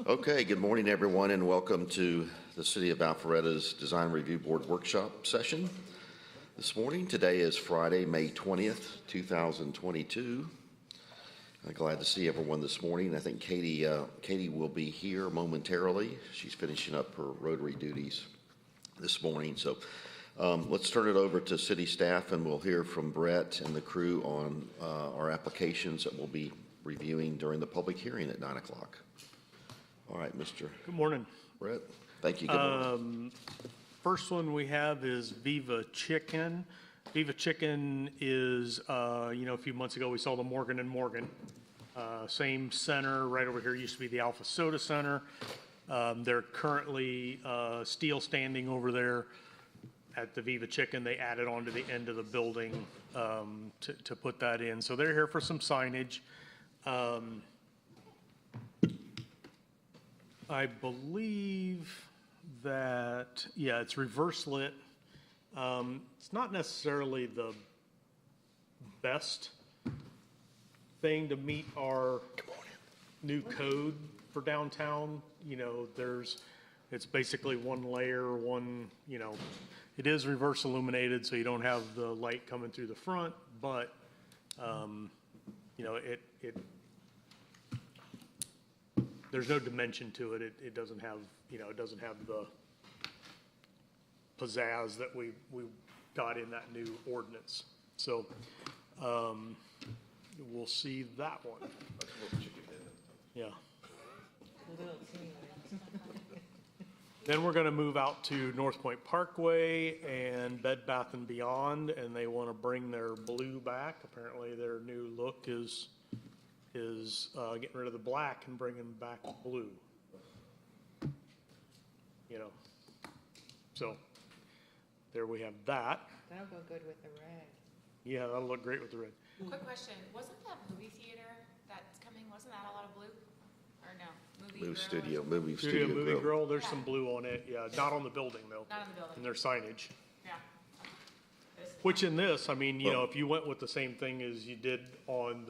Okay, good morning, everyone, and welcome to the City of Alpharetta's Design Review Board Workshop session this morning. Today is Friday, May 20th, 2022. I'm glad to see everyone this morning. I think Katie will be here momentarily. She's finishing up her Rotary duties this morning. So let's turn it over to city staff, and we'll hear from Brett and the crew on our applications that we'll be reviewing during the public hearing at 9 o'clock. All right, Mr. Good morning. Brett. Thank you. Good morning. First one we have is Viva Chicken. Viva Chicken is, a few months ago we saw the Morgan & Morgan. Same center right over here used to be the Alpha Soda Center. They're currently steel standing over there at the Viva Chicken. They added on to the end of the building to put that in. So they're here for some signage. I believe that, it's reverse lit. It's not necessarily the best thing to meet our new code for downtown. It's basically one layer, it is reverse illuminated, so you don't have the light coming through the front, but, there's no dimension to it. It doesn't have, it doesn't have the pizzazz that we got in that new ordinance. So we'll see that one. Yeah. Then we're going to move out to North Point Parkway and Bed Bath & Beyond, and they want to bring their blue back. Apparently their new look is getting rid of the black and bringing back blue. So there we have that. That'll go good with the red. Yeah, that'll look great with the red. Quick question, wasn't that movie theater that's coming, wasn't that a lot of blue? Or no? Movie Grill studio Movie grill. Grill, there's some blue on it. Yeah, not on the building though. Not on the building. In their signage. Yeah. Which in this, if you went with the same thing as you did on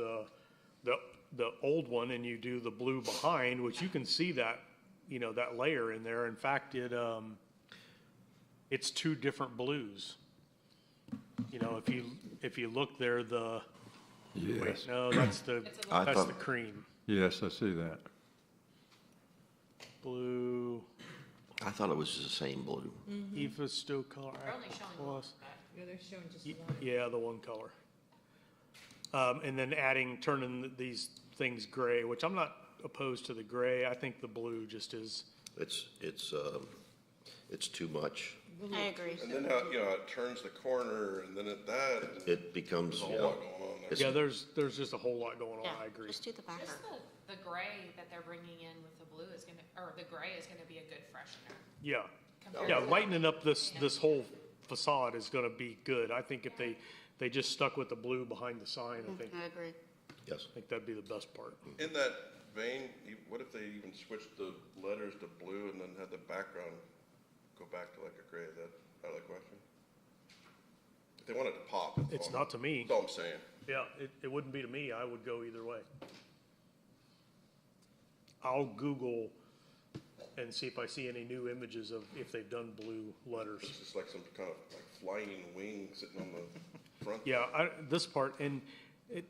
the old one and you do the blue behind, which you can see that, that layer in there. In fact, it's two different blues. If you look there, Yes. wait, no, that's the cream. Yes, I see that. Blue. I thought it was just the same blue. Eva Stowe color. They're only showing one. Plus. Yeah, they're showing just one. Yeah, the one color. And then turning these things gray, which I'm not opposed to the gray. I think the blue just is. It's too much. I agree. And then how, it turns the corner and then It becomes, there's a whole lot going on there. Yeah, there's just a whole lot going on. I agree. Just do the backer. Just the gray that they're bringing in with the blue is the gray is gonna be a good freshener. Yeah, compared yeah, to lightening up this whole facade is gonna be good. I think if they just stuck with the blue behind the sign, I agree. yes. think that'd be the best part. In that vein, what if they even switched the letters to blue and then had the background go back to like a gray? Is that out of the question? If they want it to pop. It's not to me. That's all I'm saying. Yeah, it wouldn't be to me. I would go either way. I'll Google and see if I see any new images of if they've done blue letters. It's just like some kind of like flying wing sitting on the front. Yeah, this part, and it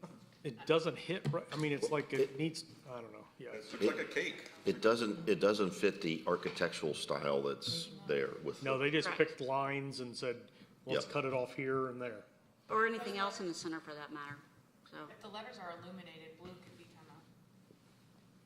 doesn't hit right. It's like it needs, I don't know, yeah. It looks like a cake. It doesn't fit the architectural style that's there with. No, they just Correct. picked lines and said, let's cut it off here and there. Or anything else in the center for that matter. So, If the letters are illuminated, blue could be kind of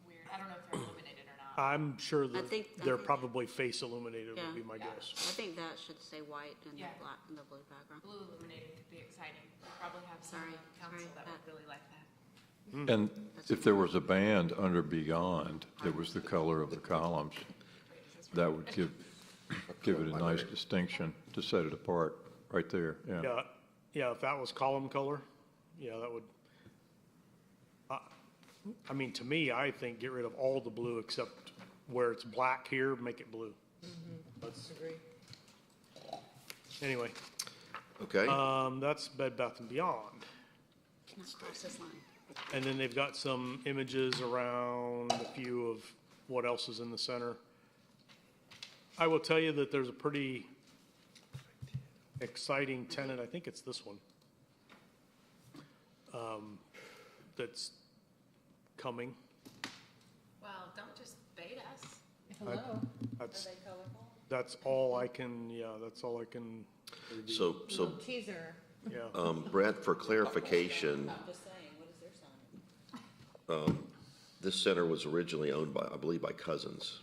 weird. I don't know if they're illuminated or not. I'm sure I that think- they're probably face illuminated Yeah. would be my guess. I think that should say white and Yeah. the black and the blue background. Blue illuminated could be exciting. We probably have some Sorry, council sorry, that would that- really like that. And if there was a band under Beyond that was the color of the columns, that would give it a nice distinction to set it apart right there, yeah. Yeah, if that was column color, that would, to me, I think get rid of all the blue except where it's black here, make it blue. Agree. Anyway, Okay. that's Bed Bath & Beyond. Cannot cross this line. And then they've got some images around a few of what else is in the center. I will tell you that there's a pretty exciting tenant, I think it's this one, that's coming. Well, don't just bait us. Hello. Are That's, they colorful? that's all I can, that's all I can review. So, Little teaser. Yeah, Brett, for clarification, I'm just saying, what is their sign? this center was originally owned by, I believe, by Cousins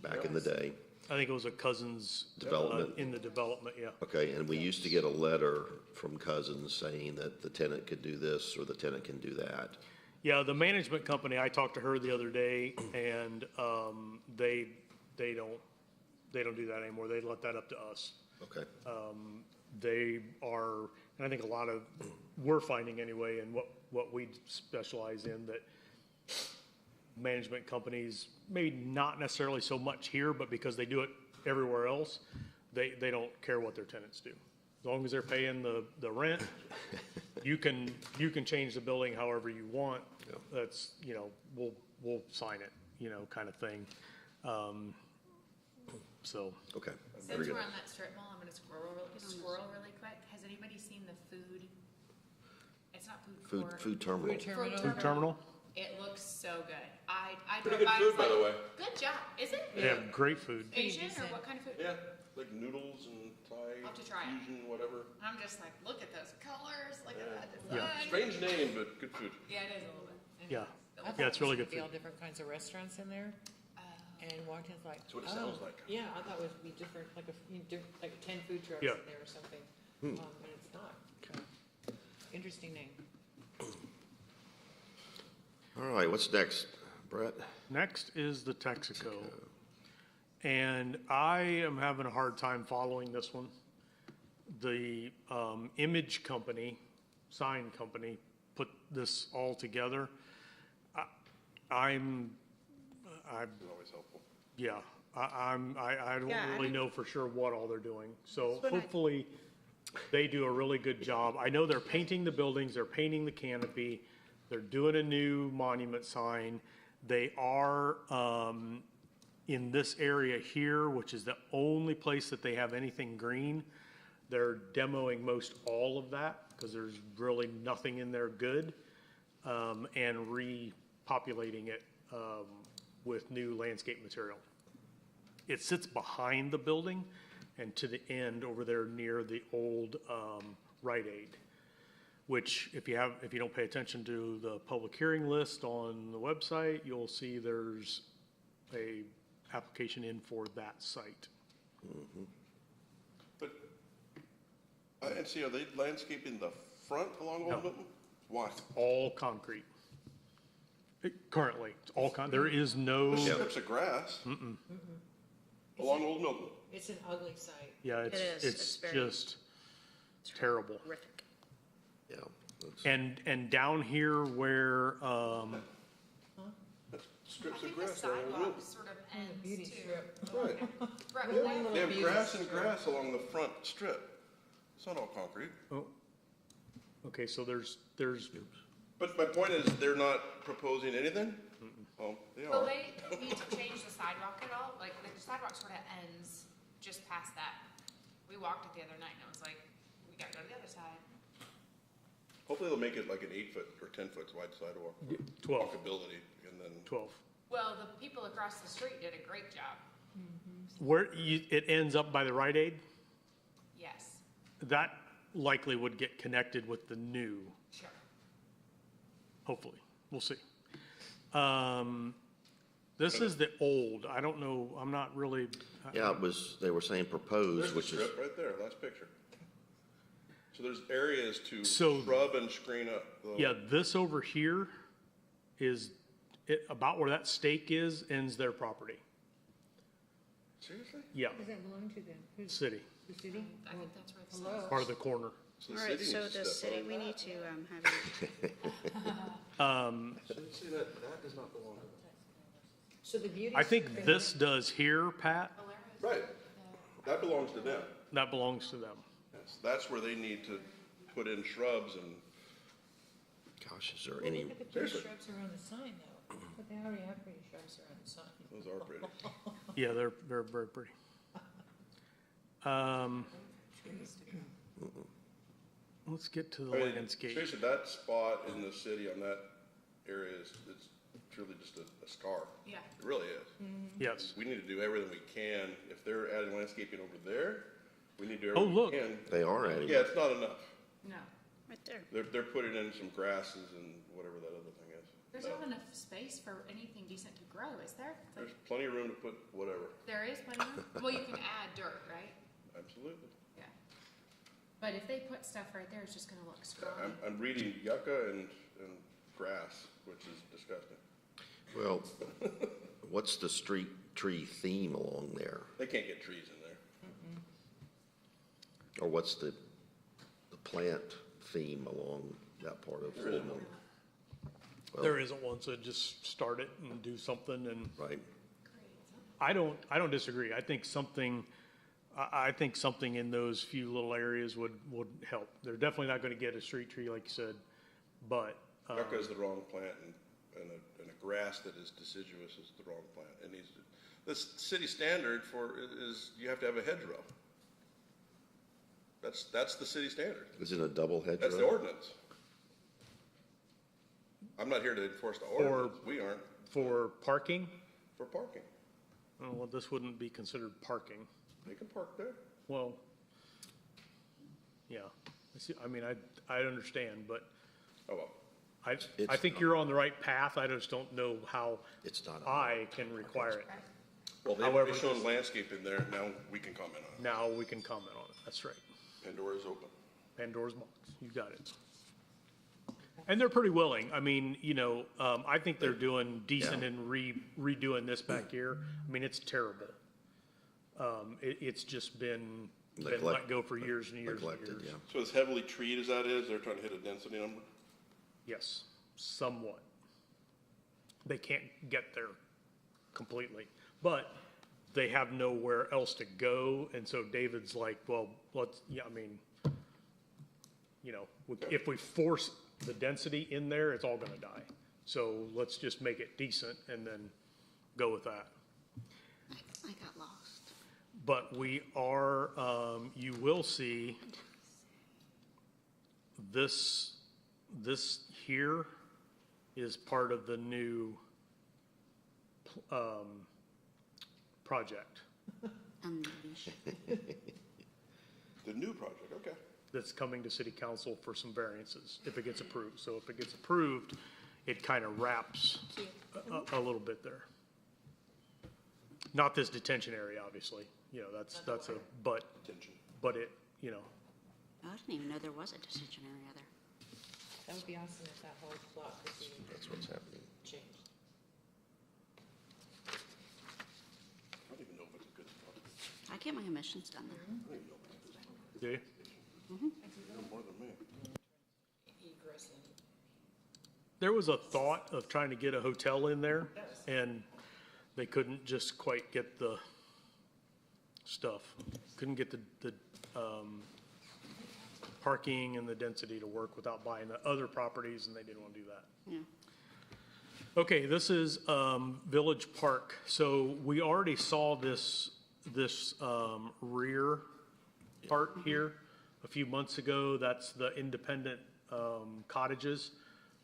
back in the day. I think it was a Cousins. Development. In the development, yeah. Okay, and we used to get a letter from Cousins saying that the tenant could do this or the tenant can do that. Yeah, the management company, I talked to her the other day, and they don't do that anymore. They let that up to us. Okay, They are, and I think a lot of, we're finding anyway, and what we specialize in, that management companies, maybe not necessarily so much here, but because they do it everywhere else, they don't care what their tenants do. As long as they're paying the rent, you can change the building however you want. Yep. That's, we'll sign it, kind of thing. So, okay, very Since good. we're on that strip mall, I'm gonna squirrel really quick. Has anybody seen the food? It's not food court. Food terminal. food terminal, It looks so good. I Pretty drove good by, food, it's by the like, way. Good job. Is it? they have great food. Asian or decent. what kind of food? Yeah, like noodles and Thai, I'll have to try it. fusion, whatever. I'm just like, look at those colors, look at that Yeah. design. Strange name, but good food. Yeah, it is a little bit. It Yeah. is. I thought Yeah, it's it was really gonna good be food. all different kinds of restaurants in there, and walked in like, That's what it oh, sounds like. yeah, I thought it would be different, like like 10 food trucks Yeah. in there or something. But it's not. Interesting name. All right, what's next, Brett? Next is the Texaco. And I am having a hard time following this one. The image company, sign company, put this all together. I'm, It's always helpful. yeah, I don't Yeah, I really mean- know for sure what all they're doing. So That's what I- hopefully they do a really good job. I know they're painting the buildings, they're painting the canopy, they're doing a new monument sign. They are, in this area here, which is the only place that they have anything green, they're demoing most all of that because there's really nothing in there good, and repopulating it with new landscape material. It sits behind the building and to the end over there near the old Rite Aid, which if you don't pay attention to the public hearing list on the website, you'll see there's a application in for that site. But, and see, are they landscaping the front along No. Old Milton? Why? All concrete. Currently, it's all there is no, There's strips of grass. Along Old Milton. It's an ugly site. yeah, It is. it's It's very- just terrible. Horrific. Yeah. looks- And down here where, That's I strips of think the grass along Old sidewalk Milton. sort of Beauty ends too. strip. Right. Right, Really like- little They have beauty grass and strip. grass along the front strip. It's not all concrete. okay, so there's, But my point is, they're not proposing anything? Oh, they Will are. they need to change the sidewalk at all? Like, the sidewalk sort of ends just past that. We walked it the other night and it was like, we gotta go to the other side. Hopefully they'll make it like an 8-foot or 10-foot wide sidewalk. for 12. Walkability, and then, 12. Well, the people across the street did a great job. Where it ends up by the Rite Aid, Yes, that likely would get connected with the new, sure. hopefully. We'll see. This is the old, I don't know, I'm not really, Yeah, they were saying proposed, there's the which is, strip right there, last picture. So there's areas to So- shrub and screen up. yeah, this over here is, about where that stake is, ends their property. Seriously? Yeah, Who does that belong to then? Who's city, the city? I think that's where the Hello? part of the corner. So All the right, city so needs to the step city, up. we need to have See, that does not belong to them. So the beauty. I think strip- this does here, Pat, Right, that belongs to them. that belongs to them. That's where they need to put in shrubs and Gosh, is there any, Look at the pretty stripes around the sign though, but they already have pretty stripes around the sign. Those are pretty. Yeah, they're very pretty. Let's get to the I mean, landscape. seriously, that spot in the city on that area is, it's truly just a star. Yeah. It really is. Yes. We need to do everything we can. If they're adding landscaping over there, we need to do Oh, everything look. we can. they are adding? Yeah, it's not enough. No, Right there. They're putting in some grasses and whatever that other thing is. there's not enough space for anything decent to grow, is there? There's plenty of room to put whatever. There is plenty of room? Well, you can add dirt, right? Absolutely. Yeah. But if they put stuff right there, it's just gonna look scrawny. I'm reading yucca and grass, which is disgusting. Well, what's the street tree theme along there? They can't get trees in there. Or what's the plant theme along that part of There isn't Fulham? one. There isn't one, so just start it and do something, and Right, I don't disagree. I think something in those few little areas would help. They're definitely not gonna get a street tree, like you said, but, Yucca is the wrong plant, and a grass that is deciduous is the wrong plant. It needs to, the city standard is you have to have a hedgerow. That's the city standard. is it a double hedgerow? That's the ordinance. I'm not here to enforce the ordinance. We aren't for parking, for parking. well, this wouldn't be considered parking. They can park there. Well, yeah, I mean, I understand, but Oh, well. I It's think you're on the right path. I just don't know how It's not. I can require it. Well, However- they've shown landscape in there. Now we can comment on it. Now we can comment on it. That's right. Pandora's open. Pandora's box. You got it. And they're pretty willing. I mean, I think they're doing decent Yeah. in redoing this back here. I mean, it's terrible. It's just been let go for years and years and Neglected, years. yeah. So as heavily treed as that is, they're trying to hit a density number? Yes, somewhat. They can't get there completely, but they have nowhere else to go, and so David's like, well, if we force the density in there, it's all gonna die. So let's just make it decent and then go with that. I got lost. But we are, you will see this here is part of the new, project Unleash. The new project, okay. that's coming to city council for some variances, if it gets approved. So if it gets approved, it kind of wraps a little bit there. Not this detention area, obviously, that's a, but Attention. it, I didn't even know there was a detention area there. That would be awesome if that whole block could be That's what's happening. changed. I don't even know if it's a good spot. I get my emissions done there. I don't even know if it's a good spot. do you? You know more than me. Egress and There was a thought of trying to get a hotel in there, and they couldn't just quite get the stuff. Couldn't get the parking and the density to work without buying the other properties, and they didn't want to do that. Yeah. Okay, this is Village Park. So we already saw this rear part here a few months ago. That's the independent cottages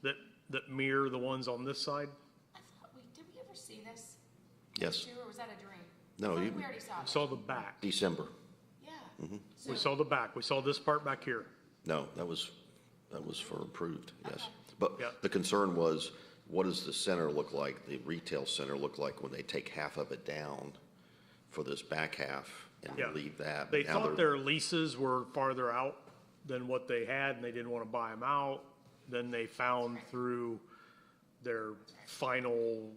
that mirror the ones on this side. I thought did we ever see this? Yes, Or was that a dream? No, I thought you- we already saw We it. saw the back. December. Yeah. We saw the back. We saw this part back here. No, that was for approved, yes. But Yeah. the concern was, what does the center look like, the retail center look like when they take half of it down for this back half and Yeah. leave that? They Now thought they're- their leases were farther out than what they had, and they didn't want to buy them out. Then they found through their final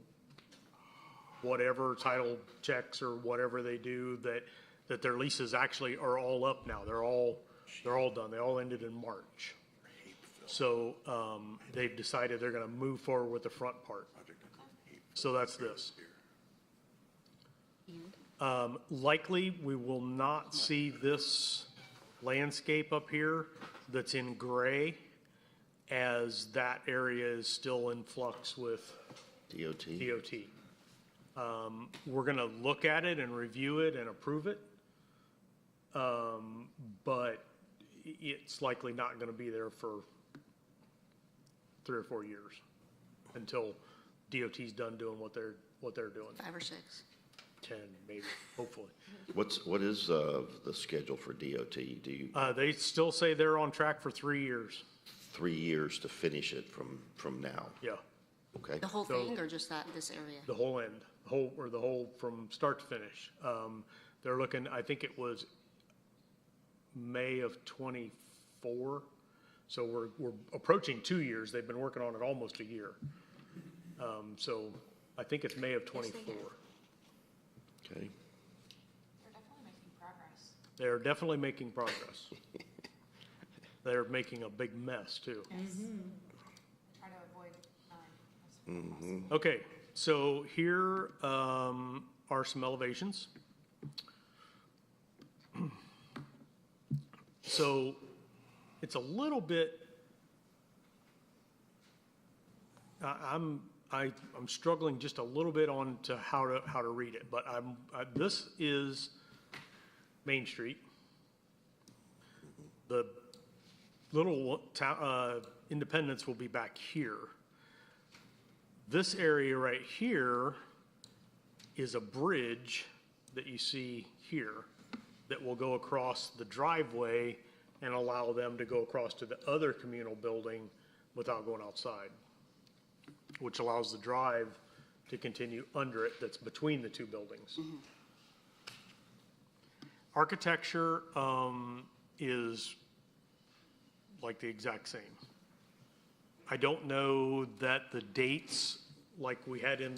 whatever title checks or whatever they do, that their leases actually are all up now. They're all done. They all ended in March. So, they've decided they're gonna move forward with the front part. So that's this. Likely, we will not see this landscape up here that's in gray. as that area is still in flux with DOT? DOT. We're gonna look at it and review it and approve it. But it's likely not gonna be there for 3 or 4 years until DOT's done doing what they're doing. 5 or 6. 10, maybe, hopefully. What is the schedule for DOT? Do you, They still say they're on track for 3 years. 3 years to finish it from now? Yeah, Okay, The whole So- thing or just this area? the whole end, the whole from start to finish. They're looking, I think it was May of '24. So we're approaching 2 years. They've been working on it almost a year. So I think it's May of Yes, they have. '24. okay. They're definitely making progress. They're definitely making progress. They're making a big mess too. Try to avoid none. That's possible. Okay, so here are some elevations. So it's a little bit, I'm struggling just a little bit on to how to read it, but this is Main Street. The little Independence will be back here. This area right here is a bridge that you see here that will go across the driveway and allow them to go across to the other communal building without going outside, which allows the drive to continue under it that's between the two buildings. Architecture is like the exact same. I don't know that the dates, like we had in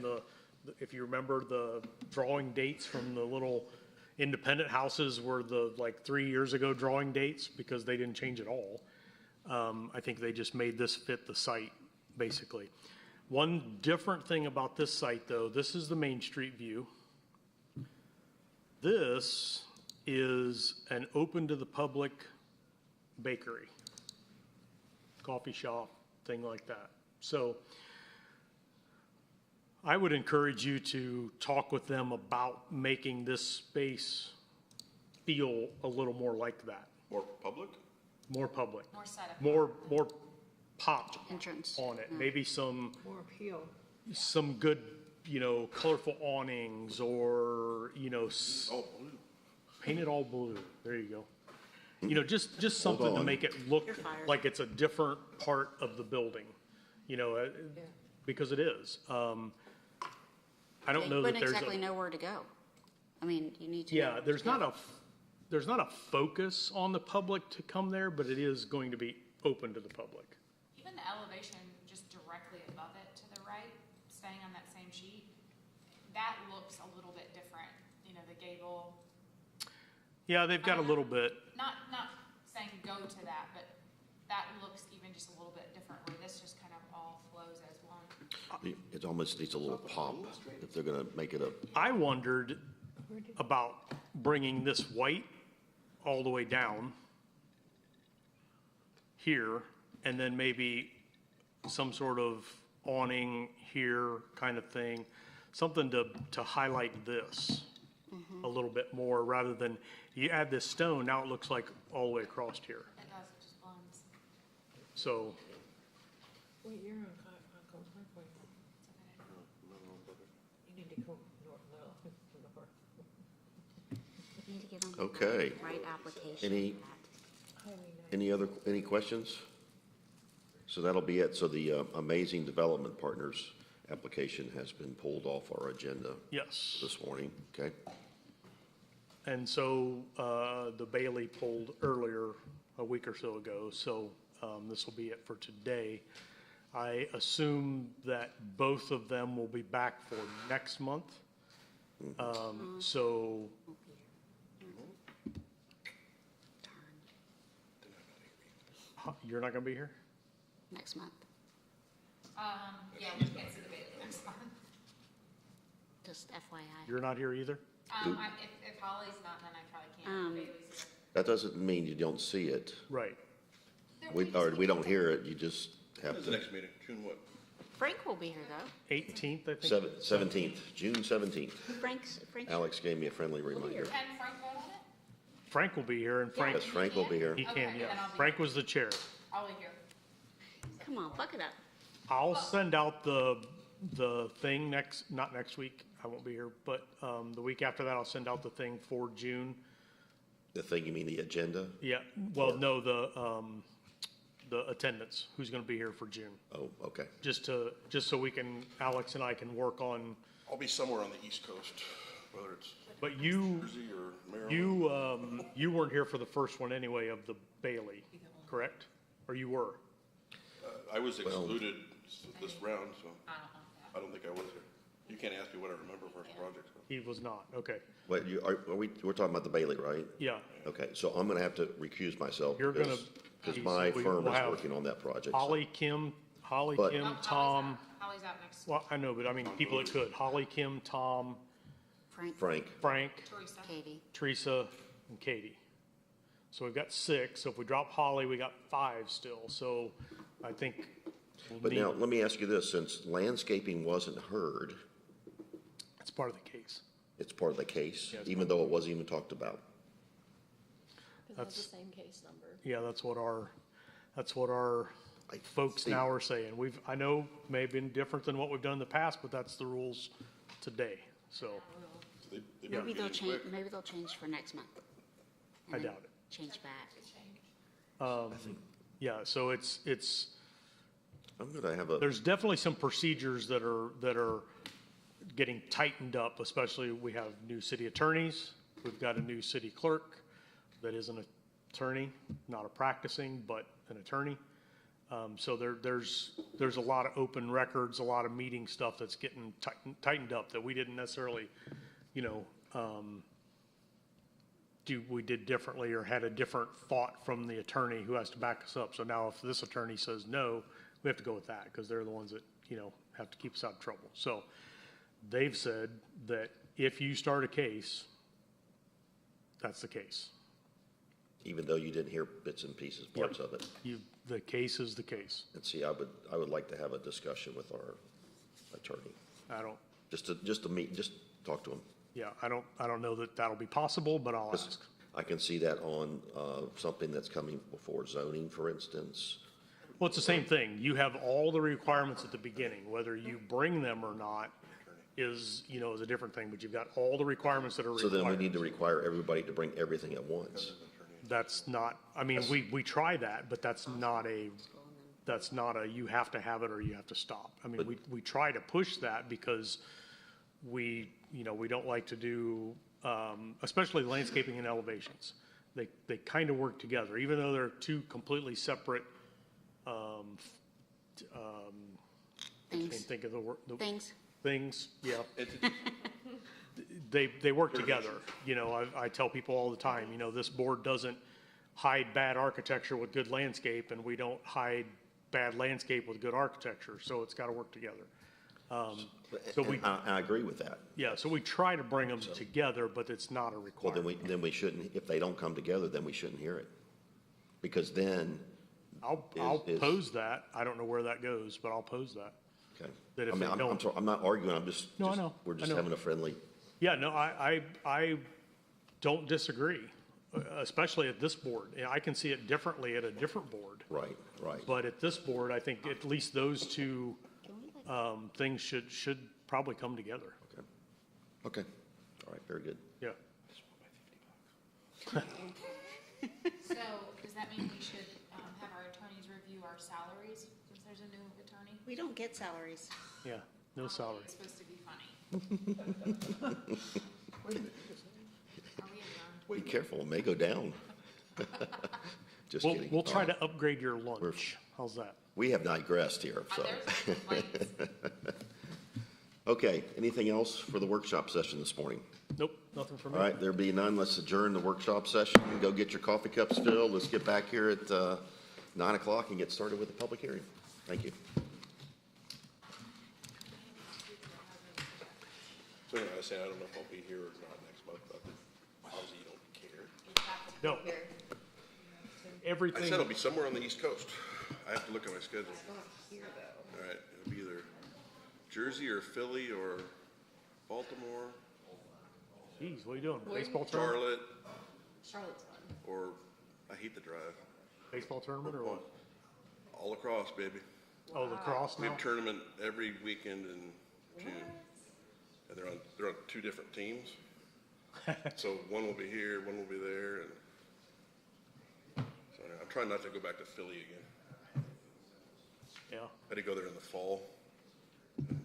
if you remember the drawing dates from the little independent houses were the 3 years ago drawing dates because they didn't change at all. I think they just made this fit the site, basically. One different thing about this site, though, this is the Main Street view. This is an open to the public bakery, coffee shop, thing like that. So I would encourage you to talk with them about making this space feel a little more like that, More public? more public, More setup. more pop Entrance. on it. Maybe some More appeal. good, colorful awnings or, Oh, blue. paint it all blue. There you go. Just something to on. make it look You're fired. like it's a different part of the building, because it is. I don't know You that wouldn't there's exactly a, know where to go. I mean, you need to know yeah, where to there's go. not a focus on the public to come there, but it is going to be open to the public. Even the elevation just directly above it to the right, staying on that same sheet, that looks a little bit different. The gable, Yeah, they've got a little bit, not saying go to that, but that looks even just a little bit different where this just kind of all flows as one. It almost needs a little pop if they're gonna make it a, I wondered about bringing this white all the way down here, and then maybe some sort of awning here kind of thing, something to highlight this a little bit more, rather than you add this stone, now it looks like all the way across here. It does, it just blends. So, Wait, you're on Cold Parkway. You need to go north. You need to get on the Okay. right application. Any- for that. any questions? So that'll be it. So the Amazing Development Partners application has been pulled off our agenda yes. this morning, okay? And so the Bailey pulled earlier, a week or so ago, so this will be it for today. I assume that both of them will be back for next month. So, you're not gonna be here? Next month, Yeah, we can't see the Bailey next month. just FYI. You're not here either? If Holly's not, then I probably can't. Bailey's here. That doesn't mean you don't see it. Right. There We just- don't hear it, you just have When's the next meeting? June what? Frank will be here, though. 18th, I think. 17th, June 17th. Frank's, Alex gave me a friendly reminder. Can Frank vote on it? Frank will be here, and Frank, Yes, Frank will be here. he Okay, can, yeah. then I'll be Frank was the chair. I'll be here. come on, fuck it up. I'll send out the thing not next week, I won't be here, but the week after that, I'll send out the thing for June. The thing, you mean the agenda? Yeah, well, no, the attendance, who's gonna be here for June. Oh, okay. Just so we can, Alex and I can work on, I'll be somewhere on the East Coast, whether it's but you, Jersey or Maryland. you weren't here for the first one anyway of the Bailey, correct? Or you were? I was excluded this round, so I don't want that. I don't think I was here. You can't ask me what I remember for projects. but- He was not, okay, Wait, we're talking about the Bailey, right? yeah. Okay, so I'm gonna have to recuse myself. You're gonna- Because my we firm will is have working on that project. so- Holly, Kim, But- Oh, Tom, Holly's out next. well, I know, but I mean, people that could, Holly, Kim, Tom, Frank, Frank, Teresa. Katie. Teresa, and Katie. So we've got 6, so if we drop Holly, we got 5 still, so I think we'll but need, now, let me ask you this, since landscaping wasn't heard, it's part of the case. it's part of the case, Yeah, it's even though it wasn't even talked about. Because it's the That's- same case number. Yeah, that's what our I folks see. now are saying. I know may have been different than what we've done in the past, but that's the rules today, so So they Yeah. better Maybe get they'll in change, quick. maybe they'll change for next month. and I then doubt it. Change back. Yeah, so it's, I'm gonna have a, there's definitely some procedures that are getting tightened up, especially we have new city attorneys. We've got a new city clerk that is an attorney, not a practicing, but an attorney. So there's a lot of open records, a lot of meeting stuff that's getting tightened up that we didn't necessarily, we did differently or had a different thought from the attorney who has to back us up. So now if this attorney says no, we have to go with that because they're the ones that, have to keep us out of trouble. So they've said that if you start a case, that's the case. even though you didn't hear bits and pieces, parts of it. The case is the case. And see, I would like to have a discussion with our attorney, I don't, just to meet, just talk to him. yeah, I don't know that that'll be possible, but I'll ask. I can see that on, something that's coming before zoning, for instance. Well, it's the same thing. You have all the requirements at the beginning, whether you bring them or not is a different thing, but you've got all the requirements that are So then we required. need to require everybody to bring everything at once. That's not, I mean, we try that, but that's not a, you have to have it or you have to stop. I mean, we try to push that because we don't like to do, especially landscaping and elevations. They kind of work together, even though they're two completely separate, can't Things, think of the word. things. Yeah. They work together. I tell people all the time, this board doesn't hide bad architecture with good landscape, and we don't hide bad landscape with good architecture, so it's gotta work together. So we, And I agree with that. yeah, so we try to bring them together, but it's not a Well, requirement. then we shouldn't, if they don't come together, then we shouldn't hear it. Because then, I'll is- pose that. I don't know where that goes, but I'll pose that. okay. That if I mean, they I'm don't- sorry, I'm not arguing, I'm just. No, I know, We're I just know. having a friendly, Yeah, no, I don't disagree, especially at this board. I can see it differently at a different board. right. But at this board, I think at least those two things should probably come together. Okay, all right, very good. Yeah. So does that mean we should have our attorneys review our salaries since there's a new attorney? We don't get salaries. Yeah, no salary. It's supposed to be funny. Are we adjourned? Be careful, it may go down. Just We'll, kidding. we'll try All right. to upgrade your lunch. How's that? We have digressed here, so. There's complaints. Okay, anything else for the workshop session this morning? Nope, nothing from All me. right, there be none. Let's adjourn the workshop session. Go get your coffee cups filled. Let's get back here at 9 o'clock and get started with the public hearing. Thank you. So anyway, I was saying, I don't know if I'll be here or not next month, but obviously you don't care. No. I Everything. said I'll be somewhere on the East Coast. I have to look at my schedule. It's not here though. All right, it'll be either Jersey or Philly or Baltimore, Jeez, what are you doing? Baseball tournament? Charlotte, Charlotte's fun. or I hate the drive. Baseball tournament or what? All across, baby. Oh, lacrosse We now? have tournament every weekend in June. And they're on two different teams. So one will be here, one will be there, and so I'm trying not to go back to Philly again. Yeah. I had to go there in the fall. This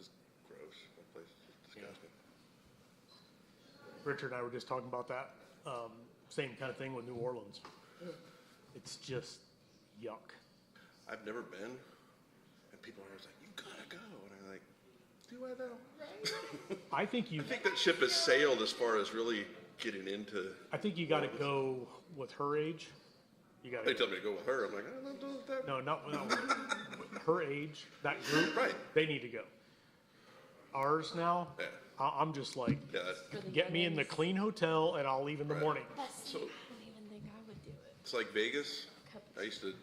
is gross. That place is disgusting. Richard and I were just talking about that. Same kind of thing with New Orleans. It's just yuck. I've never been, and people are always like, "You gotta go," and I'm like, "Do I though?" I think you I think that ship has sailed as far as really getting into. got to go with her age. You got They to tell me to go with her. I'm like, I don't know if that. no, her age, that group, Right. they need to go. Ours now, Yeah. I'm just like, Yeah, that's, get me in the clean hotel and I'll leave in the Right. morning. so I don't even think I would do it. it's like Vegas. I used to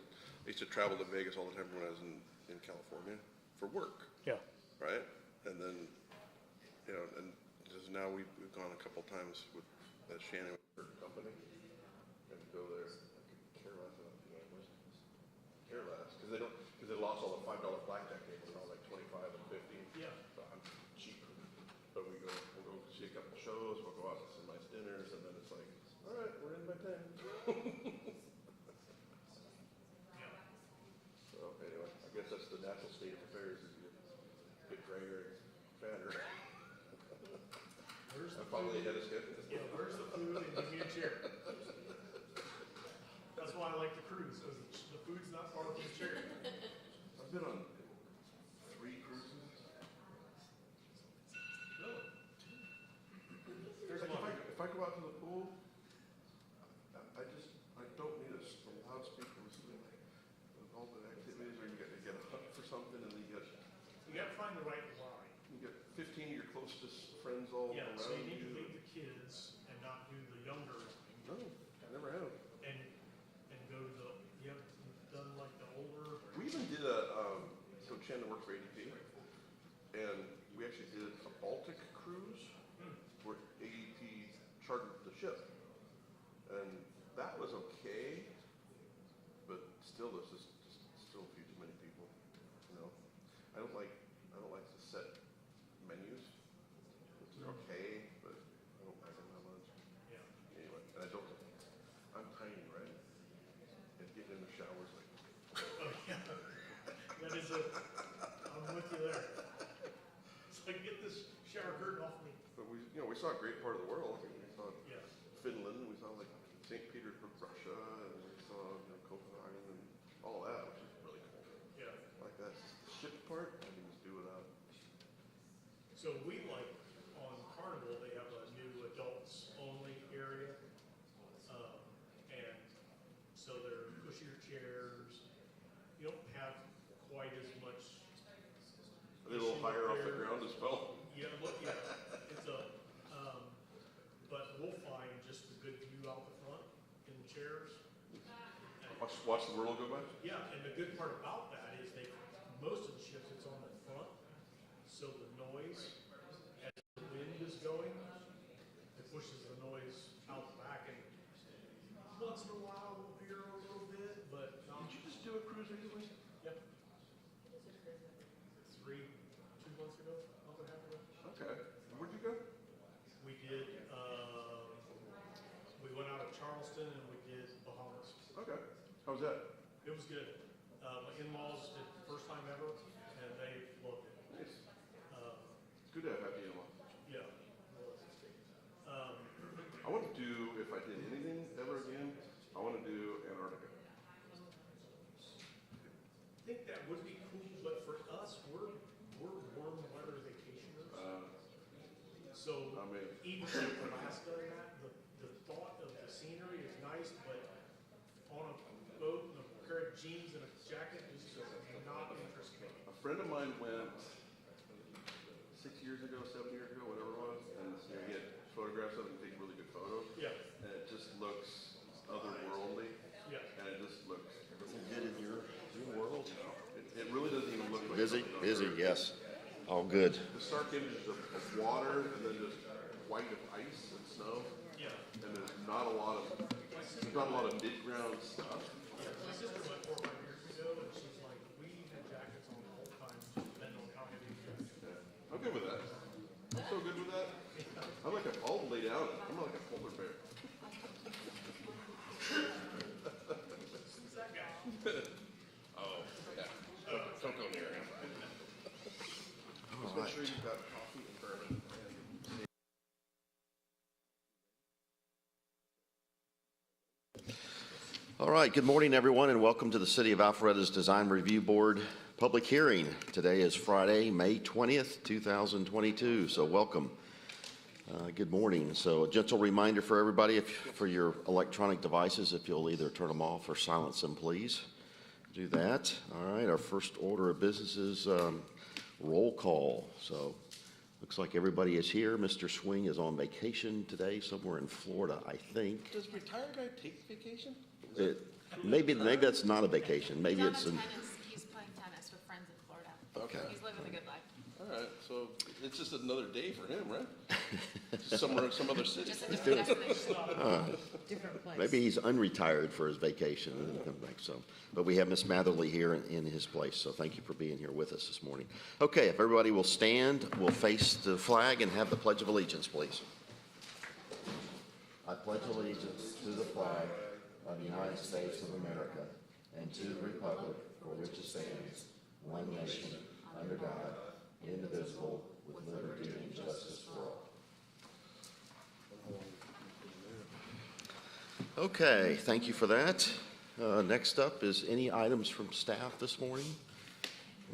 travel to Vegas all the time when I was in California for work, Yeah. right? And then, and just now we've gone a couple times with Shannon with her company and go there. I could care less about care less because they lost all the $5 blackjack tables and all like 25 and 50. Yeah. So I'm cheap. But we'll go see a couple shows. We'll go out to some nice dinners, and then it's like, all right, we're in by 10. So anyway, I guess that's the natural state of affairs is you get grayer and fatter. I'm probably ahead of schedule. Yeah, where's the food and give me a chair. That's why I like the cruise, because the food's not far from the chair. I've been on 3 cruises. If I go out to the pool, I don't need a loudspeaker with all the activities, or you get a hunt for something, and then you You gotta find the right line. get 15 of your closest friends all Yeah, around so you need to you. leave the kids and not do the younger line, No, I never have. and go to the, you have done like the older. We even did so Chandler works for ADP, and we actually did a Baltic cruise where ADP chartered the ship. And that was okay, but still, there's just still a few too many people, I don't like the set menus. They're okay, but I don't like them that much. Yeah. Anyway, and I'm tiny, right? And getting in the shower's like, Oh, yeah. That is I'm with you there. It's like, get this shower curtain off me. but we saw a great part of the world. We saw Yeah. Finland, we saw like St. Petersburg, Russia, and we saw Copenhagen and all that, which is really cool. Yeah. Like that. The ship part, I can just do without. So we like, on Carnival, they have a new adults only area. And so they're pushier chairs. You don't have quite as much. Are they a little higher off the ground as well? Yeah, look, yeah, it's but we'll find just a good view out the front in the chairs. Watch the world go by? Yeah, and the good part about that is most of the ships, it's on the front, so the noise, as the wind is going, it pushes the noise out the back, and once in a while we'll hear a little bit, but not. Did you just do a cruise recently? Yep. 2 months ago, month and a half ago. Okay. Where'd you go? We did, we went out of Charleston and we did Bahamas. Okay. How was that? It was good. My in-laws did first time ever, and they loved it. Nice. It's good to have happy in-laws. Yeah. I want to do, if I did anything ever again, I want to do Antarctica. I think that would be cool, but for us, we're warm weather vacationers. So I mean, even in Alaska and that, the thought of the scenery is nice, but on a boat in a pair of jeans and a jacket is just not interesting. a friend of mine went 6 years ago, 7 years ago, whatever it was, and he had photographs of it and take really good photos. Yeah. And it just looks otherworldly. Busy, yes. All good. The stark images of water and then just white of ice and snow. Yeah. And there's not a lot of mid-ground stuff. My sister went 4 or 5 years ago, and she's like, we had jackets on the whole time, just depending on how heavy it was. Yeah. I'm good with that. I'm so good with that. I'll lay down. I'm like a polar bear. Who's that guy? Oh, yeah. Don't go near him. Just make sure you've got coffee and bourbon. All right, good morning, everyone, and welcome to the City of Alpharetta's Design Review Board public hearing. Today is Friday, May 20th, 2022, so welcome. Good morning. So a gentle reminder for everybody, for your electronic devices, if you'll either turn them off or silence them, please. Do that. All right, our first order of business is roll call. So looks like everybody is here. Mr. Swing is on vacation today, somewhere in Florida, I think. Does retired guy take vacation? Maybe that's not a vacation. Maybe He's on it's the an, tennis, he's playing tennis with friends in Florida. Okay. He's living the good life. All right, so it's just another day for him, right? Just some other city. Just a different destination. Different place. maybe he's unretired for his vacation and then come back. So, but we have Miss Matherly here in his place. So thank you for being here with us this morning. Okay, if everybody will stand, we'll face the flag and have the Pledge of Allegiance, please. I pledge allegiance to the flag of the United States of America and to the republic for which it stands, one nation, under God, indivisible, with liberty and justice for all. Okay, thank you for that. Next up is any items from staff this morning?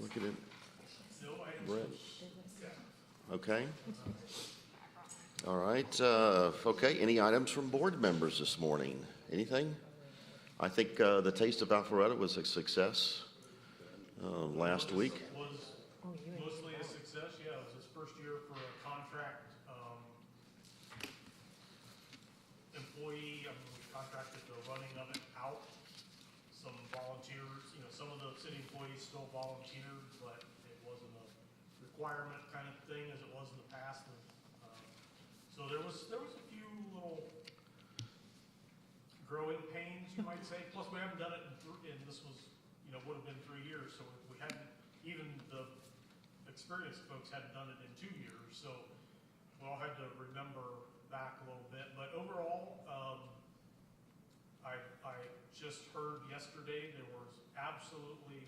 Looking at Brett. Okay. All right. Okay, any items from board members this morning? Anything? I think the Taste of Alpharetta was a success last week. Was mostly a success, yeah. It was his first year for a contract employee. I mean, we contracted the running of it out. Some volunteers, some of the city employees still volunteered, but it wasn't a requirement kind of thing as it was in the past. And, so there was a few little growing pains, you might say. Plus, we haven't done it and this was, would have been 3 years. So we hadn't, even the experienced folks hadn't done it in 2 years. So we all had to remember back a little bit. But overall, I just heard yesterday there was absolutely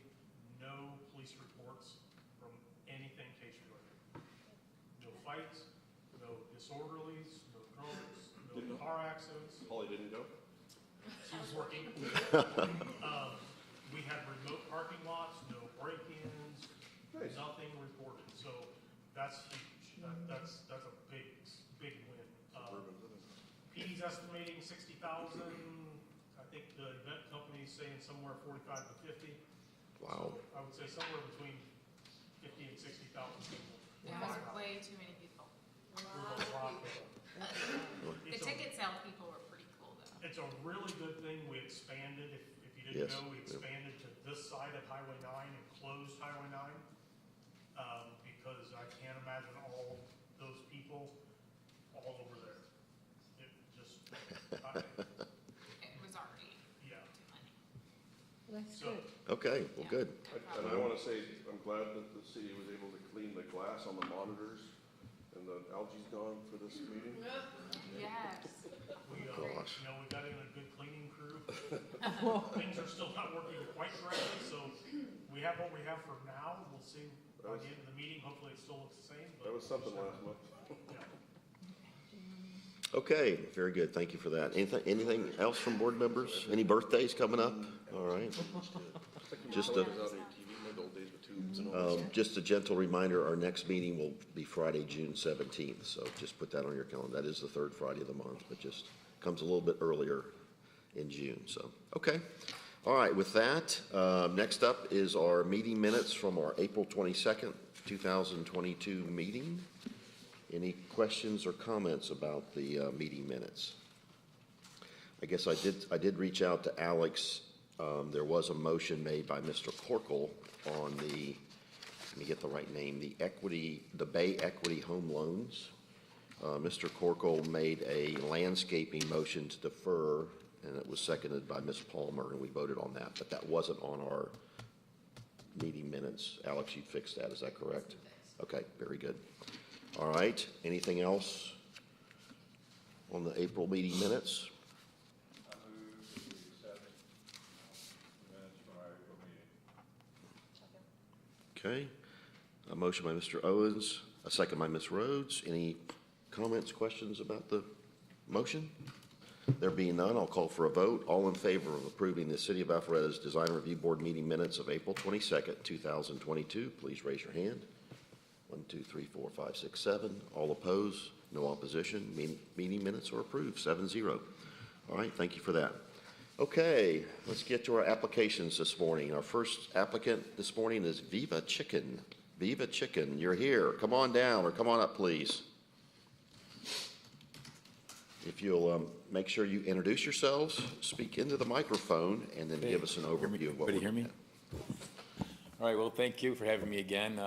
no police reports from anything case-related. No fights, no disorderlies, no drunks, no car accidents. Holly didn't go? She was working. We had remote parking lots, no break-ins, Nice. nothing reported. So that's huge. That's a big win. PD's estimating 60,000. I think the event company's saying somewhere 45 to 50. Wow. So I would say somewhere between 50 and 60,000 people. It was way too many people. There's a lot of people. The ticket sale people were pretty cool though. It's a really good thing we expanded. If you didn't Yes. know, we expanded to this side of Highway 9 and closed Highway 9. Because I can't imagine all those people all over there. It just, It was already yeah. too many. That's So, good. Okay, well, good. And I want to say, I'm glad that the city was able to clean the glass on the monitors and the algae's gone for this meeting. Yes. we, Gosh. we got in a good cleaning crew. Things are still not working quite correctly, so we have what we have for now. We'll see by the end of the meeting. Hopefully it still looks the same. But That was something last month. Okay, very good. Thank you for that. Anything else from board members? Any birthdays coming up? All right. Just a, just a gentle reminder, our next meeting will be Friday, June 17th. So just put that on your calendar. That is the third Friday of the month, but just comes a little bit earlier in June. So, okay. All right, with that, next up is our meeting minutes from our April 22nd, 2022 meeting. Any questions or comments about the meeting minutes? I guess I did reach out to Alex. There was a motion made by Mr. Corkle on the me get the right name, the Bay Equity Home Loans. Mr. Corkle made a landscaping motion to defer, and it was seconded by Ms. Palmer, and we voted on that, but that wasn't on our meeting minutes. Alex, you fixed that, is that correct? Okay, very good. All right, anything else on the April meeting minutes? I move to accept the minutes from our April meeting. Okay, a motion by Mr. Owens, a second by Ms. Rhodes. Any comments, questions about the motion? There being none, I'll call for a vote. All in favor of approving the City of Alpharetta's Design Review Board meeting minutes of April 22nd, 2022, please raise your hand. 1, 2, 3, 4, 5, 6, 7. All opposed? No opposition. Meeting minutes are approved, 7-0. All right, thank you for that. Okay, let's get to our applications this morning. Our first applicant this morning is Viva Chicken. Viva Chicken, you're here. Come on down or come on up, please. If you'll make sure you introduce yourselves, speak into the microphone, and then give us an overview of what we're Everybody hear me? All right, well, thank you for having me again.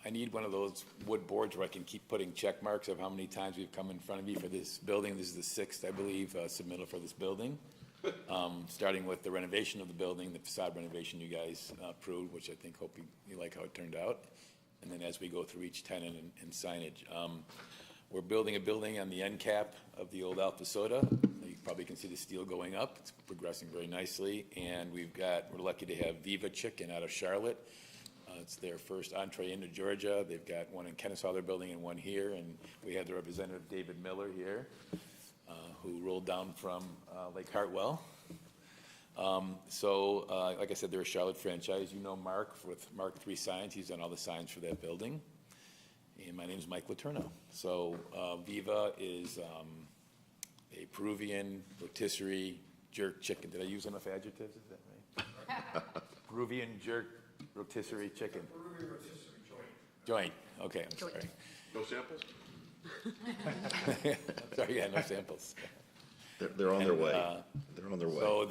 I need one of those wood boards where I can keep putting check marks of how many times we've come in front of you for this building. This is the sixth, I believe, submittal for this building. Starting with the renovation of the building, the facade renovation you guys approved, which I think, hope you like how it turned out. And then as we go through each tenant and signage. We're building a building on the end cap of the old Alpharetta. You probably can see the steel going up. It's progressing very nicely. And we're lucky to have Viva Chicken out of Charlotte. It's their first entree into Georgia. They've got one in Kennesaw they're building and one here. And we have the representative David Miller here, who rolled down from Lake Hartwell. Like I said, they're a Charlotte franchise. You know Mark with Mark III Signs. He's done all the signs for that building. And my name is Mike Letourneau. So Viva is a Peruvian rotisserie jerk chicken. Did I use enough adjectives? Is that right? Peruvian jerk rotisserie chicken. Peruvian rotisserie joint. Joint. Okay, I'm sorry. No samples? Sorry, yeah, no samples. They're on their way. They're on their way. So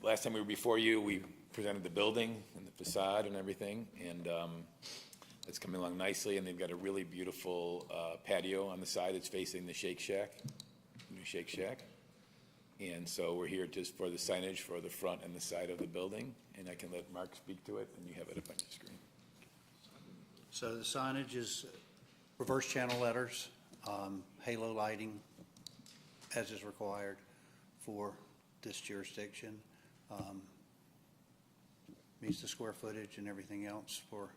last time we were before you, we presented the building and the facade and everything, and it's coming along nicely, and they've got a really beautiful patio on the side that's facing the Shake Shack, new Shake Shack. And so we're here just for the signage for the front and the side of the building, and I can let Mark speak to it, and you have it up on your screen. So the signage is reverse channel letters, halo lighting, as is required for this jurisdiction. Meets the square footage and everything else for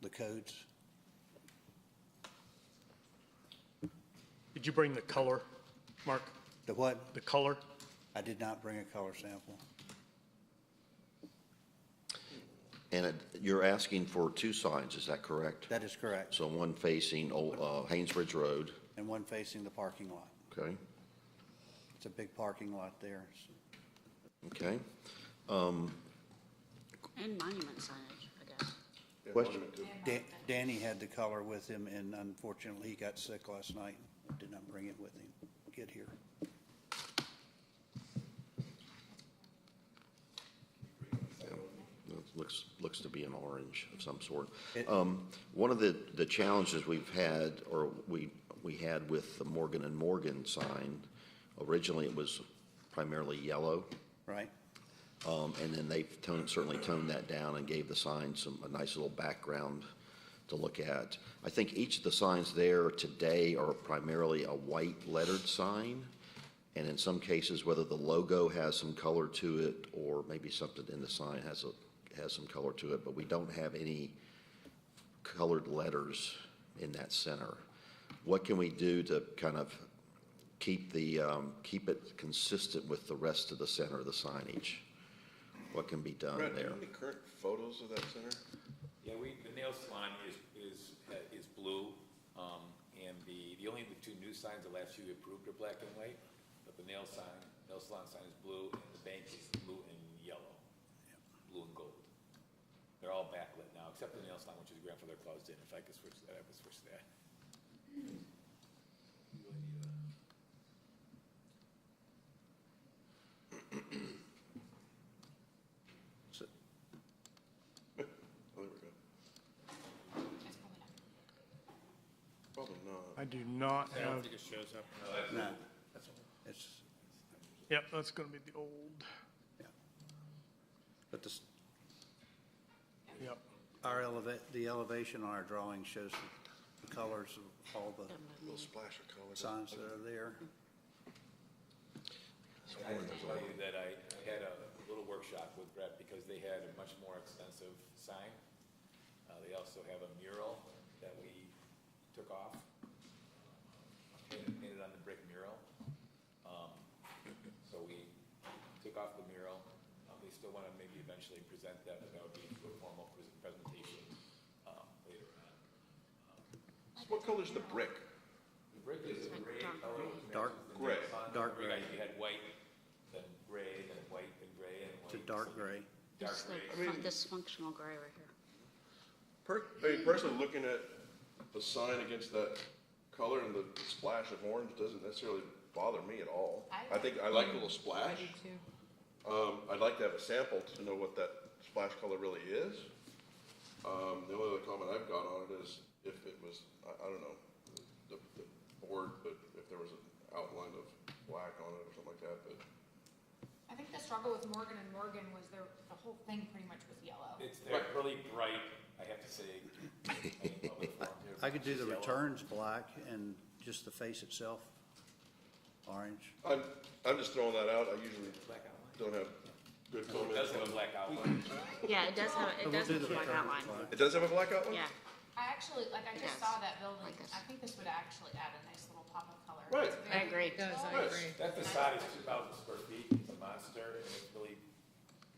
the codes. Did you bring the color, Mark? The what? The color? I did not bring a color sample. And you're asking for two signs, is that correct? That is correct. So one facing Old Haynesbridge Road, And one facing the parking lot. okay? It's a big parking lot there. Okay. And monument signage, I guess. Yeah, Question? monument too. Danny had the color with him, and unfortunately, he got sick last night. Did not bring it with him. Get here. Looks to be an orange of some sort. It- One of the challenges we've had, or we had with the Morgan & Morgan sign, originally it was primarily yellow, Right? and then they've certainly toned that down and gave the sign a nice little background to look at. I think each of the signs there today are primarily a white lettered sign, and in some cases, whether the logo has some color to it or maybe something in the sign has some color to it, but we don't have any colored letters in that center. What can we do to kind of keep it consistent with the rest of the center of the signage? What can be done Brad, do you there? have any current photos of that center? Yeah, the nail salon is blue, and the only two new signs the last few we approved are black and white, but the nail salon sign is blue, and the bank is blue and yellow, blue and gold. They're all backlit now, except the nail salon, which is grandfather closed in. If I could switch that, I would switch that. Oh, there we go. Probably not. I do not I don't have, think it shows up. No, it's, yep, that's gonna be the old, yeah. But this, yep. the elevation on our drawing shows the colors of all the Little splash of color. signs that are there. I can tell you that I had a little workshop with Brett because they had a much more extensive sign. They also have a mural that we took off, painted on the brick mural. So we took off the mural. They still want to maybe eventually present that, but that would be a formal presentation later on. So what color's the brick? The brick is a gray color. Dark Gray. Dark gray. You had white, then gray, then white, then gray, and white. To dark gray. Dark It's gray. the dysfunctional gray right here. I mean, personally, looking at the sign against that color and the splash of orange doesn't necessarily bother me at all. I think I like the little I splash. do too. I'd like to have a sample to know what that splash color really is. The only other comment I've got on it is if it was, I don't know, the board, but if there was an outline of black on it or something like that, but. I think the struggle with Morgan and Morgan was the whole thing pretty much was yellow. They're really bright, I have to say. I could do the returns black and just the face itself orange. I'm just throwing that out. I usually don't have good It comments. does have a black outline. Yeah, it does have We'll do a the black returns outline. black. It does have a black outline? Yeah, I actually, I It just does. saw that building. Like this. I think this would actually add a nice little pop of color. Right. It's I very agree. It does, I Nice. agree. That facade is 2,000 square feet, it's a monster, and it's really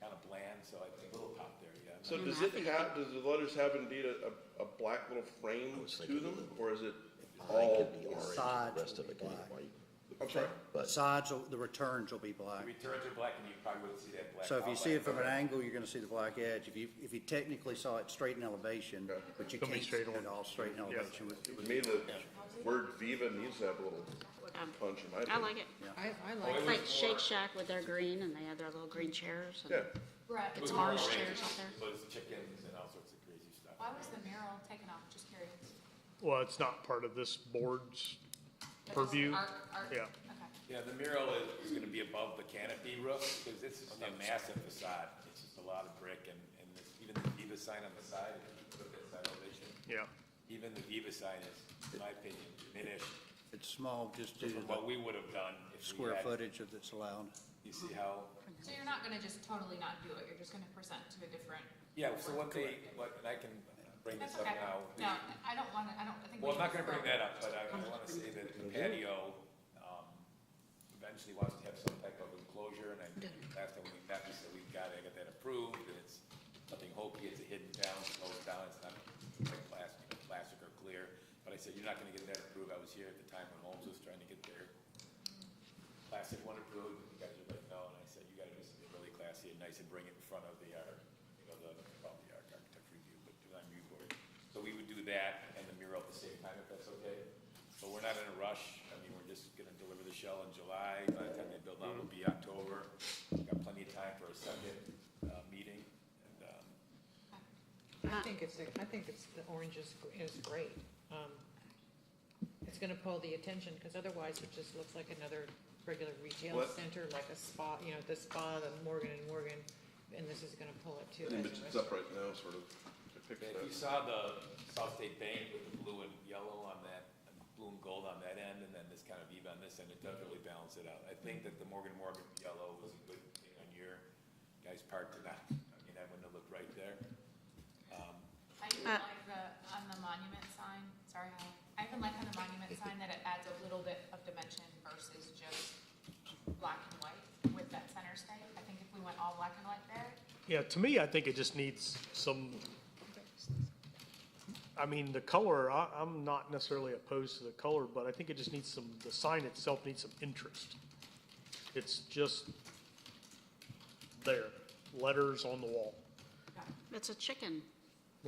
kind of bland, so I think a little pop there, yeah. So does it have, does the letters have indeed a black little frame to them, or is it all orange? Sides Rest will of be it can be black. white. I'm sorry? The sides, the returns will be The black. returns are black, and you probably wouldn't see that black So if you see it from an outline. angle, you're gonna see the black edge. If you technically saw it straight in elevation, but you Gonna be can't see straight it on. all straight in elevation. To me, the word Viva needs to have a little punch in my I opinion. like it. I Oh, like It's it. like Shake Shack with their green, and they have their little green chairs. and Yeah, Brett, It's More orange orange, chairs out there. But it's chickens and all sorts of crazy stuff. why was the mural taken off? Just curious. Well, it's not part of this board's But purview. it's art- Yeah. Okay. Yeah, the mural is gonna be above the canopy roof, because it's a massive facade. It's just a lot of brick, and even the Viva sign on the side, if you look at that elevation, Yeah. even the Viva sign is, in my opinion, diminished It's small just due to from what the we would have done if we square had. footage that's allowed. You see how, So you're not gonna just totally not do it. You're just gonna present to a different. yeah, so what and I can bring this That's up okay. now. No, I don't wanna, I think. Well, we I'm not should gonna bring throw- that up, but I wanna say that the patio, eventually wants to have some type of enclosure, and last time we met, we said I got that approved, and it's nothing hokey, it's a hidden down, slows down, it's not like plastic or clear, but I said, you're not gonna get that approved. I was here at the time when Holmes was trying to get their plastic one approved, and you guys are like, no, and I said, you gotta do something really classy and nice and bring it in front of the architect review, but design review board. So we would do that and the mural at the same time, if that's okay. But we're not in a rush. I mean, we're just gonna deliver the shell in July. By the time they build out, it'll be October. We've got plenty of time for a second meeting. And I think the orange is great. It's gonna pull the attention, because otherwise it just looks like another regular retail What? center, like a spa, the spa, the Morgan and Morgan, and this is gonna pull it too. the as a image that's restaurant. up right now sort of depicts if you that. saw the South State Bank with the blue and yellow on that, and blue and gold on that end, and then this kind of Viva on this end, it does really balance it out. I think that the Morgan yellow was a good thing on your guys' part to not, I wouldn't have looked right there. I even like on the monument sign, sorry, Helen. I even like on the monument sign that it adds a little bit of dimension versus just black and white with that center state. I think if we went all black and white there, Yeah, to me, I think it just needs some, I mean, the color, I'm not necessarily opposed to the color, but I think it just needs some, the sign itself needs some interest. It's just there, letters on the wall. It's a chicken.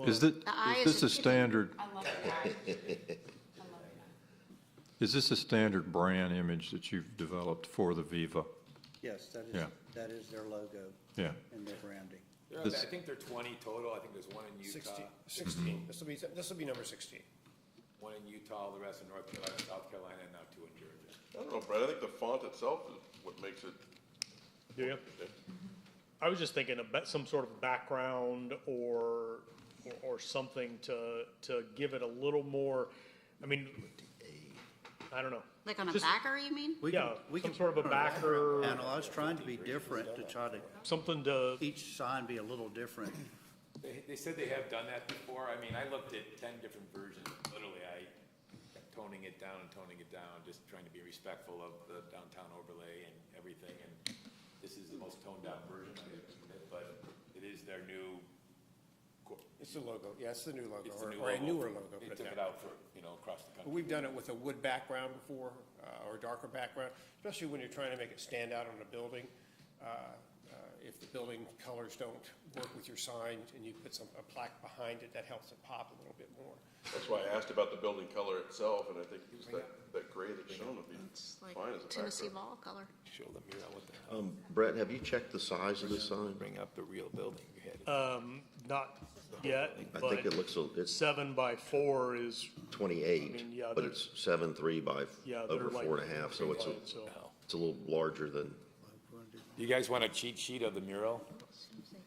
Is The eye is this a a chicken. standard, I love that. I love that. is this a standard brand image that you've developed for the Viva? Yes, Yeah. that is their logo Yeah. and their branding. I think they're 20 total. I think there's one in Utah. 16. This will be number 16. one in Utah, the rest in North Carolina, South Carolina, and now 2 in Georgia. I don't know, Brad, I think the font itself is what makes it. Do you? I was just thinking about some sort of background or something to give it a little more, I mean, I don't know. Like on a Just- backer, you mean? We Yeah, we some can sort of a put backer, panel. I was trying to be different, to try to, something to, each sign be a little different. They said they have done that before. I mean, I looked at 10 different versions. Literally, I kept toning it down, just trying to be respectful of the downtown overlay and everything. And this is the most toned down version of it, but it is their new. It's the logo, yeah, it's the new logo, It's the new or a logo. newer logo. They put took down. it out for, across the country. We've done it with a wood background before, or a darker background, especially when you're trying to make it stand out on a building. If the building colors don't work with your sign and you put a plaque behind it, that helps it pop a little bit more. That's why I asked about the building color itself, and I think just that gray that's shown would be It's like fine as a Tennessee background. Vol color. Show the mural, what the hell? Brett, have you checked the size of the sign? Bring up the real building you had. not yet, I but think it looks, it's 7x4 is, 28, I mean, yeah, but they're- it's 7.3 by yeah, they're over like. 4.5, so it's So, a little larger than, You guys want a cheat sheet of the mural?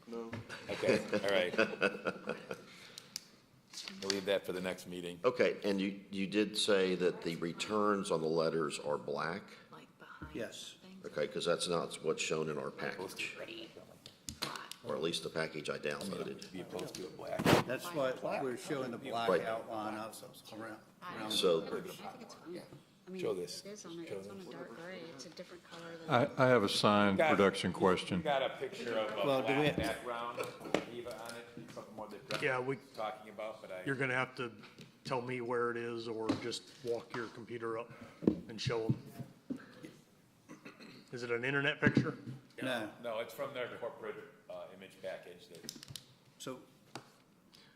No. Okay, all right. We'll leave that for the next meeting. okay, and you did say that the returns on the letters are black? Like behind. Yes. things. Okay, because that's not what's shown in our package, or at least the package I downloaded. Be opposed to a black. That's what we're showing, the black Right. outline of around. So, I think it's fine. I mean, Show this. It is on a dark gray. It's a different color than. I have a sign production question. Got a picture of a Well, do we- black background, Eva on it, something more that Brett Yeah, was talking about, but you're gonna have to tell me where it is or just walk your computer up and show them. Is it an internet picture? No, No, it's from their corporate, image package that. so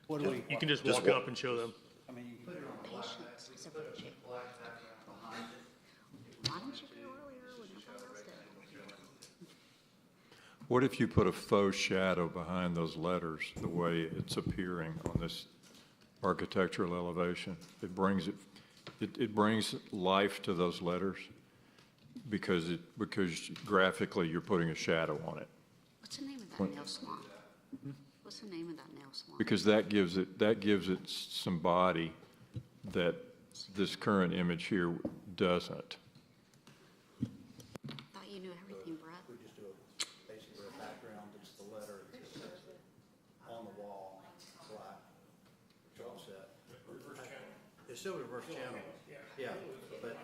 what do we, You can just Just walk walk- up and show them. I mean, you put it on black, Patience is a virtue. black background behind it. Why didn't you go earlier when nobody else did? What if you put a faux shadow behind those letters, the way it's appearing on this architectural elevation? It brings it brings life to those letters because graphically you're putting a shadow on it. What's the name of that nail salon? What's the name of that nail salon? Because that gives it some body that this current image here doesn't. Thought you knew everything, Brett. We just do basically a background, it's the letter on the wall, black, offset. It's still reverse channel, yeah, but.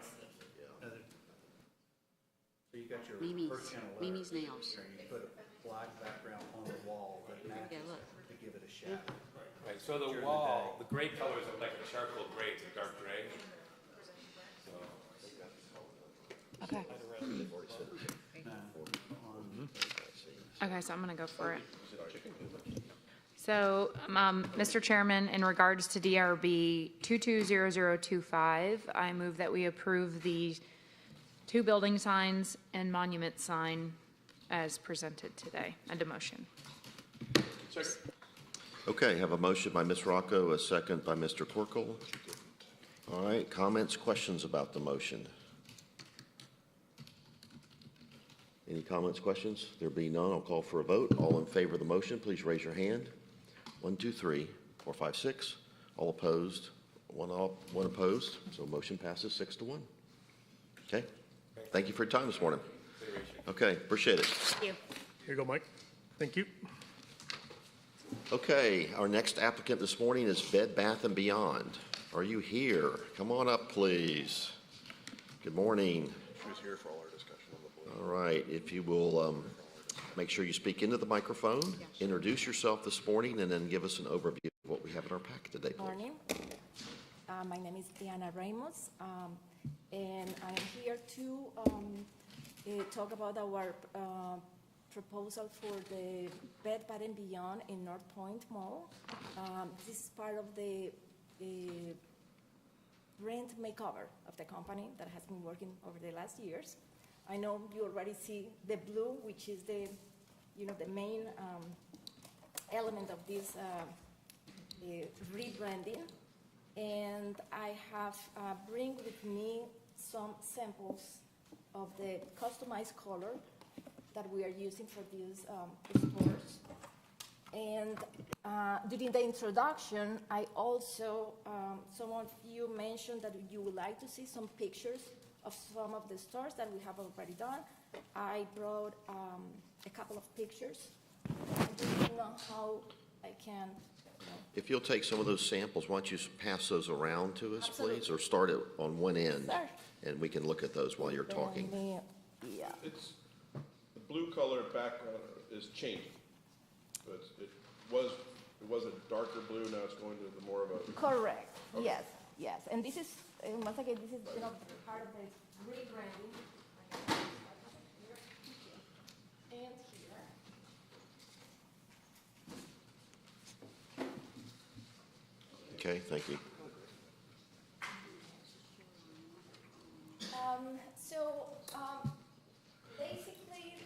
So you got your Mimi's, reverse channel letter. Mimi's nails. You put a black background on the wall that matches look. to give it a shadow. Right, so the wall, the gray color is like a charcoal gray, it's a dark gray. So, Okay. Okay, so I'm gonna go for it. So, Mr. Chairman, in regards to DRB 220025, I move that we approve the 2 building signs and monument sign as presented today. And a motion. okay, have a motion by Ms. Rocco, a second by Mr. Corkle. All right, comments, questions about the motion? Any comments, questions? There being none, I'll call for a vote. All in favor of the motion, please raise your hand. 1, 2, 3, 4, 5, 6. All opposed? One opposed, so motion passes 6-1. Okay, thank you for your time this morning. Okay, appreciate it. Thank you. Here you go, Mike. Thank you. Okay, our next applicant this morning is Bed Bath & Beyond. Are you here? Come on up, please. Good morning. She was here for all our discussion on the board. All right, if you will make sure you speak into the microphone, introduce yourself this morning, and then give us an overview of what we have in our packet today, please. Morning. My name is Diana Ramos, and I'm here to talk about our proposal for the Bed Bath & Beyond in North Point Mall. This is part of the brand makeover of the company that has been working over the last years. I know you already see the blue, which is the main element of this rebranding. And I have bring with me some samples of the customized color that we are using for these stores. And during the introduction, I also, some of you mentioned that you would like to see some pictures of some of the stores that we have already done. I brought a couple of pictures. I don't know how I can. If you'll take some of those samples, why don't you pass those around to us, Absolutely. please? Or start it on one end, Sir. and we can look at those while you're talking. Yeah. It's, the blue color background is changing. So it was a darker blue, now it's going to the more of a. Correct. Okay. Yes, yes. And this is, once again, this is part of the rebranding. And here. Okay, thank you. Basically,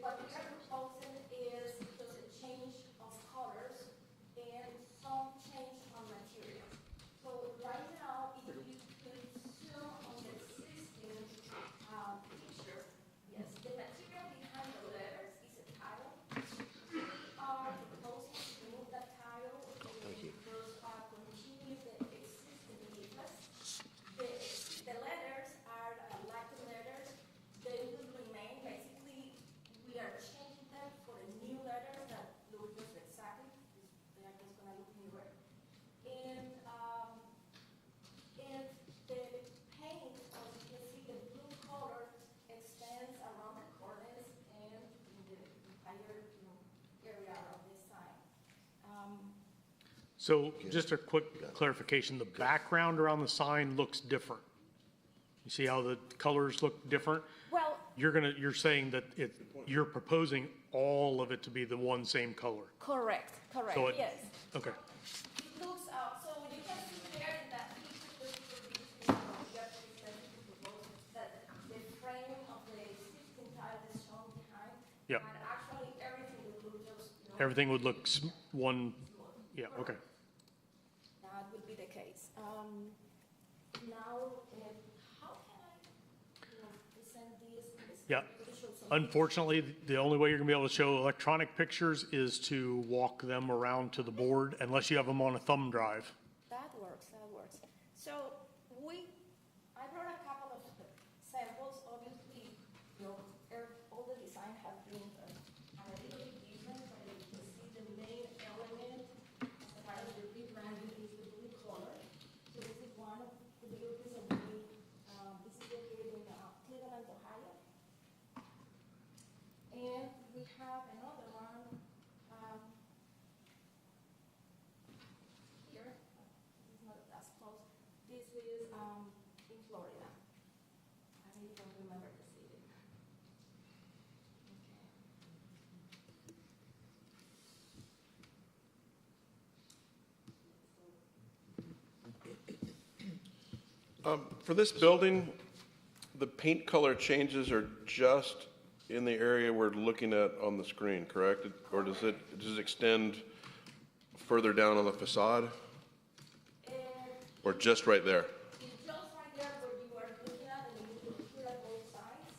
what we are proposing is just a change of colors and some change on materials. So right now, if you could zoom on the existing picture, yes, the material behind the letters is a tile. We are proposing to remove that tile and just continue the existing leaflets. The letters are Latin letters. They will remain. Basically, we are changing them for a new letter that look just exactly. They are just going to look newer. And the paint, as you can see, the blue color extends around the corners and in the entire area of the sign. So just a quick clarification, the background around the sign looks different. You see how the colors look different? Well, You're saying that you're proposing all of it to be the one same color? correct, So it- yes. Okay, It looks, so you can see there in that picture, that the frame of the existing tile is shown behind. Yep. And actually, everything will look just, everything would look one, yeah, okay. that would be the case. Now, how can I, present this? Yeah. Show some- Unfortunately, the only way you're gonna be able to show electronic pictures is to walk them around to the board unless you have them on a thumb drive. That works, that works. So I brought a couple of samples. Obviously, all the design has been a little bit different, but you can see the main element as part of the rebranding is the blue color. So this is one of the buildings of blue. This is located in Cleveland, Ohio. And we have another one, here, it's not as close. This is in Florida. I really don't remember the city. For this building, the paint color changes are just in the area we're looking at on the screen, correct? Or does it extend further down on the facade? Or just right there? It's just right there where you are looking at, and you look here at both sides.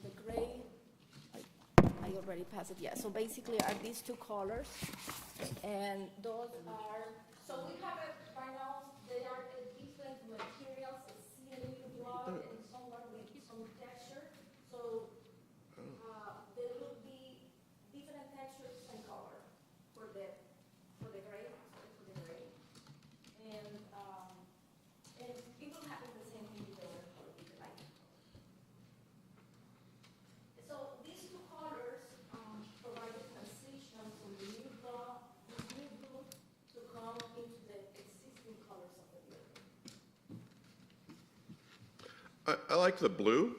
The gray, I already passed it, yeah. So basically are these two colors, and those are, so we have it right now, they are different materials, CNU block and somewhat with some texture. So there will be different textures and color for the gray, for the gray. And it will happen the same thing with the light. So these two colors provide a transition from the new blue to come into the existing colors of the building. I like the blue.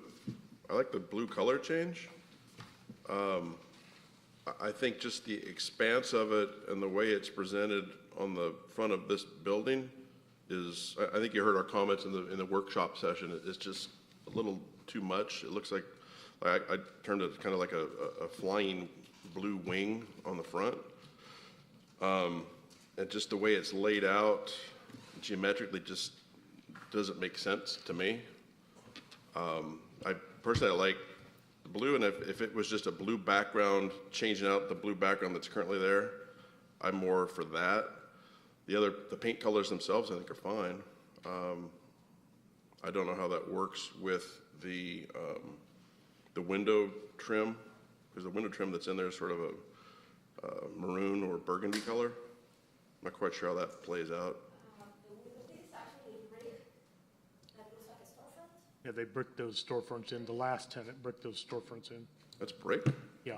I like the blue color change. I think just the expanse of it and the way it's presented on the front of this building is, I think you heard our comments in the workshop session. It's just a little too much. It looks like I termed it kind of like a flying blue wing on the front. And just the way it's laid out geometrically just doesn't make sense to me. I personally like the blue, and if it was just a blue background, changing out the blue background that's currently there, I'm more for that. The paint colors themselves, I think, are fine. I don't know how that works with the window trim, because the window trim that's in there is sort of a maroon or burgundy color. I'm not quite sure how that plays out. This is actually brick that looks like a storefront. Yeah, they bricked those storefronts in. The last tenant bricked those storefronts in. That's brick? Yeah.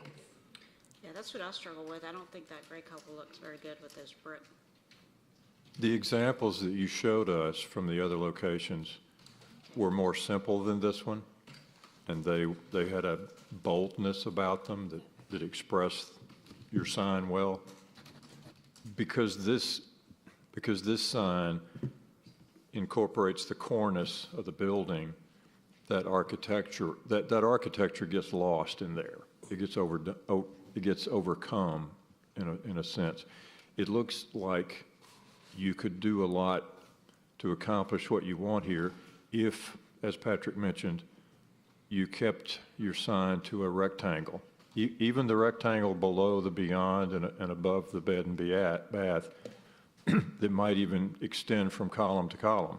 Yeah, that's what I struggle with. I don't think that gray color looks very good with those brick. The examples that you showed us from the other locations were more simple than this one, and they had a boldness about them that expressed your sign well. Because this sign incorporates the cornice of the building, that architecture gets lost in there. It gets overcome in a sense. It looks like you could do a lot to accomplish what you want here if, as Patrick mentioned, you kept your sign to a rectangle. Even the rectangle below the beyond and above the bed and bath, that might even extend from column to column.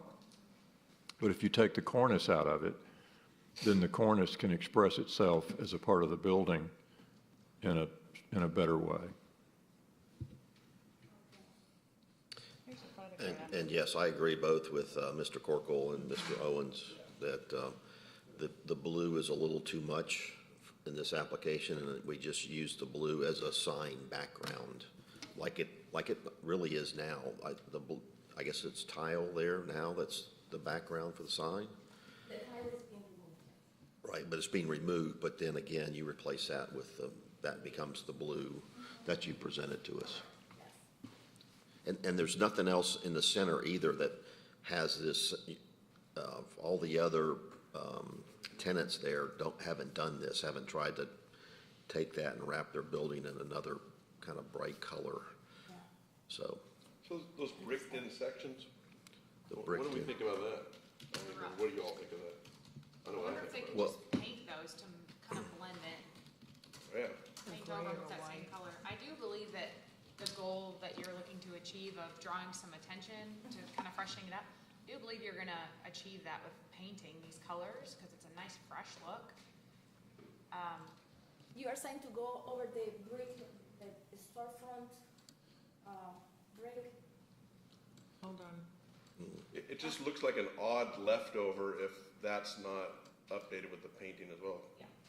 But if you take the cornice out of it, then the cornice can express itself as a part of the building in a better way. Here's a photograph. And yes, I agree both with Mr. Corkle and Mr. Owens that the blue is a little too much in this application, and we just use the blue as a sign background, like it really is now. I guess it's tile there now. That's the background for the sign. The tile is being removed. Right, but it's being removed. But then again, you replace that with that becomes the blue that you presented to us. And there's nothing else in the center either that has this. All the other tenants there haven't done this, haven't tried to take that and wrap their building in another kind of bright color. So Those bricked in sections, the what brick. do we think about that? I mean, what do you all think of that? I I know wonder I if they think could Well- just paint those to kind of blend in, about it. paint gray over or with that same white. color. I do believe that the goal that you're looking to achieve of drawing some attention to kind of freshening it up, I do believe you're gonna achieve that with painting these colors, because it's a nice fresh look. You are saying to go over the brick, the storefront, brick. Hold on. It just looks like an odd leftover if that's not updated with the painting as well.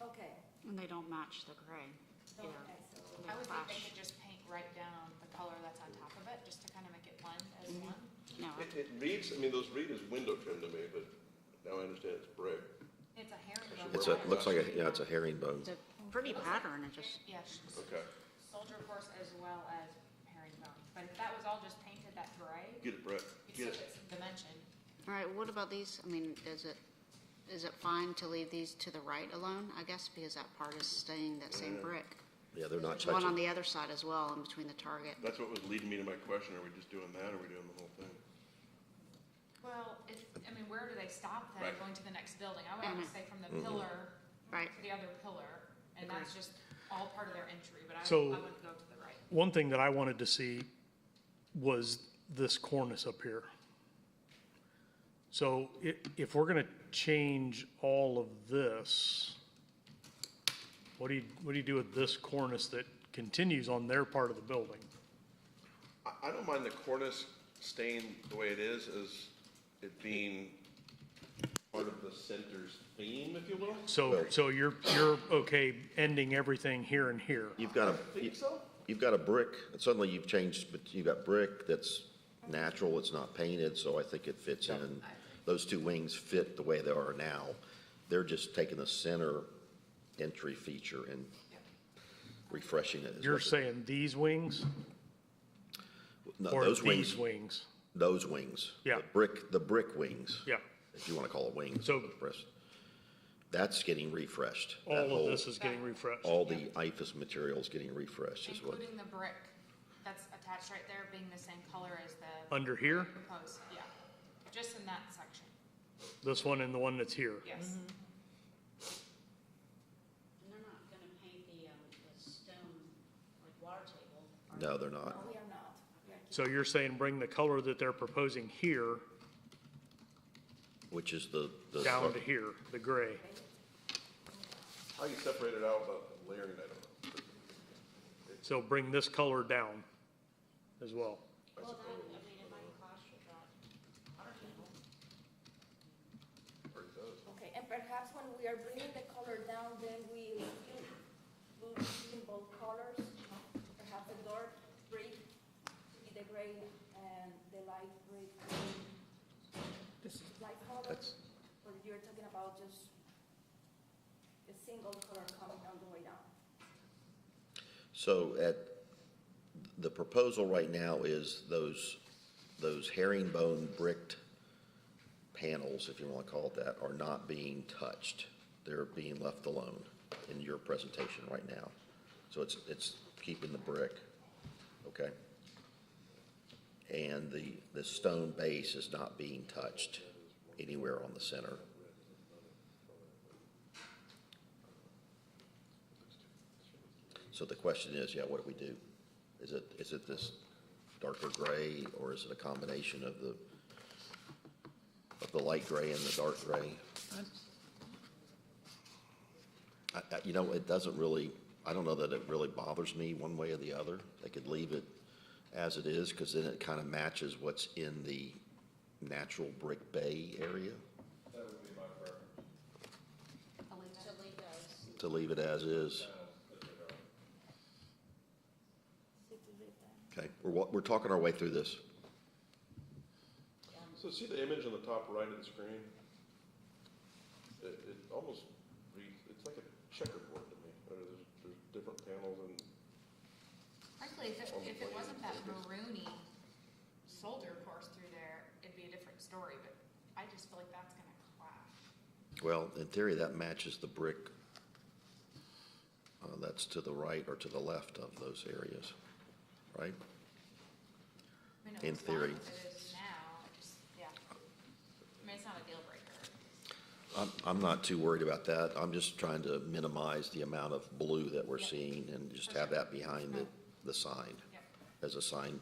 Okay. And they don't match the gray. Okay, either. so I would think they Flash. could just paint right down the color that's on top of it, just to kind of make it blend as one. No, It reads, I mean, those read as window trim to me, but now I understand it's brick. It's a herringbone. Looks like it's a herringbone. it's a pretty pattern, it just, Yes, Okay, soldier horse as well as herringbone. But if that was all just painted that gray, get it, Brett, you'd get still it. get some dimension. all right, what about these? I mean, is it fine to leave these to the right alone, I guess, because that part is staying that same brick? Yeah, they're not There's one on touching. the other side as well, in between the target. That's what was leading me to my question, are we just doing that, or are we doing the whole thing? Well, where do they stop then, Right. going to the next building? I would have to say from the pillar Right. to the other pillar, and that's just all part of their entry, but I So- wouldn't go to the right. One thing that I wanted to see was this cornice up here. So if we're gonna change all of this, what do you do with this cornice that continues on their part of the building? I don't mind the cornice staying the way it is, as it being part of the center's theme, if you will. So you're okay ending everything here and here? You've got Think so? you've got a brick, and suddenly you've changed, but you've got brick that's natural, it's not painted, so I think it fits in. Those two wings fit the way they are now. They're just taking the center entry feature and refreshing it. is You're what they- saying these wings No, or those these wings, wings? those wings. Yeah. The brick wings. Yeah. If you want to call it wings. So- That's getting refreshed. That All whole- of this is getting refreshed? All the IFAS material is getting refreshed as well. Including the brick that's attached right there being the same color as the Under here, proposed, yeah, just in that section, this one and the one that's here. yes. And they're not gonna paint the stone, like water table? No, they're not. No, we are not. We are So you're saying bring the color that they're proposing here Which is the. down to here, the gray. How you separate it out, but layering, I don't know. So bring this color down as well. Well, that, I mean, it might cost you that water table. Already does. Okay, and perhaps when we are bringing the color down, then we will use in both colors. Perhaps the dark brick be the gray and the light brick light color. That's- Or you're talking about just a single color coming down the way down? So the proposal right now is those herringbone bricked panels, if you want to call it that, are not being touched. They're being left alone in your presentation right now. So it's keeping the brick, okay? And the stone base is not being touched anywhere on the center. So the question is, yeah, what do we do? Is it this darker gray, or is it a combination of the light gray and the dark gray? You know, it doesn't really, I don't know that it really bothers me one way or the other. They could leave it as it is, because then it kind of matches what's in the natural brick bay area. That would be my preference. To leave it as is. Okay, we're talking our way through this. So see the image on the top right of the screen? It almost reads, it's like a checkerboard to me. There's different panels and. Frankly, if it wasn't that maroony soldier course through there, it'd be a different story, but I just feel like that's gonna clash. Well, in theory, that matches the brick that's to the right or to the left of those areas, right? I mean, it In looks fine theory. as it is now, I just, yeah. I mean, it's not a deal breaker. I'm not too worried about that. I'm just trying to minimize the amount of blue that we're Yep. seeing and just have that behind the sign Yep. as a sign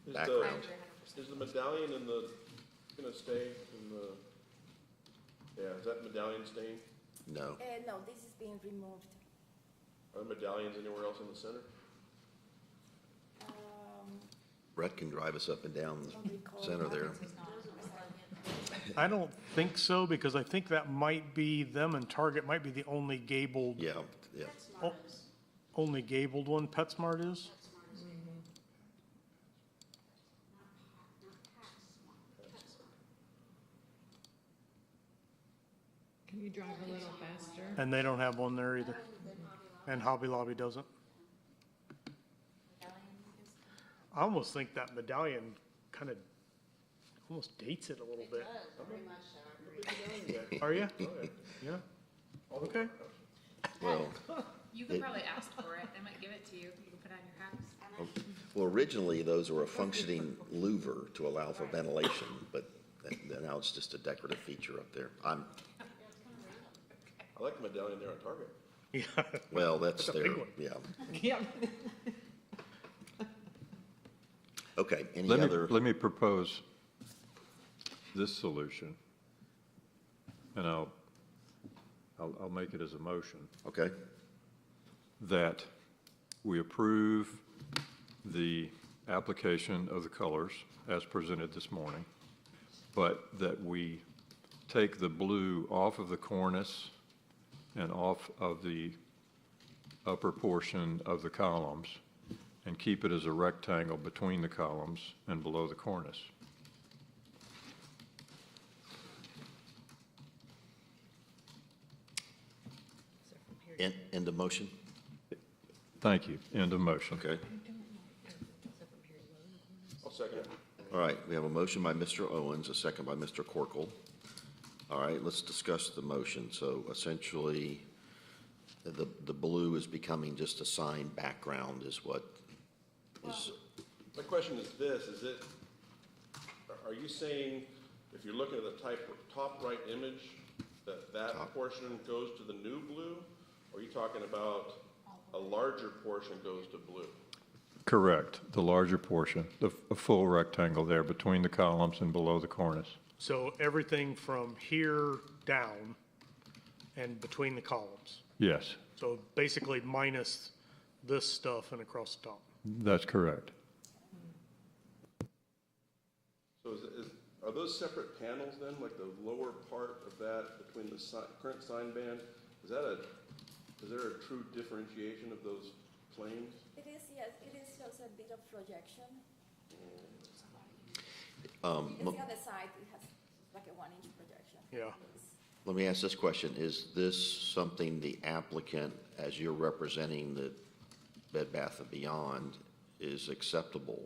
Is I background. agree 100%. Is the medallion in the, gonna stay in the, yeah, is that medallion staying? No. No, this is being removed. Are the medallions anywhere else in the center? Brett can drive us up and down Don't the recall. center there. It's not. I don't think so, because I think that might be, them and Target might be the only gabled, Yeah, yeah. PetSmart is, only gabled one PetSmart is. PetSmart is. Not PetSmart. Can you drive a little faster? And they don't have one there either. And Hobby Lobby doesn't. I almost think that medallion kind of almost dates it a little bit. Very much so. Are you? Yeah? Okay. Well, You could probably ask for it, they might give it to you, you can put it on your house. well, originally, those were a functioning louver to allow for ventilation, but now it's just a decorative feature up there. I like the medallion there on Target. Yeah. Well, that's That's a their, big one. yeah. Yeah. Okay, any Let other? me propose this solution, and I'll make it as a motion, Okay, that we approve the application of the colors as presented this morning, but that we take the blue off of the cornice and off of the upper portion of the columns, and keep it as a rectangle between the columns and below the cornice. end of motion? Thank you. End of motion. Okay. I'll second it. All right, we have a motion by Mr. Owens, a second by Mr. Corkle. All right, let's discuss the motion. So essentially, the blue is becoming just a sign background is what is, My question is this, are you saying, if you're looking at the top right image, that portion goes to the new blue? Or are you talking about a larger portion goes to blue? Correct, the larger portion, a full rectangle there between the columns and below the cornice. So everything from here down and between the columns. Yes, So basically minus this stuff and across the top. that's correct. So are those separate panels then, like the lower part of that between the current sign band? Is there a true differentiation of those planes? It is, yes, it is just a bit of projection. You can see on the side, it has like a 1-inch projection. Yeah. Let me ask this question. Is this something the applicant, as you're representing the Bed Bath & Beyond, is acceptable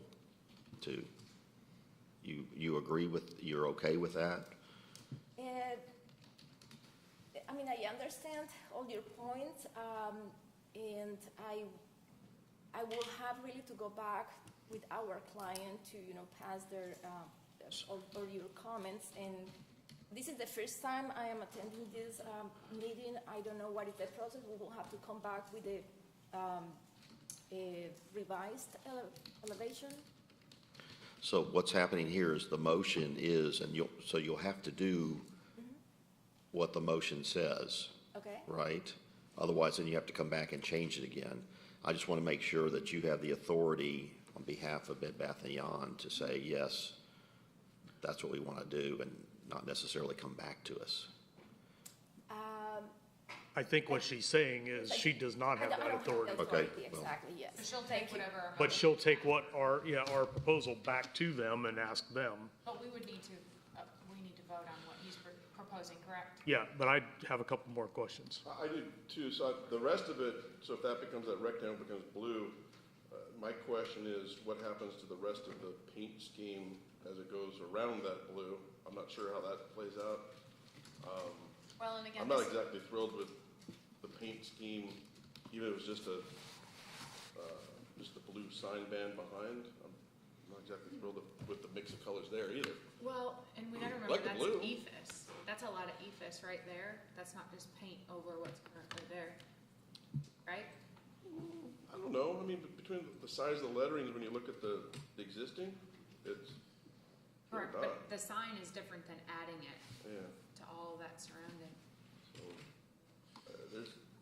to? You agree with, you're okay with that? And, I mean, I understand all your points, and I will have really to go back with our client to, pass their, all your comments. And this is the first time I am attending this meeting. I don't know what is the process. We will have to come back with a revised elevation. So what's happening here is the motion is, and you'll have to do what the motion says. Okay. Right? Otherwise, then you have to come back and change it again. I just want to make sure that you have the authority on behalf of Bed Bath & Beyond to say, yes, that's what we want to do, and not necessarily come back to us. I think what she's saying is she does not have that authority. Okay, well. Exactly, yes. So she'll take whatever. But she'll take what our proposal back to them and ask them. But we would need to, we need to vote on what he's proposing, correct? Yeah, but I have a couple more questions. I do too. So the rest of it, so if that becomes, that rectangle becomes blue, my question is what happens to the rest of the paint scheme as it goes around that blue? I'm not sure how that plays out. Well, and again, I'm not exactly thrilled with the paint scheme, even if it was just a blue sign band behind. I'm not exactly thrilled with the mix of colors there either. well, and we gotta remember Like the that's blue. ephes. That's a lot of ephes right there. That's not just paint over what's currently there, right? I don't know. I mean, between the size of the letterings, when you look at the existing, it's Correct, pretty but the sign is different than adding it yeah. to all that surrounding. So,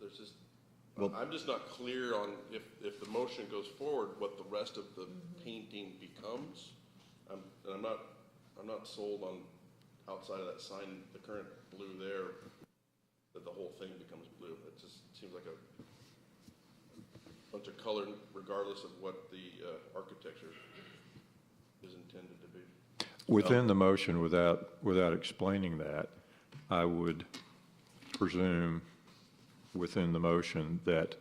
there's just, Well- I'm just not clear on if the motion goes forward, what the rest of the painting becomes. And I'm not sold on outside of that sign, the current blue there, that the whole thing becomes blue. It just seems like a bunch of color regardless of what the architecture is intended to be. Within the motion, without explaining that, I would presume within the motion that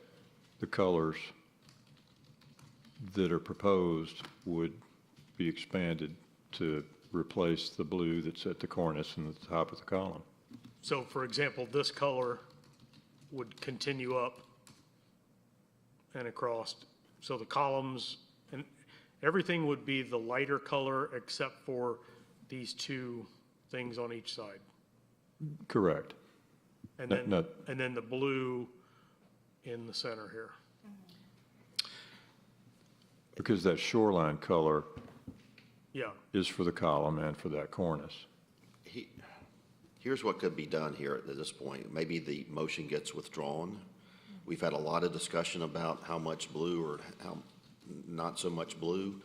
the colors that are proposed would be expanded to replace the blue that's at the cornice and at the top of the column. So for example, this color would continue up and across. So the columns and everything would be the lighter color except for these two things on each side. Correct. And No- then, no. and then the blue in the center here. Because that shoreline color Yeah, is for the column and for that cornice. Here's what could be done here at this point. Maybe the motion gets withdrawn. We've had a lot of discussion about how much blue or how not so much blue.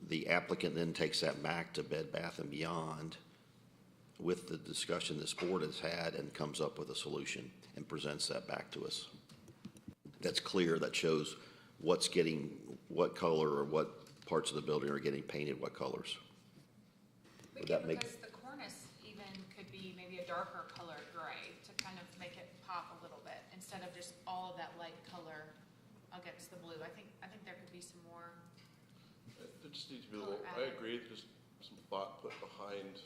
The applicant then takes that back to Bed Bath & Beyond with the discussion this board has had and comes up with a solution and presents that back to us. That's clear, that shows what's getting, what color or what parts of the building are getting painted, what colors. We Would could, that make- because the cornice even could be maybe a darker colored gray to kind of make it pop a little bit, instead of just all of that light color against the blue. I think there could be some more. There just needs to be a little, I agree, just some thought put behind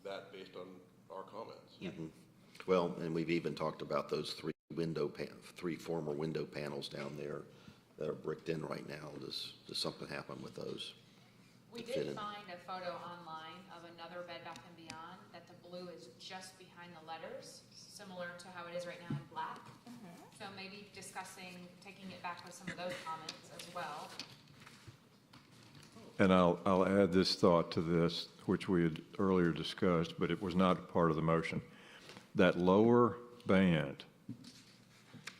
that based on our comments. Well, and we've even talked about those three former window panels down there that are bricked in right now. Does something happen with those? We to fit did in. find a photo online of another Bed Bath & Beyond that the blue is just behind the letters, similar to how it is right now in black. So maybe discussing, taking it back with some of those comments as well. And I'll add this thought to this, which we had earlier discussed, but it was not part of the motion. That lower band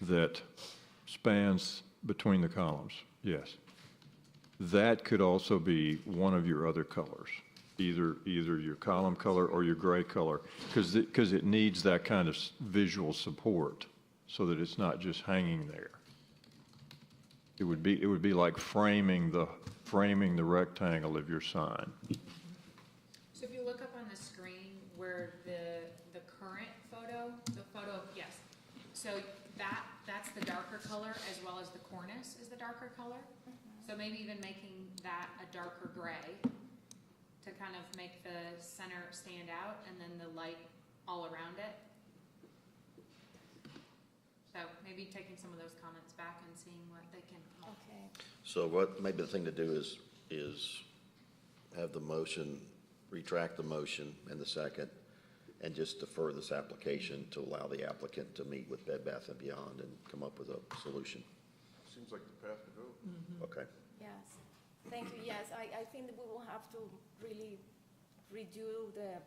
that spans between the columns, yes, that could also be one of your other colors, either your column color or your gray color, because it needs that kind of visual support so that it's not just hanging there. It would be like framing the rectangle of your sign. So if you look up on the screen where the current photo, yes. So that's the darker color as well as the cornice is the darker color. So maybe even making that a darker gray to kind of make the center stand out and then the light all around it. So maybe taking some of those comments back and seeing what they can come up with. Okay. So what, maybe the thing to do is have the motion, retract the motion and the second, and just defer this application to allow the applicant to meet with Bed Bath & Beyond and come up with a solution. Seems like the path to go. Okay. Yes, thank you. Yes, I think that we will have to really redo the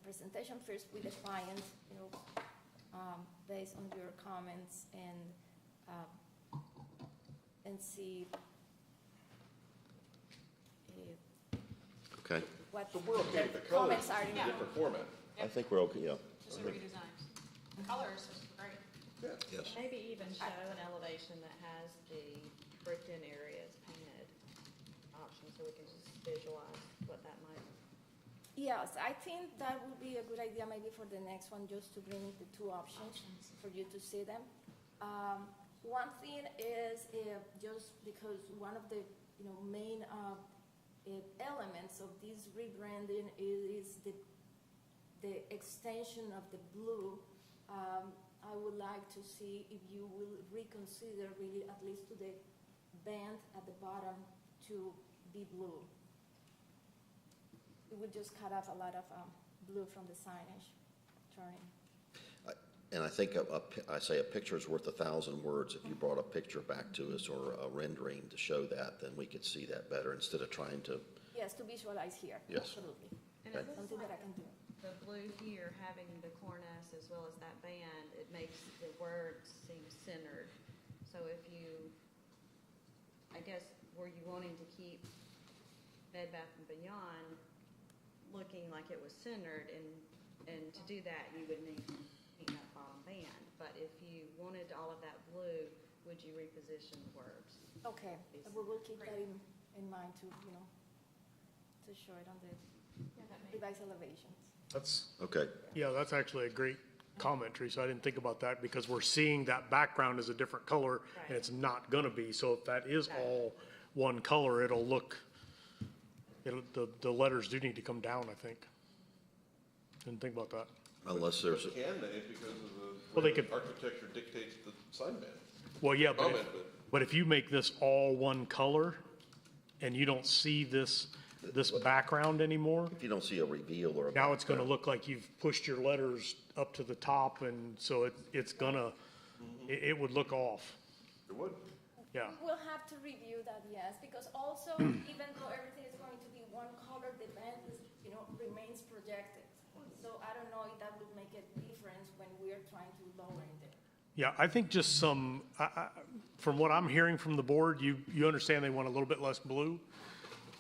presentation first with the client, based on your comments and see Okay. what So we're okay with the their colors, comments are. in a different format. I think we're okay, yeah. Just a redesign. The colors is great. Yes. Maybe even show an elevation that has the bricked-in areas painted option, so we can just visualize what that might. Yes, I think that would be a good idea maybe for the next one, just to bring the two options for you to see them. One thing is, just because one of the main elements of this rebranding is the extension of the blue. I would like to see if you will reconsider really at least to the band at the bottom to be blue. It would just cut off a lot of blue from the signage turning. And I think I say a picture is worth 1,000 words. If you brought a picture back to us or a rendering to show that, then we could see that better instead of trying to. Yes, to visualize here. Yes. Absolutely. And Okay. it looks Something that I like can do. the blue here, having the cornice as well as that band, it makes the words seem centered. So if you, I guess, were you wanting to keep Bed Bath & Beyond looking like it was centered, and to do that, you would need that bottom band. But if you wanted all of that blue, would you reposition the words? Okay, we will keep that in mind to show it on the revised elevations. That's, Okay. yeah, that's actually a great comment, Teresa. I didn't think about that because we're seeing that background is a different color and it's not gonna be. So if that is all one color, it'll look, the letters do need to come down, I think. Didn't think about that. Unless there's, Can they, because of the Well, they way could- architecture dictates the sign band. Well, yeah, Comment, but if you make this all one color and you don't see this background anymore, if you don't see a reveal or a. now it's gonna look like you've pushed your letters up to the top, and so it's gonna, it would look off, It would. yeah. We'll have to review that, yes, because also, even though everything is going to be one color, the band is, remains projected. So I don't know if that would make a difference when we are trying to lower it. Yeah, I think just some, from what I'm hearing from the board, you understand they want a little bit less blue.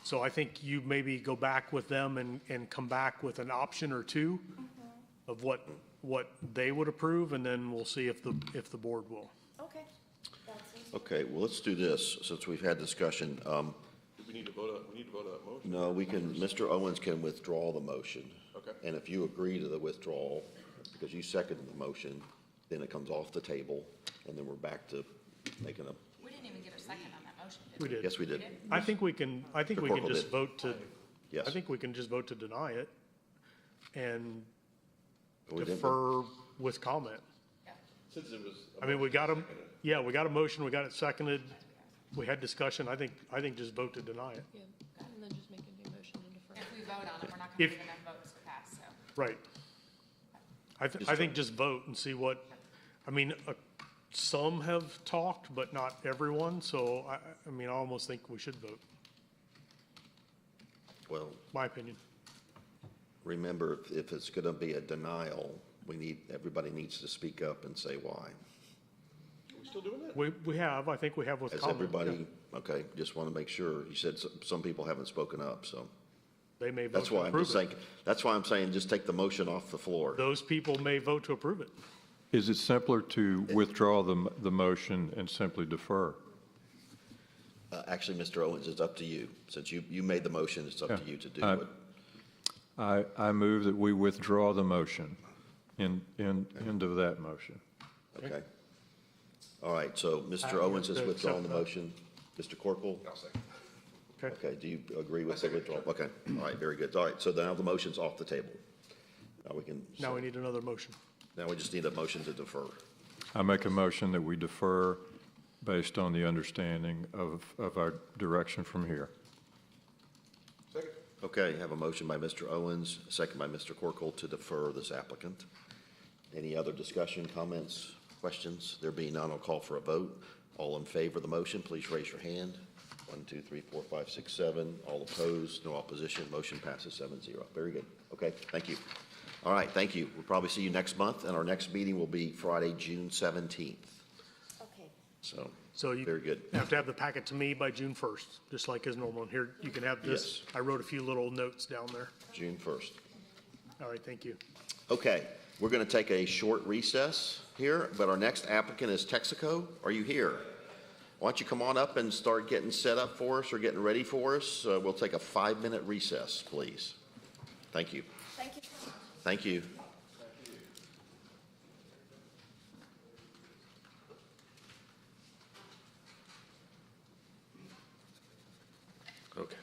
So I think you maybe go back with them and come back with an option or two of what they would approve, and then we'll see if the board will. Okay. That's Okay, well, let's do this, since we've had discussion. We need to vote on that motion. No, Mr. Owens can withdraw the motion. Okay. And if you agree to the withdrawal, because you seconded the motion, then it comes off the table, and then we're back to making a, We didn't even get a second on that motion, did We we? did. yes, we did. I think we can Corporal just did. vote to, Yes. I think we can just vote to deny it and We didn't- defer with comment. Since it was. I mean, we got a motion, we got it seconded, we had discussion, I think just vote to deny it. And then just make a new motion and defer. If we vote on it, we're not gonna If- give enough votes to pass, so. Right. I think just vote and see what, I mean, some have talked, but not everyone, so I mean, I almost think we should vote, Well, my opinion. remember, if it's going to be a denial, everybody needs to speak up and say why. Are we still doing that? We have, I think we have with Has comment. everybody, okay, just want to make sure. You said some people haven't spoken up, so They may vote that's to why I'm approve just it. saying, that's why I'm saying just take the motion off the floor. Those people may vote to approve it. Is it simpler to withdraw the motion and simply defer? Actually, Mr. Owens, it's up to you. Since you made the motion, it's up to you to do I- it. I move that we withdraw the motion, end of that motion. Okay. All right, so Mr. You Owens have has to withdrawn the accept that. motion. Mr. Corkle? I'll second. Okay, do you agree with the withdrawal? Okay, all right, very good. All right, so now the motion's off the table. Now we can, Now we need another motion. now we just need a motion to defer. I make a motion that we defer based on the understanding of our direction from here. Second. Okay, have a motion by Mr. Owens, a second by Mr. Corkle to defer this applicant. Any other discussion, comments, questions? There being none, I'll call for a vote. All in favor of the motion, please raise your hand. 1, 2, 3, 4, 5, 6, 7. All opposed, no opposition. Motion passes 7-0. Very good. Okay, thank you. All right, thank you. We'll probably see you next month, and our next meeting will be Friday, June 17th. Okay. So you Very good. have to have the packet to me by June 1st, just like is normal. And here, you can have this. Yes. I wrote a few little notes down there. June 1st. All right, thank you. Okay, we're going to take a short recess here, but our next applicant is Texaco. Are you here? Why don't you come on up and start getting set up for us or getting ready for us? We'll take a 5-minute recess, please. Thank you. Thank you. Thank you. Okay.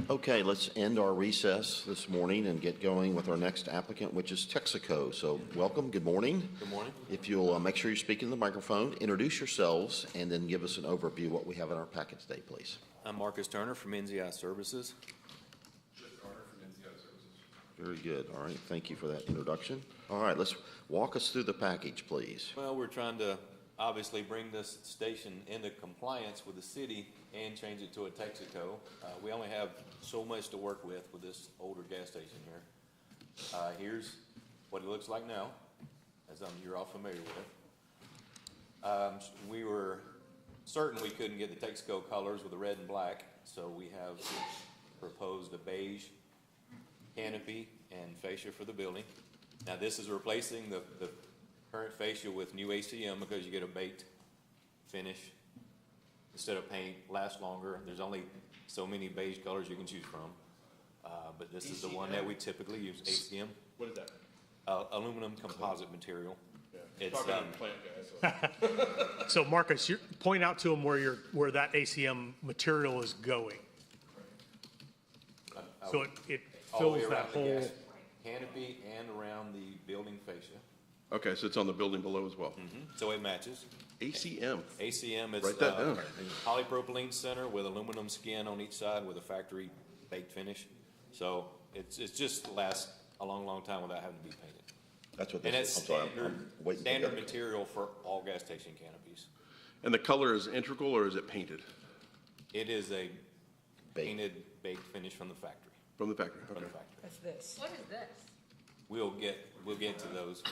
Okay, let's end our recess this morning and get going with our next applicant, which is Texaco. So welcome, good morning. Good morning. If you'll make sure you're speaking to the microphone, introduce yourselves, and then give us an overview of what we have in our packet today, please. I'm Marcus Turner from NZI Services. Very good. All right, thank you for that introduction. All right, let's walk us through the package, please. Well, we're trying to obviously bring this station into compliance with the city and change it to a Texaco. We only have so much to work with this older gas station here. Here's what it looks like now, as you're all familiar with. We were certain we couldn't get the Texaco colors with the red and black, so we have proposed a beige canopy and fascia for the building. Now, this is replacing the current fascia with new ACM because you get a baked finish instead of paint, lasts longer. There's only so many beige colors you can choose from, but this is the one that we typically use, ACM. What is that? Aluminum composite material. Yeah. It's, Talking plant guys. So Marcus, point out to them where that ACM material is going. So it all the way fills that around the whole, gas canopy and around the building fascia. Okay, so it's on the building below as well. So it matches. ACM. ACM, it's Write that down. polypropylene center with aluminum skin on each side with a factory baked finish. So it's just lasts a long, long time without having to be painted. That's what And this it's is. I'm sorry, I'm waiting to standard get it. material for all gas station canopies. And the color is integral or is it painted? It is a Baked. painted baked finish from the factory. From the factory, From okay. the factory. What's this? What is this? We'll get to those.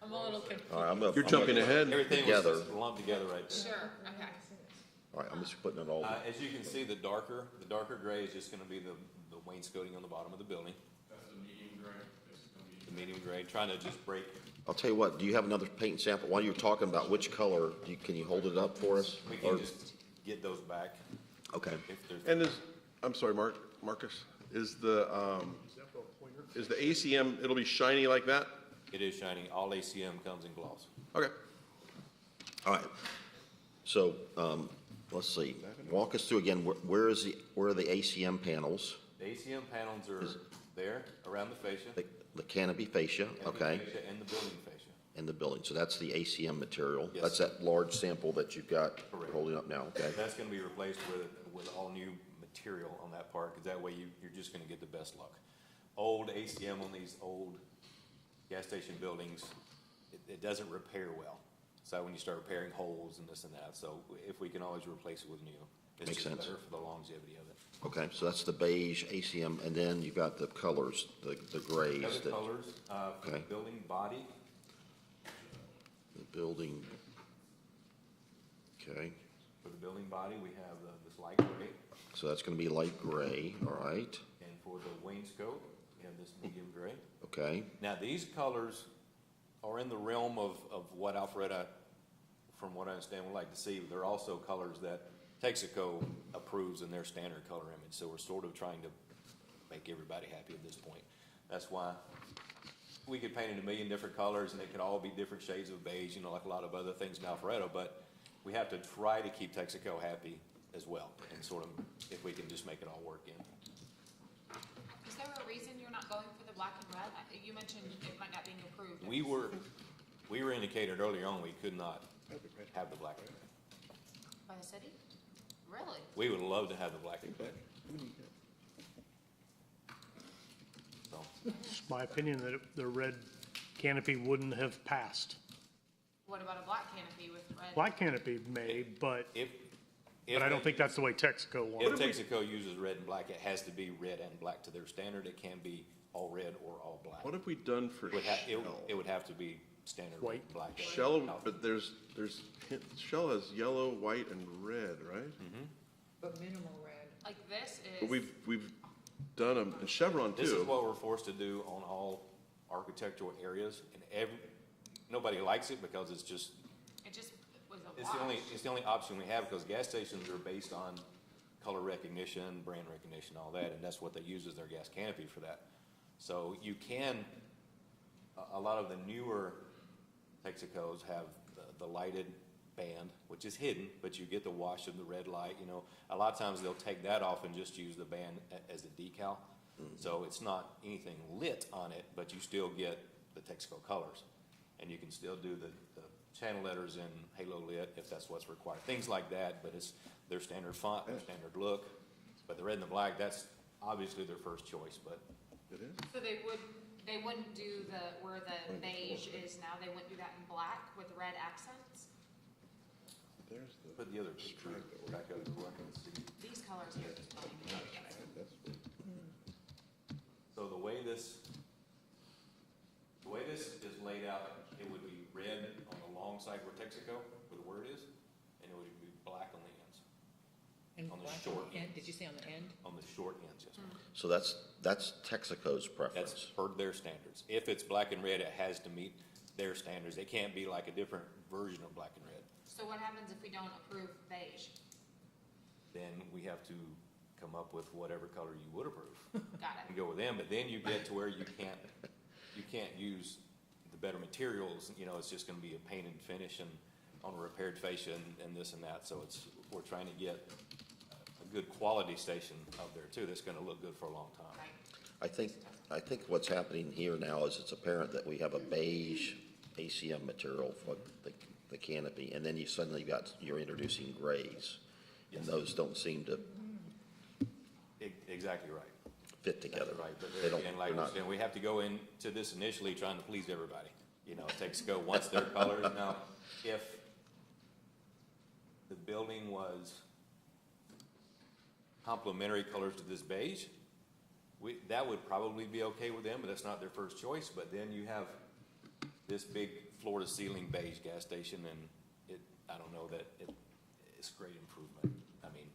I'm a little confused. All right, You're jumping ahead. Everything Together. was just lumped together right there. Sure, okay. All right, I'm just putting it all. As you can see, the darker gray is just gonna be the wainscoting on the bottom of the building. That's the medium gray. The medium gray, trying to just break. I'll tell you what, do you have another paint sample? While you're talking about which color, can you hold it up for us? We Or- can just get those back Okay. if there's. And I'm sorry, Marcus, is the ACM, it'll be shiny like that? It is shiny. All ACM comes in gloss. Okay. All right. So, let's see. Walk us through again, where are the ACM panels? The ACM panels are there around the fascia. The canopy fascia, okay, Fascia and the building fascia. and the building. So that's the ACM material. Yes. That's that large sample that you've got Correct. holding up now, okay? That's gonna be replaced with all new material on that part, because that way you're just gonna get the best luck. Old ACM on these old gas station buildings, it doesn't repair well. So when you start repairing holes and this and that, so if we can always replace it with new, it's Makes just sense. better for the longevity of it. Okay, so that's the beige ACM, and then you've got the colors, the grays. Other that- colors, for the Okay. building body, The building. Okay, for the building body, we have this light gray, so that's gonna be light gray, all right, and for the wainscot, we have this medium gray. okay, Now, these colors are in the realm of what Alpharetta, from what I understand, would like to see. They're also colors that Texaco approves in their standard color image, so we're sort of trying to make everybody happy at this point. That's why we could paint it a million different colors, and it could all be different shades of beige, like a lot of other things in Alpharetta, but we have to try to keep Texaco happy as well, and sort of, if we can just make it all work in. Is there a reason you're not going for the black and red? You mentioned it might not be approved. We were indicated earlier on we could not have the black and red. By the city? Really? We would love to have the black and red. So, it's my opinion that the red canopy wouldn't have passed. What about a black canopy with red? Black canopy may, but if I don't think that's the way Texaco If wants it. Texaco uses red and black, it has to be red and black to their standard. It can be all red or all black. What have we done for It would have to be standard red and black. Shell, but Shell has yellow, white, and red, right? But minimal red. Like this But is, we've done them, and Chevron This is too. what we're forced to do on all architectural areas, and nobody likes it because it's just, it just was a it's wash. the only option we have, because gas stations are based on color recognition, brand recognition, all that, and that's what they use as their gas canopy for that. So you can, a lot of the newer Texacos have the lighted band, which is hidden, but you get the wash of the red light, you know. A lot of times they'll take that off and just use the band as a decal. So it's not anything lit on it, but you still get the Texaco colors. And you can still do the channel letters in halo lit if that's what's required. Things like that, but it's their standard font, their standard look. But the red and the black, that's obviously their first choice, but. It is? So they wouldn't do where the beige is now, they wouldn't do that in black with red accents? There's the. Put the other picture back up so I can see. These colors here just don't even look good. So the way this is laid out, it would be red on the long side where Texaco, where the word is, and it would be black on the ends. And On the black short end, ends. did you say on the end? On the short ends, yes, ma'am. So that's Texaco's preference. That's per their standards. If it's black and red, it has to meet their standards. It can't be like a different version of black and red. So what happens if we don't approve beige? Then we have to come up with whatever color you would approve. Got And it. go with them, but then you get to where you can't use the better materials, you know, it's just gonna be a painted finish and on a repaired fascia and this and that, so we're trying to get a good quality station out there too, that's gonna look good for a long time. Right. I think what's happening here now is it's apparent that we have a beige ACM material for the canopy, and then you're introducing grays. And Yes. those don't seem to Exactly right. fit together. Exactly right, but They don't, again, like they're I not, said, we have to go into this initially trying to please everybody. You know, Texaco wants their colors. Now, if the building was complementary colors to this beige, that would probably be okay with them, but that's not their first choice. But then you have this big floor-to-ceiling beige gas station, and I don't know that it's great improvement. I mean,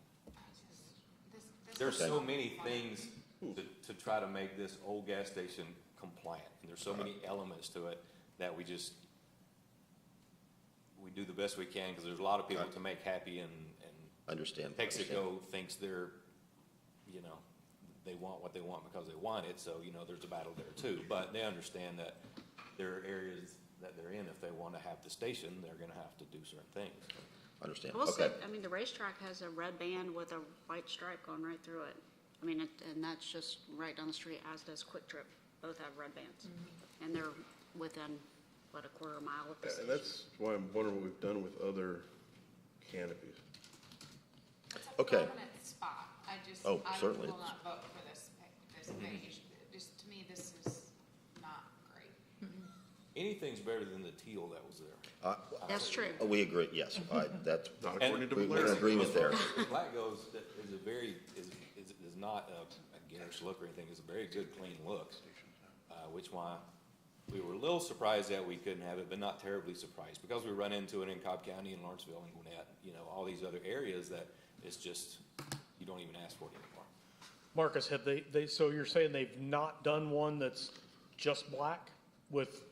there's so many things to try to make this old gas station compliant, and there's so many elements to it that we do the best we can, because there's a lot of people to make happy, and understand. Texaco thinks they're, you know, they want what they want because they want it, so, you know, there's a battle there too. But they understand that there are areas that they're in, if they want to have the station, they're gonna have to do certain things. Understand, I will say, okay. I mean, the racetrack has a red band with a white stripe going right through it. I mean, and that's just right down the street, as does Quick Trip. Both have red bands. And they're within, what, a quarter mile of the And station. that's why I'm wondering what we've done with other canopies. It's a Okay. permanent spot. Oh, certainly. will not vote for this beige. Just, to me, this is not great. Anything's better than the teal that was there. That's true. We agree, yes, that's, Not according to we're in Blair. agreement there. Black goes, is not a garish look or anything, it's a very good, clean look, which why we were a little surprised that we couldn't have it, but not terribly surprised, because we run into it in Cobb County and Lawrenceville and Gwinnett, you know, all these other areas that it's just, you don't even ask for it anymore. Marcus, have so you're saying they've not done one that's just black with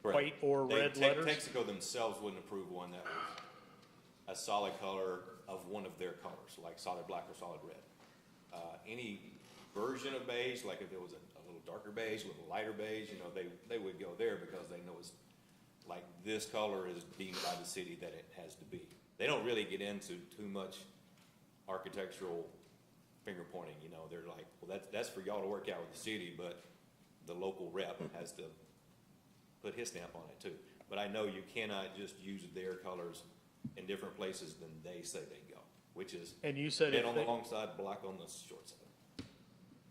white or red letters? Texaco themselves wouldn't approve one that was a solid color of one of their colors, like solid black or solid red. Any version of beige, like if it was a little darker beige, a little lighter beige, you know, they would go there because they know it's like this color is deemed by the city that it has to be. They don't really get into too much architectural finger pointing, you know, they're like, well, that's for y'all to work out with the city, but the local rep has to put his stamp on it too. But I know you cannot just use their colors in different places than they say they go, which is And you said red if on the they- long side, black on the short side.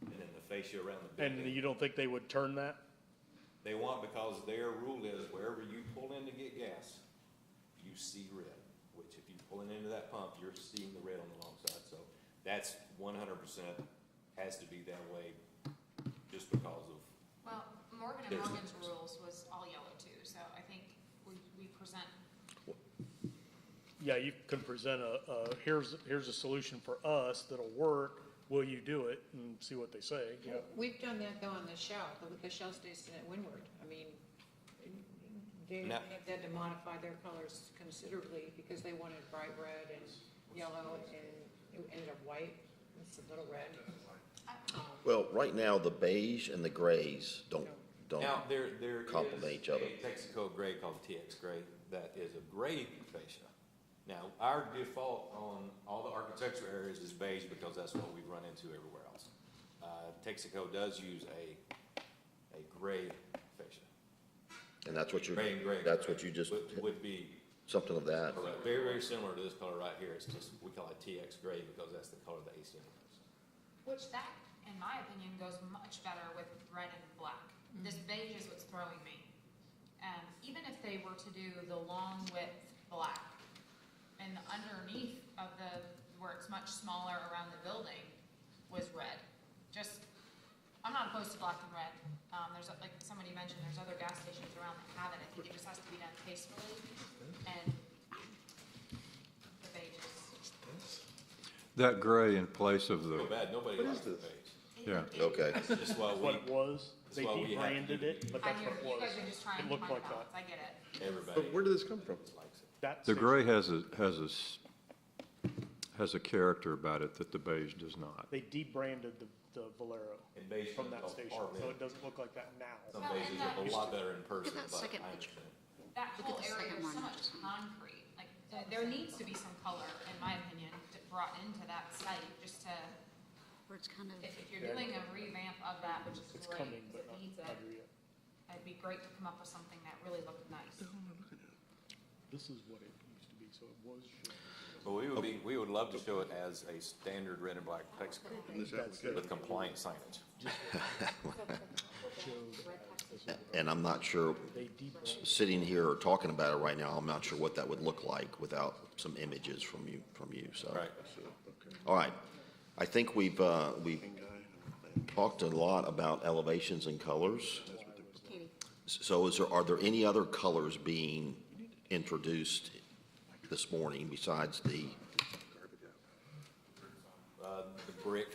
And then the fascia around the building. And you don't think they would turn that? They want, because their rule is wherever you pull in to get gas, you see red, which if you pulling into that pump, you're seeing the red on the long side. So that's 100% has to be that way just because of. Well, Morgan and Morgan's rules was all yellow too, so I think we present, Yeah, you can present here's a solution for us that'll work. Will you do it? And see what they say. Yeah. We've done that though on the Shell, the Shell station at Windward. I mean, they Now- had to modify their colors considerably because they wanted bright red and yellow, and it ended up white. It's a little red. Well, right now, the beige and the grays don't Now, there complement is each other. a Texaco gray called TX gray that is a gray fascia, Now, our default on all the architectural areas is beige because that's what we run into everywhere else. Texaco does use a gray fascia. And that's what you, Gray and gray. that's what you just, Would be something of that. very, very similar to this color right here. It's just, we call it TX gray because that's the color the ACM is. Which that, in my opinion, goes much better with red and black. This beige is what's throwing me. Even if they were to do the long width black, and underneath of where it's much smaller around the building was red. I'm not opposed to black and red. There's, like somebody mentioned, there's other gas stations around that have it. I think it just has to be done tastefully, and the beige is. That gray in place of Feel the, bad, nobody likes the beige. yeah. Okay. That's just why That's what it we, was. that's They why we have to debranded do it, but I that's hear what it you was. guys are just trying It to looked find like that. balance. I get it. everybody But where did this come from? likes it. That The station- gray has a character about it that the beige does not. They debranded the Valero And beige from is that a station, part of so it. it doesn't look like that now. Some beiges look a lot better in person, that but second I picture. understand. That Look at whole the area, second there's so one. much concrete, like, there needs to be some color, in my opinion, brought into that site, just to, Where it's kind of, if you're doing a revamp of that, which is It's great, coming, because but it needs not it, here yet. it'd be great to come up with something that really looked nice. This is what it used to be, so it was. But we would love to show it as a standard red and black Texaco with compliant signage. And I'm not sure, sitting here or talking about it right now, I'm not sure what that would look like without some images from you, so. Right. All right. I think we've talked a lot about elevations and colors. Katie, So are there any other colors being introduced this morning besides the, The brick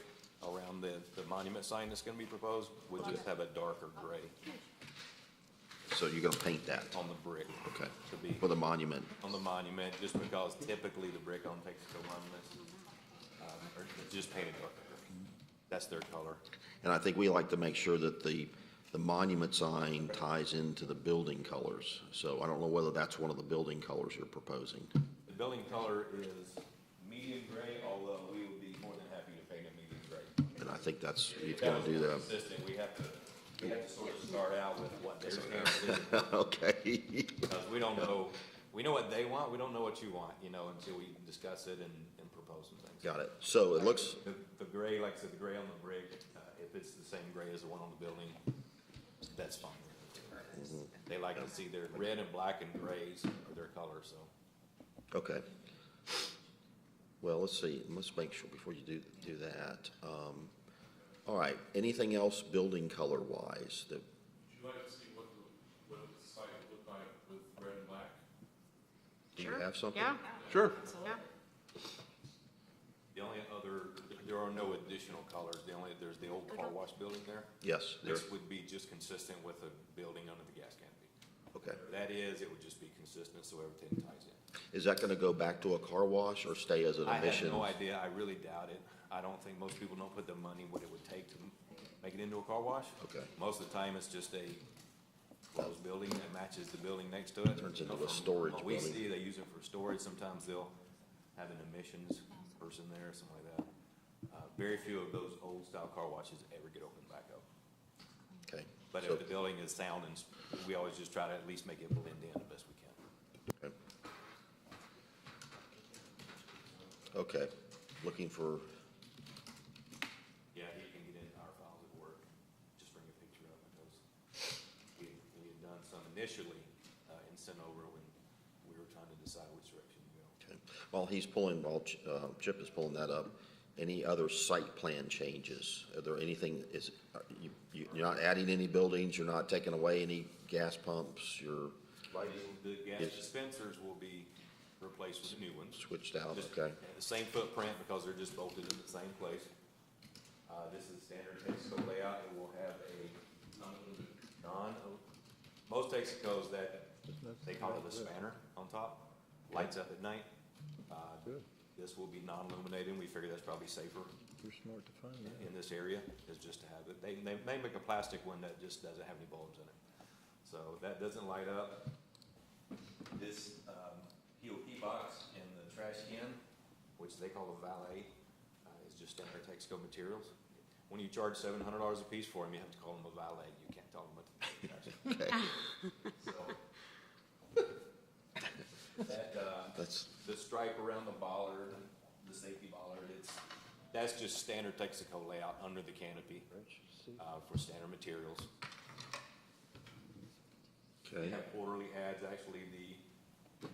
around the monument sign that's gonna be proposed would just have a darker gray so you're gonna paint that? on the brick. Okay. To be For the monument? on the monument, just because typically the brick on Texaco monuments, are just painted darker. That's their color. And I think we like to make sure that the monument sign ties into the building colors. So I don't know whether that's one of the building colors you're proposing. The building color is medium gray, although we would be more than happy to paint it medium gray. And I think that's, you're That gonna was do more that. consistent. We have to sort of start out with what their standard is. Okay. Because we don't know, we know what they want, we don't know what you want, until we discuss it and propose some things. Got it. So it looks, The gray, like I said, the gray on the brick, if it's the same gray as the one on the building, that's fine. They like to see their red and black and grays are their color, so. okay. Well, let's see, let's make sure before you do that. All right, anything else building color wise that, Would you like to see what the site would look like with red and black? do you Sure. have something? yeah, Sure. yeah. The only other, there are no additional colors, there's the old car wash building there. Yes, there, This would be just consistent with a building under the gas canopy. okay. That is, it would just be consistent so everything ties in. Is that gonna go back to a car wash or stay as an I have emission? no idea, I really doubt it. I don't think most people don't put the money what it would take to make it into a car wash. Okay. Most of the time, it's just a closed building that matches the building next to it. Turns into a From storage what we building. see, they use it for storage, sometimes they'll have an emissions person there, something like that. Very few of those old style car washes ever get opened back up. Okay. But So- if the building is sound, and we always just try to at least make it blend in the best we can. Okay, looking for, Yeah, he can get in our files at work, just bring a picture up, because we had done some initially, and sent over when we were trying to decide which direction to go. okay. While Chip is pulling that up, any other site plan changes? Are there anything, you're not adding any buildings, you're not taking away any gas pumps, you're The gas Yes. dispensers will be replaced with new ones. switched out, Just okay? The same footprint, because they're just bolted in the same place. This is standard Texaco layout, it will have a most Texacos that, they call it a spanner on top, lights up at night. Good. This will be non-illuminated, we figure that's probably safer You're smart to find that. in this area, is just to have it. They may make a plastic one that just doesn't have any bulbs in it. So that doesn't light up. This, he'll key box and the trash can, which they call a valet, is just standard Texaco materials. When you charge $700 a piece for them, you have to call them a valet. You can't tell them what to do. So, That's, the stripe around the bollard, the safety bollard, that's just standard Texaco layout under the canopy, for standard materials. okay. They have quarterly ads, actually, the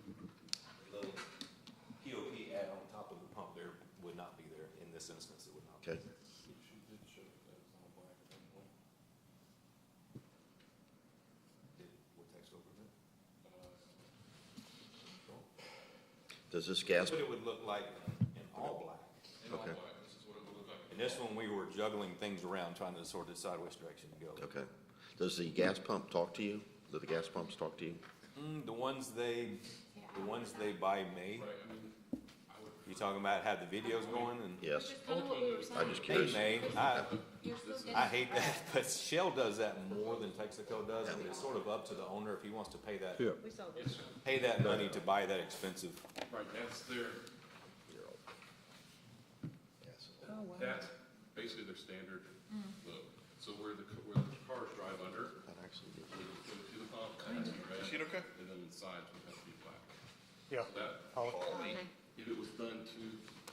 little POP ad on top of the pump there would not be there in this instance, it would not. Okay. She did show that it's all black at that point. What Texaco permit? Does this gas, That's what it would look like in all black. In all Okay. black, this is what it would look like. And this one, we were juggling things around, trying to sort of decide which direction to go. okay. Does the gas pump talk to you? Do the gas pumps talk to you? The ones they buy made. Right, I mean, I would, You talking about have the videos going and? Yes. Kind of what we were saying. I'm just They curious. may, You're still getting. I hate that, but Shell does that more than Texaco does, and it's sort of up to the owner if he wants to pay that, Yeah. We saw this. pay that money to buy that expensive. right, that's their, Oh, wow. that's basically their standard look. So where the cars drive under, That actually is- to the pump, that has to be red. See it okay? And then the sides would have to be black. Yeah. That, Okay. if it was done to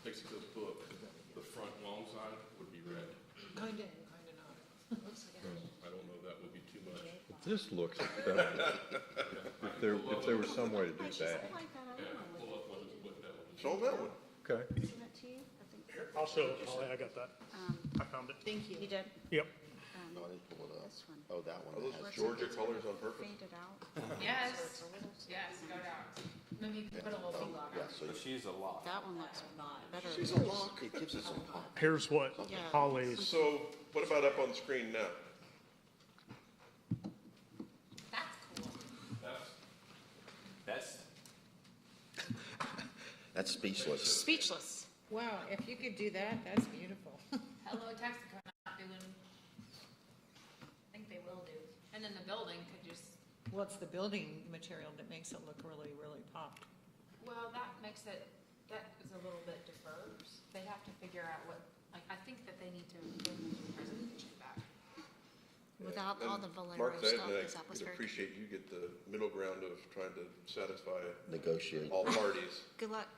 Texaco's book, the front long side would be red. Kinda and kinda not. I don't know, that would be too much. This looks better. If there was some way to do that. Something like that, I don't know. Pull up what that would be. Show them that one. Okay. Send that to you? I think, I'll show, Holly, I got that. I found it. Thank you. you did? Yep. No, I didn't pull it up. This one. Oh, that one. Are those that has- Georgia colors on purpose? Faded out. Yes, yes, go down. Maybe put a little big logo. Yeah, so So she's a lot. That one looks better. she's a lock. It gives it some pop. Here's what Yeah. Holly's, So what about up on the screen now? That's cool. That's, That's speechless. Speechless. Wow, if you could do that, that's beautiful. Hello, Texaco not doing, I think they will do. And then the building could just, Well, it's the building material that makes it look really, really pop. well, that makes it, that is a little bit diverse. They have to figure out what, like, I think that they need to give the presentation back. Without all the And Valero Mark, stuff, I is that what's could very? appreciate you get the middle ground of trying to satisfy Negotiate. all parties. Good luck.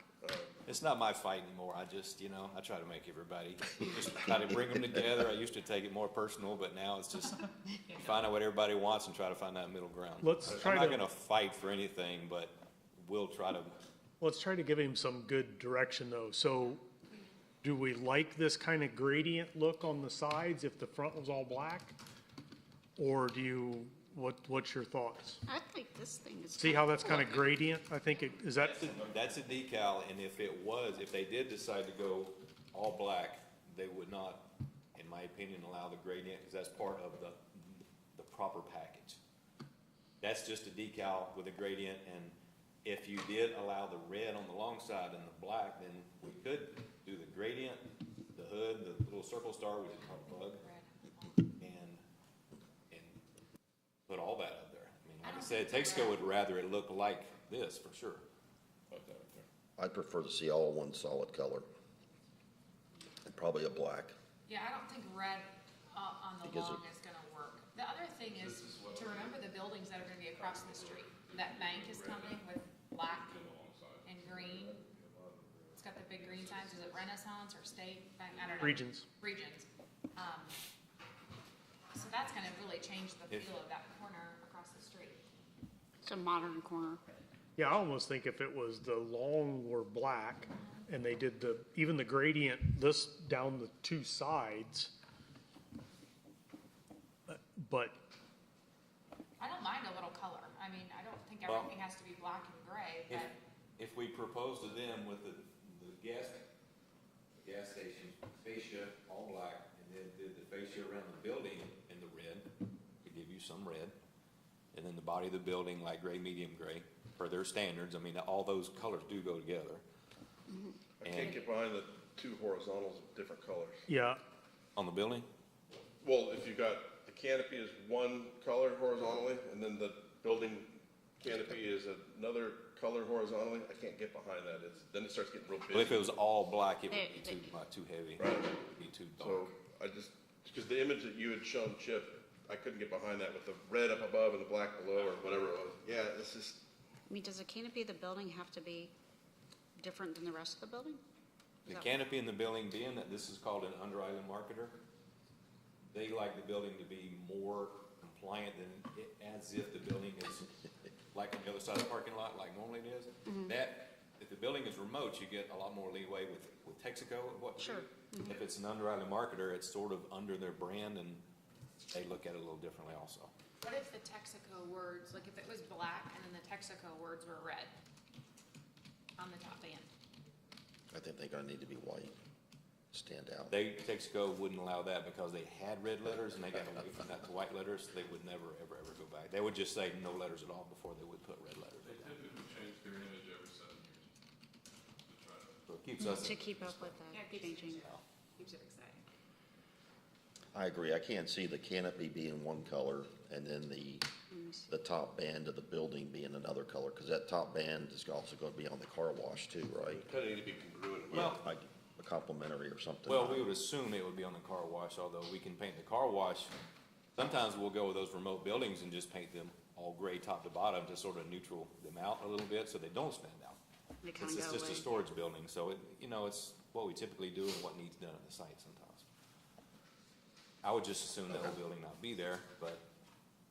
it's not my fight anymore. I just, I try to make everybody, just try to bring them together. I used to take it more personal, but now it's just find out what everybody wants and try to find that middle ground. Let's I'm try not to- gonna fight for anything, but we'll try to. let's try to give him some good direction though. So do we like this kind of gradient look on the sides if the front was all black? Or do you, what's your thoughts? I think this thing is. See how that's kind of gradient? I think it, is that, That's a decal, and if they did decide to go all black, they would not, in my opinion, allow the gradient, because that's part of the proper package. That's just a decal with a gradient, and if you did allow the red on the long side and the black, then we could do the gradient, the hood, the little circle star, which is called bug, and put all that up there. I mean, like I said, Texaco would rather it look like this, for sure. Like that right there. I'd prefer to see all one solid color. And probably a black. Yeah, I don't think red on the Because long is gonna work. The other thing is to remember the buildings that are gonna be across the street. That bank is coming with black and green. It's got the big green signs. Is it Renaissance or State Bank? I don't know. Regions. Regions. So that's gonna really change the feel of that corner across the street. It's a modern corner. yeah, I almost think if it was the long were black and they did even the gradient, this down the two sides. But I don't mind a little color. I mean, I don't think Well, everything has to be black and gray, but If we propose to them with the gas station fascia all black, and then did the fascia around the building in the red, to give you some red, and then the body of the building light gray, medium gray, per their standards, I mean, all those colors do go together. I can't get behind the two horizontals of different colors. yeah, On the building? Well, if you got, the canopy is one color horizontally, and then the building canopy is another color horizontally, I can't get behind that. Then it starts getting real big. Well, if it was all black, it would be too heavy. Right. It would be too So dark. because the image that you had shown, Chip, I couldn't get behind that with the red up above and the black below or whatever it was. Yeah, this is, I mean, does the canopy of the building have to be different than the rest of the building? The canopy in the building, being that this is called an under island marketer, they like the building to be more compliant than as if the building is like on the other side of the parking lot, like normally it is. That, if the building is remote, you get a lot more leeway with Texaco and what. Sure. If it's an under island marketer, it's sort of under their brand and they look at it a little differently also. What if the Texaco words, like if it was black and then the Texaco words were red on the top band? I think they're gonna need to be white, stand out. Texaco wouldn't allow that because they had red letters and they got away from that to white letters. They would never, ever, ever go back. They would just say no letters at all before they would put red letters. They typically change their image every 7 years to try to. So it keeps us. To keep up with the changing. Keeps it exciting. I agree. I can't see the canopy being one color and then the top band of the building being another color, because that top band is also going to be on the car wash too, right? kind of need to be congruent. Well- Like a complimentary or something. Well, we would assume it would be on the car wash, although we can paint the car wash. Sometimes we'll go with those remote buildings and just paint them all gray top to bottom to sort of neutral them out a little bit so they don't stand out. They kind It's of go just a away. storage building, so it, it's what we typically do and what needs done at the site sometimes. I would just assume that whole building not be there, but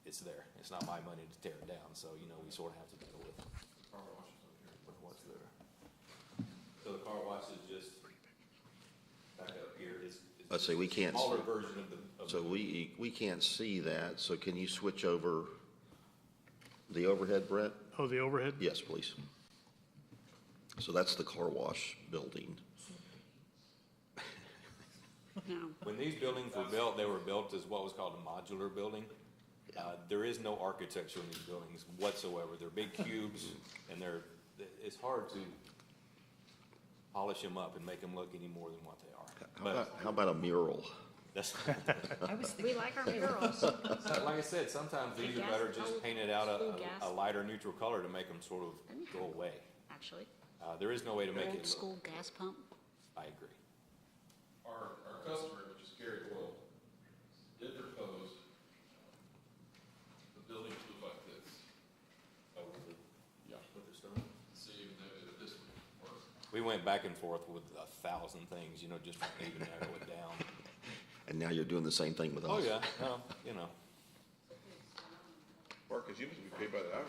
it's there. It's not my money to tear it down, so, we sort of have to deal with what's there. So the car wash is just back up here. Let's see, we can't. Smaller version of the. So we can't see that, so can you switch over the overhead, Brett? Oh, the overhead? Yes, please. So that's the car wash building. No. When these buildings were built, they were built as what was called a modular building. There is no architecture in these buildings whatsoever. They're big cubes, and it's hard to polish them up and make them look any more than what they are. How about a mural? That's, We like our murals. like I said, sometimes these are better just painted out a lighter neutral color to make them sort of go away. Actually, There is no way to make old it look. school gas pump. I agree. Our customer, which is Gary Oil, did propose the building to look like this. Yeah. With the stone. See if this would work. We went back and forth with 1,000 things, just to even narrow it down. And now you're doing the same thing with us. Oh, yeah, no, Mark, because you must be paid by the hour.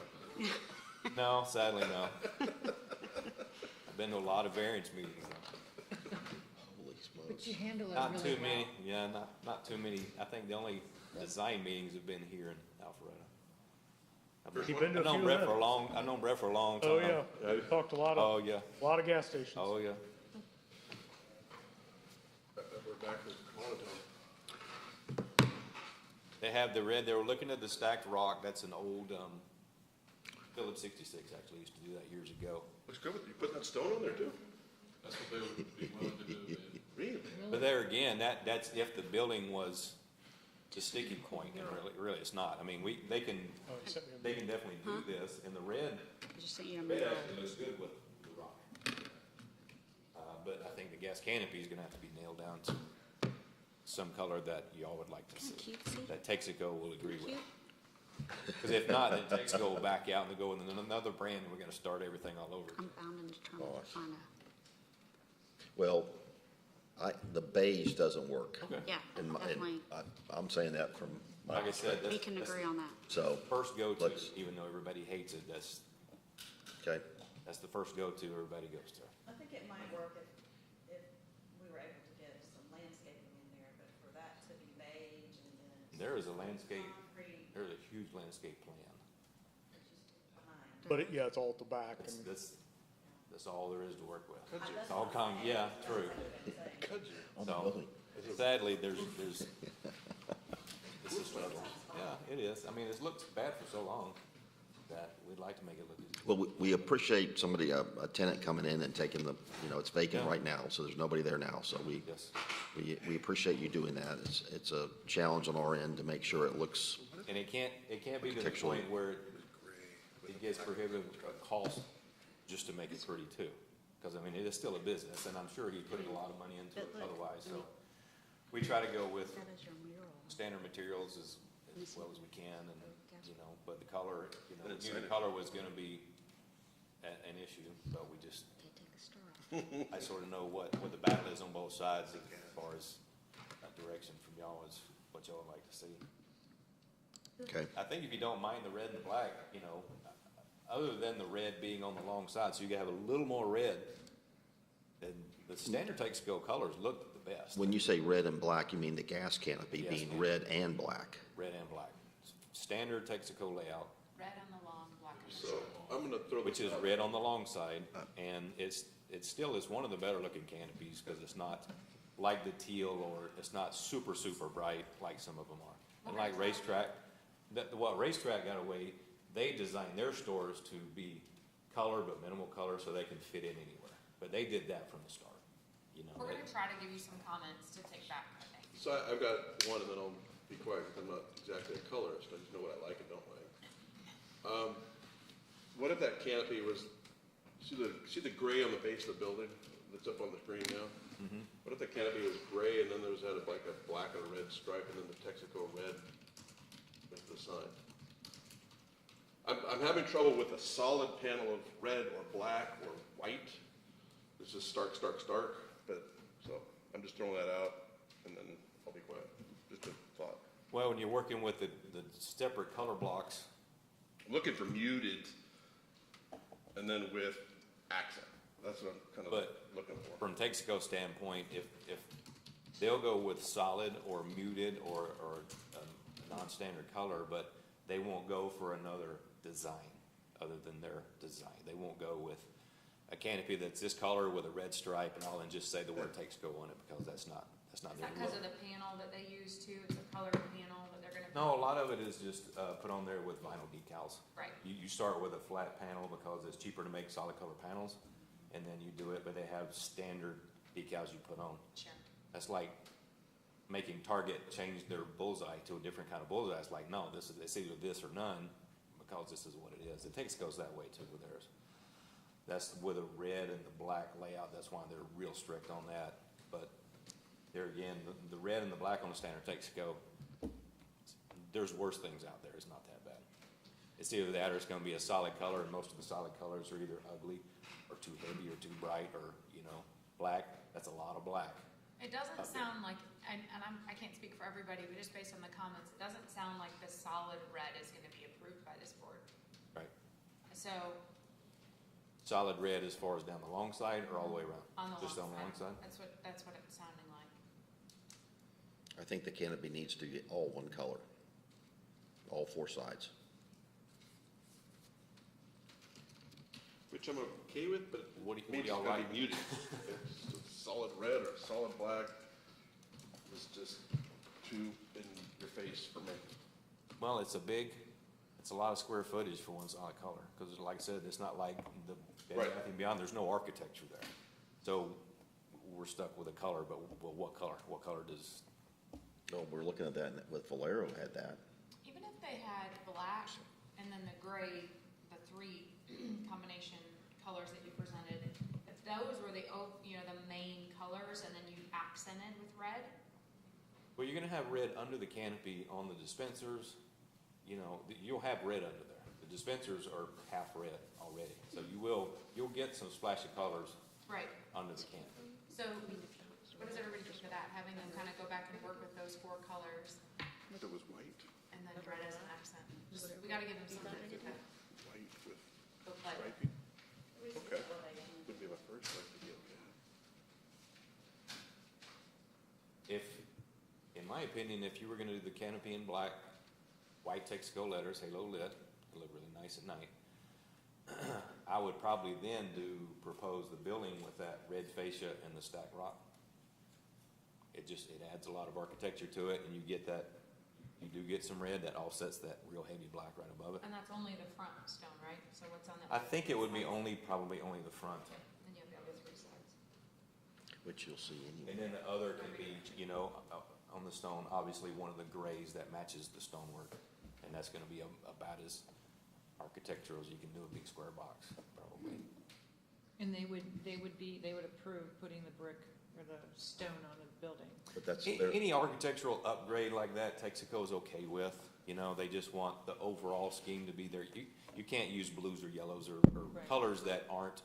No, sadly, no. I've been to a lot of variance meetings, though. Holy smokes. But you handle it Not really too well. many, yeah, not too many. I think the only design meetings have been here in Alpharetta. You've been to I've a known few Brett of for a them. long, I've known Brett for a long time. Oh, yeah. We talked a lot Oh, of, yeah, a lot of gas stations. oh, yeah. We're back to monotone. They have the red, they were looking at the stacked rock, that's an old, Phillips 66 actually used to do that years ago. Looks good. You putting that stone on there too? That's what they would be willing to do. Really? But there again, that's if the building was the sticking point, and really it's not. I mean, they can Oh, you sent me a- definitely do this, and the red, I just sent you a red mural. actually looks good with the rock. But I think the gas canopy is gonna have to be nailed down to some color that y'all would like to see. Cutesy. That Texaco will agree with. Cute. Because if not, then Texaco will back out and they'll go with another brand, and we're gonna start everything all over. I'm bound and determined to find Well, the beige doesn't work. Okay. Yeah, And definitely. I'm saying that from my Like I said, We that's can agree on that. So, first go-to, Let's- even though everybody hates it, okay, that's the first go-to everybody goes to. I think it might work if we were able to get some landscaping in there, but for that to be beige and then. There is a landscape, Concrete, there's a huge landscape plan. it's just behind. But yeah, it's all at the back. and- That's all there is to work with. It's all yeah, true. on the So, building. sadly, there's, it's a struggle. Yeah, it is. I mean, it's looked bad for so long that we'd like to make it look good. Well, we appreciate somebody, a tenant coming in and taking the, it's vacant Yeah. right now, so there's nobody there now. So Yes. we appreciate you doing that. It's a challenge on our end to make sure it looks, And it can't be to the Architecturally. point where it gets prohibitive cost just to make it pretty too. Because, I mean, it is still a business, and I'm sure he put a lot of money into it otherwise, so. We try to go with That is your mural. standard materials as well as we can, and, you know, but the color, you know, And it's the color was gonna be an issue, but we just, They take the star off. I sort of know what the battle is on both sides as far as a direction from y'all is what y'all would like to see. Okay. I think if you don't mind the red and the black, you know, other than the red being on the long side, so you can have a little more red, and the standard Texaco colors look the best. When you say red and black, you mean the gas canopy Yes, being ma'am. red and black? Red and black. Standard Texaco layout, Red on the long, black on the So short. I'm gonna throw which this is out. red on the long side, and it still is one of the better looking canopies, because it's not like the teal, or it's not super, super bright like some of them are. And like Racetrack, what Racetrack got away, they designed their stores to be color, but minimal color, so they can fit in anywhere. But they did that from the start, you know. We're gonna try to give you some comments to take back, I think. So I've got one, and then I'll be quiet, because I'm not exactly a colorist, I just know what I like and don't like. What if that canopy was, see the gray on the base of the building that's up on the screen now? What if the canopy was gray, and then there was like a black and a red stripe, and then the Texaco red with the sign? I'm having trouble with a solid panel of red or black or white. It's just stark, but, so, I'm just throwing that out, and then I'll be quiet, just a thought. Well, when you're working with the separate color blocks, I'm looking for muted, and then with accent, that's what I'm kind of But looking for. from Texaco standpoint, if they'll go with solid or muted or a non-standard color, but they won't go for another design other than their design. They won't go with a canopy that's this color with a red stripe and all, and just say the word Texaco on it, because that's not Is their that because look. of the panel that they use too? It's a colored panel that they're gonna. No, a lot of it is just put on there with vinyl decals. Right. You start with a flat panel because it's cheaper to make solid color panels, and then you do it, but they have standard decals you put on. Sure. That's like making Target change their bullseye to a different kind of bullseye. It's like, no, it's either this or none, because this is what it is. It goes that way too with theirs. That's with a red and the black layout, that's why they're real strict on that. But there again, the red and the black on the standard Texaco, there's worse things out there, it's not that bad. It's either that or it's gonna be a solid color, and most of the solid colors are either ugly, or too heavy, or too bright, or, you know, black, that's a lot of black. It doesn't sound like, and I can't speak for everybody, but just based on the comments, it doesn't sound like the solid red is gonna be approved by this board. Right. So, Solid red as far as down the long side or all the way around? on the Just on the long side? That's what it's sounding like. I think the canopy needs to get all one color, all four sides. Which I'm okay with, but What do maybe it's y'all gonna like? be muted. It's a solid red or a solid black is just too in your face for me. Well, it's a lot of square footage for one solid color, because like I said, it's not like the Bed Right. Bath and Beyond, there's no architecture there. So we're stuck with a color, but well, what color? What color does, No, we're looking at that with Valero had that. Even if they had black and then the gray, the three combination colors that you presented, if those were the main colors and then you accented with red, well, you're gonna have red under the canopy on the dispensers. You know, you'll have red under there. The dispensers are half red already, so you'll get some splashy colors right? under the canopy. So what does everybody think of that? Having them kind of go back and work with those four colors If it was white, and then red as an accent. We gotta give them something to white with go play with. striping. Okay. Would be my first like to get that. In my opinion, if you were gonna do the canopy in black, white Texaco letters, halo lit, it'll look really nice at night. I would probably then propose the building with that red fascia and the stacked rock. It adds a lot of architecture to it, and you do get some red that offsets that real heavy black right above it. And that's only the front stone, right? So what's on that? I think it would be probably only the front. Then you have the other three sides. Which you'll see And anyway. then the other can be, on the stone, obviously one of the grays that matches the stonework. And that's gonna be about as architecturals, you can do a big square box, probably. And they would approve putting the brick or the stone on the building. But that's, Any architectural upgrade like that, Texaco's okay with. You know, they just want the overall scheme to be there. You can't use blues or yellows or Right. colors that aren't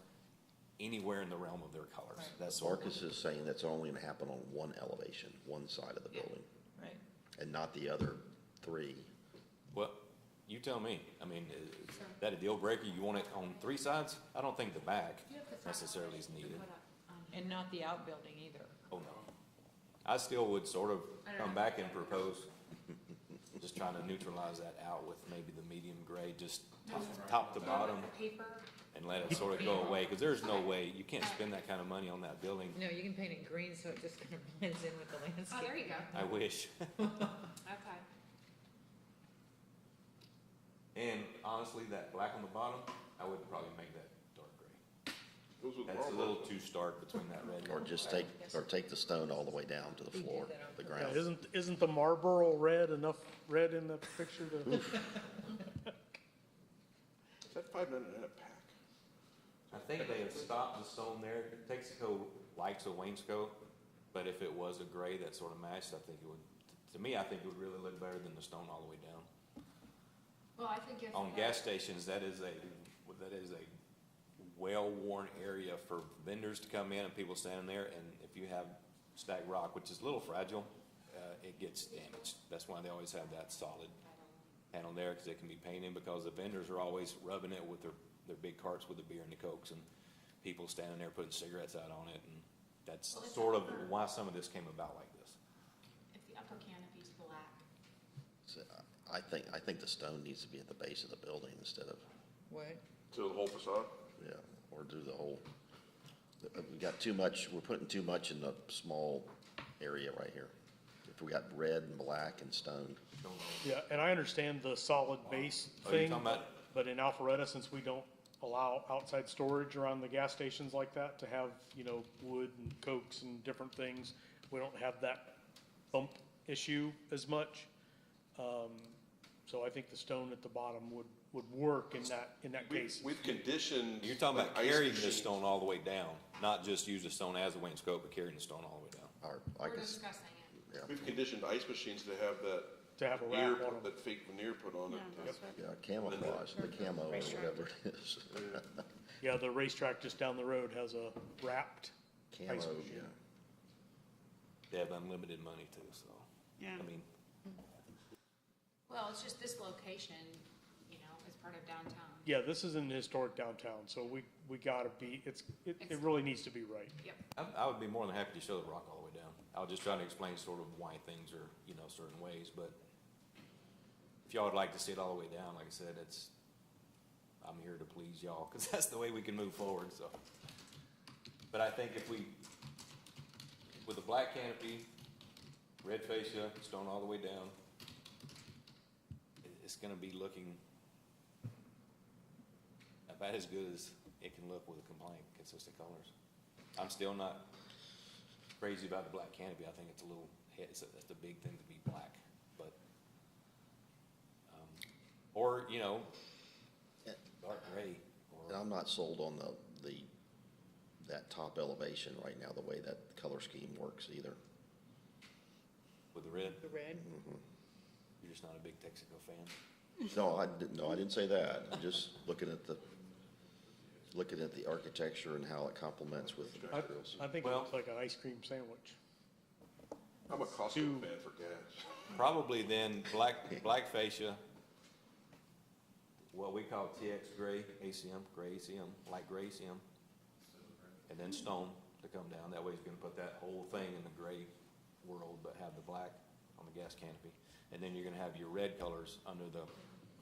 anywhere in the realm of their colors. Right. That's all. Marcus is saying that's only gonna happen on one elevation, one side of the building, Right. and not the other three. Well, you tell me. I mean, is that a deal breaker? You want it on three sides? I don't think the back necessarily is needed. And not the outbuilding either. Oh, no. I still would sort of come back and propose, just trying to neutralize that out with maybe the medium gray, just top to bottom, Paper, and let it sort of go away, because there's no way, you can't spend that kind of money on that building. No, you can paint it green so it just kind of blends in with the landscape. oh, there you go, I wish. okay. And honestly, that black on the bottom, I would probably make that dark gray. Goes with That's a marble. little too stark between that red and Or just take the stone all the way down to the floor, the Yeah, ground. isn't the Marlboro red enough red in the picture to? Is that $5.99 a pack? I think they have stopped the stone there. Texaco likes a wainscot, but if it was a gray that sort of matched, I think it would, to me, I think it would really look better than the stone all the way down. Well, I think if. On gas stations, that is a well-worn area for vendors to come in and people standing there, and if you have stacked rock, which is a little fragile, it gets damaged. That's why they always have that solid panel there, because it can be painted, because the vendors are always rubbing it with their big carts with the beer and the cokes, and people standing there putting cigarettes out on it, and that's Well, it's sort of upper- why some of this came about like this. If the upper canopy's black. So, I think the stone needs to be at the base of the building instead of, What? To the whole facade? yeah, or do the whole, we got too much, we're putting too much in the small area right here. If we got red and black and stone. Yeah, and I understand the solid base Oh, you're thing, talking about- but in Alpharetta, since we don't allow outside storage around the gas stations like that to have, wood and cokes and different things, we don't have that bump issue as much. So I think the stone at the bottom would work in that case. We've conditioned. You're talking about like, ice carrying the machines. stone all the way down, not just use the stone as a wainscot, but carrying the stone all the way down. Or, I We're guess, discussing it. yeah, We've conditioned ice machines to have that To have a veneer, wrap on them. that fake veneer put on it. Yeah, that's what, yeah, camouflage, the camo or whatever it is. Yeah, the racetrack just down the road has a wrapped Camo, ice machine. yeah. They have unlimited money too, so, yeah. I mean, Well, it's just this location, is part of downtown. Yeah, this is in historic downtown, so we gotta be, it really needs to be right. Yep. I would be more than happy to show the rock all the way down. I was just trying to explain sort of why things are, certain ways, but if y'all would like to see it all the way down, like I said, I'm here to please y'all, because that's the way we can move forward, so. But I think if we, with the black canopy, red fascia, stone all the way down, it's gonna be looking about as good as it can look with a compliant, consistent colors. I'm still not crazy about the black canopy. I think it's a little, that's a big thing to be black, but, or, dark gray, And or, I'm not sold on that top elevation right now, the way that color scheme works either. with the red. The red? You're just not a big Texaco fan. No, I didn't say that. I'm just looking at the architecture and how it complements with the materials. I think it Well- looks like an ice cream sandwich. I'm a Costco fan for gas. Probably then black fascia, what we call TX gray ACM, gray ACM, light gray ACM. And then stone to come down. That way he's gonna put that whole thing in the gray world, but have the black on the gas canopy. And then you're gonna have your red colors under the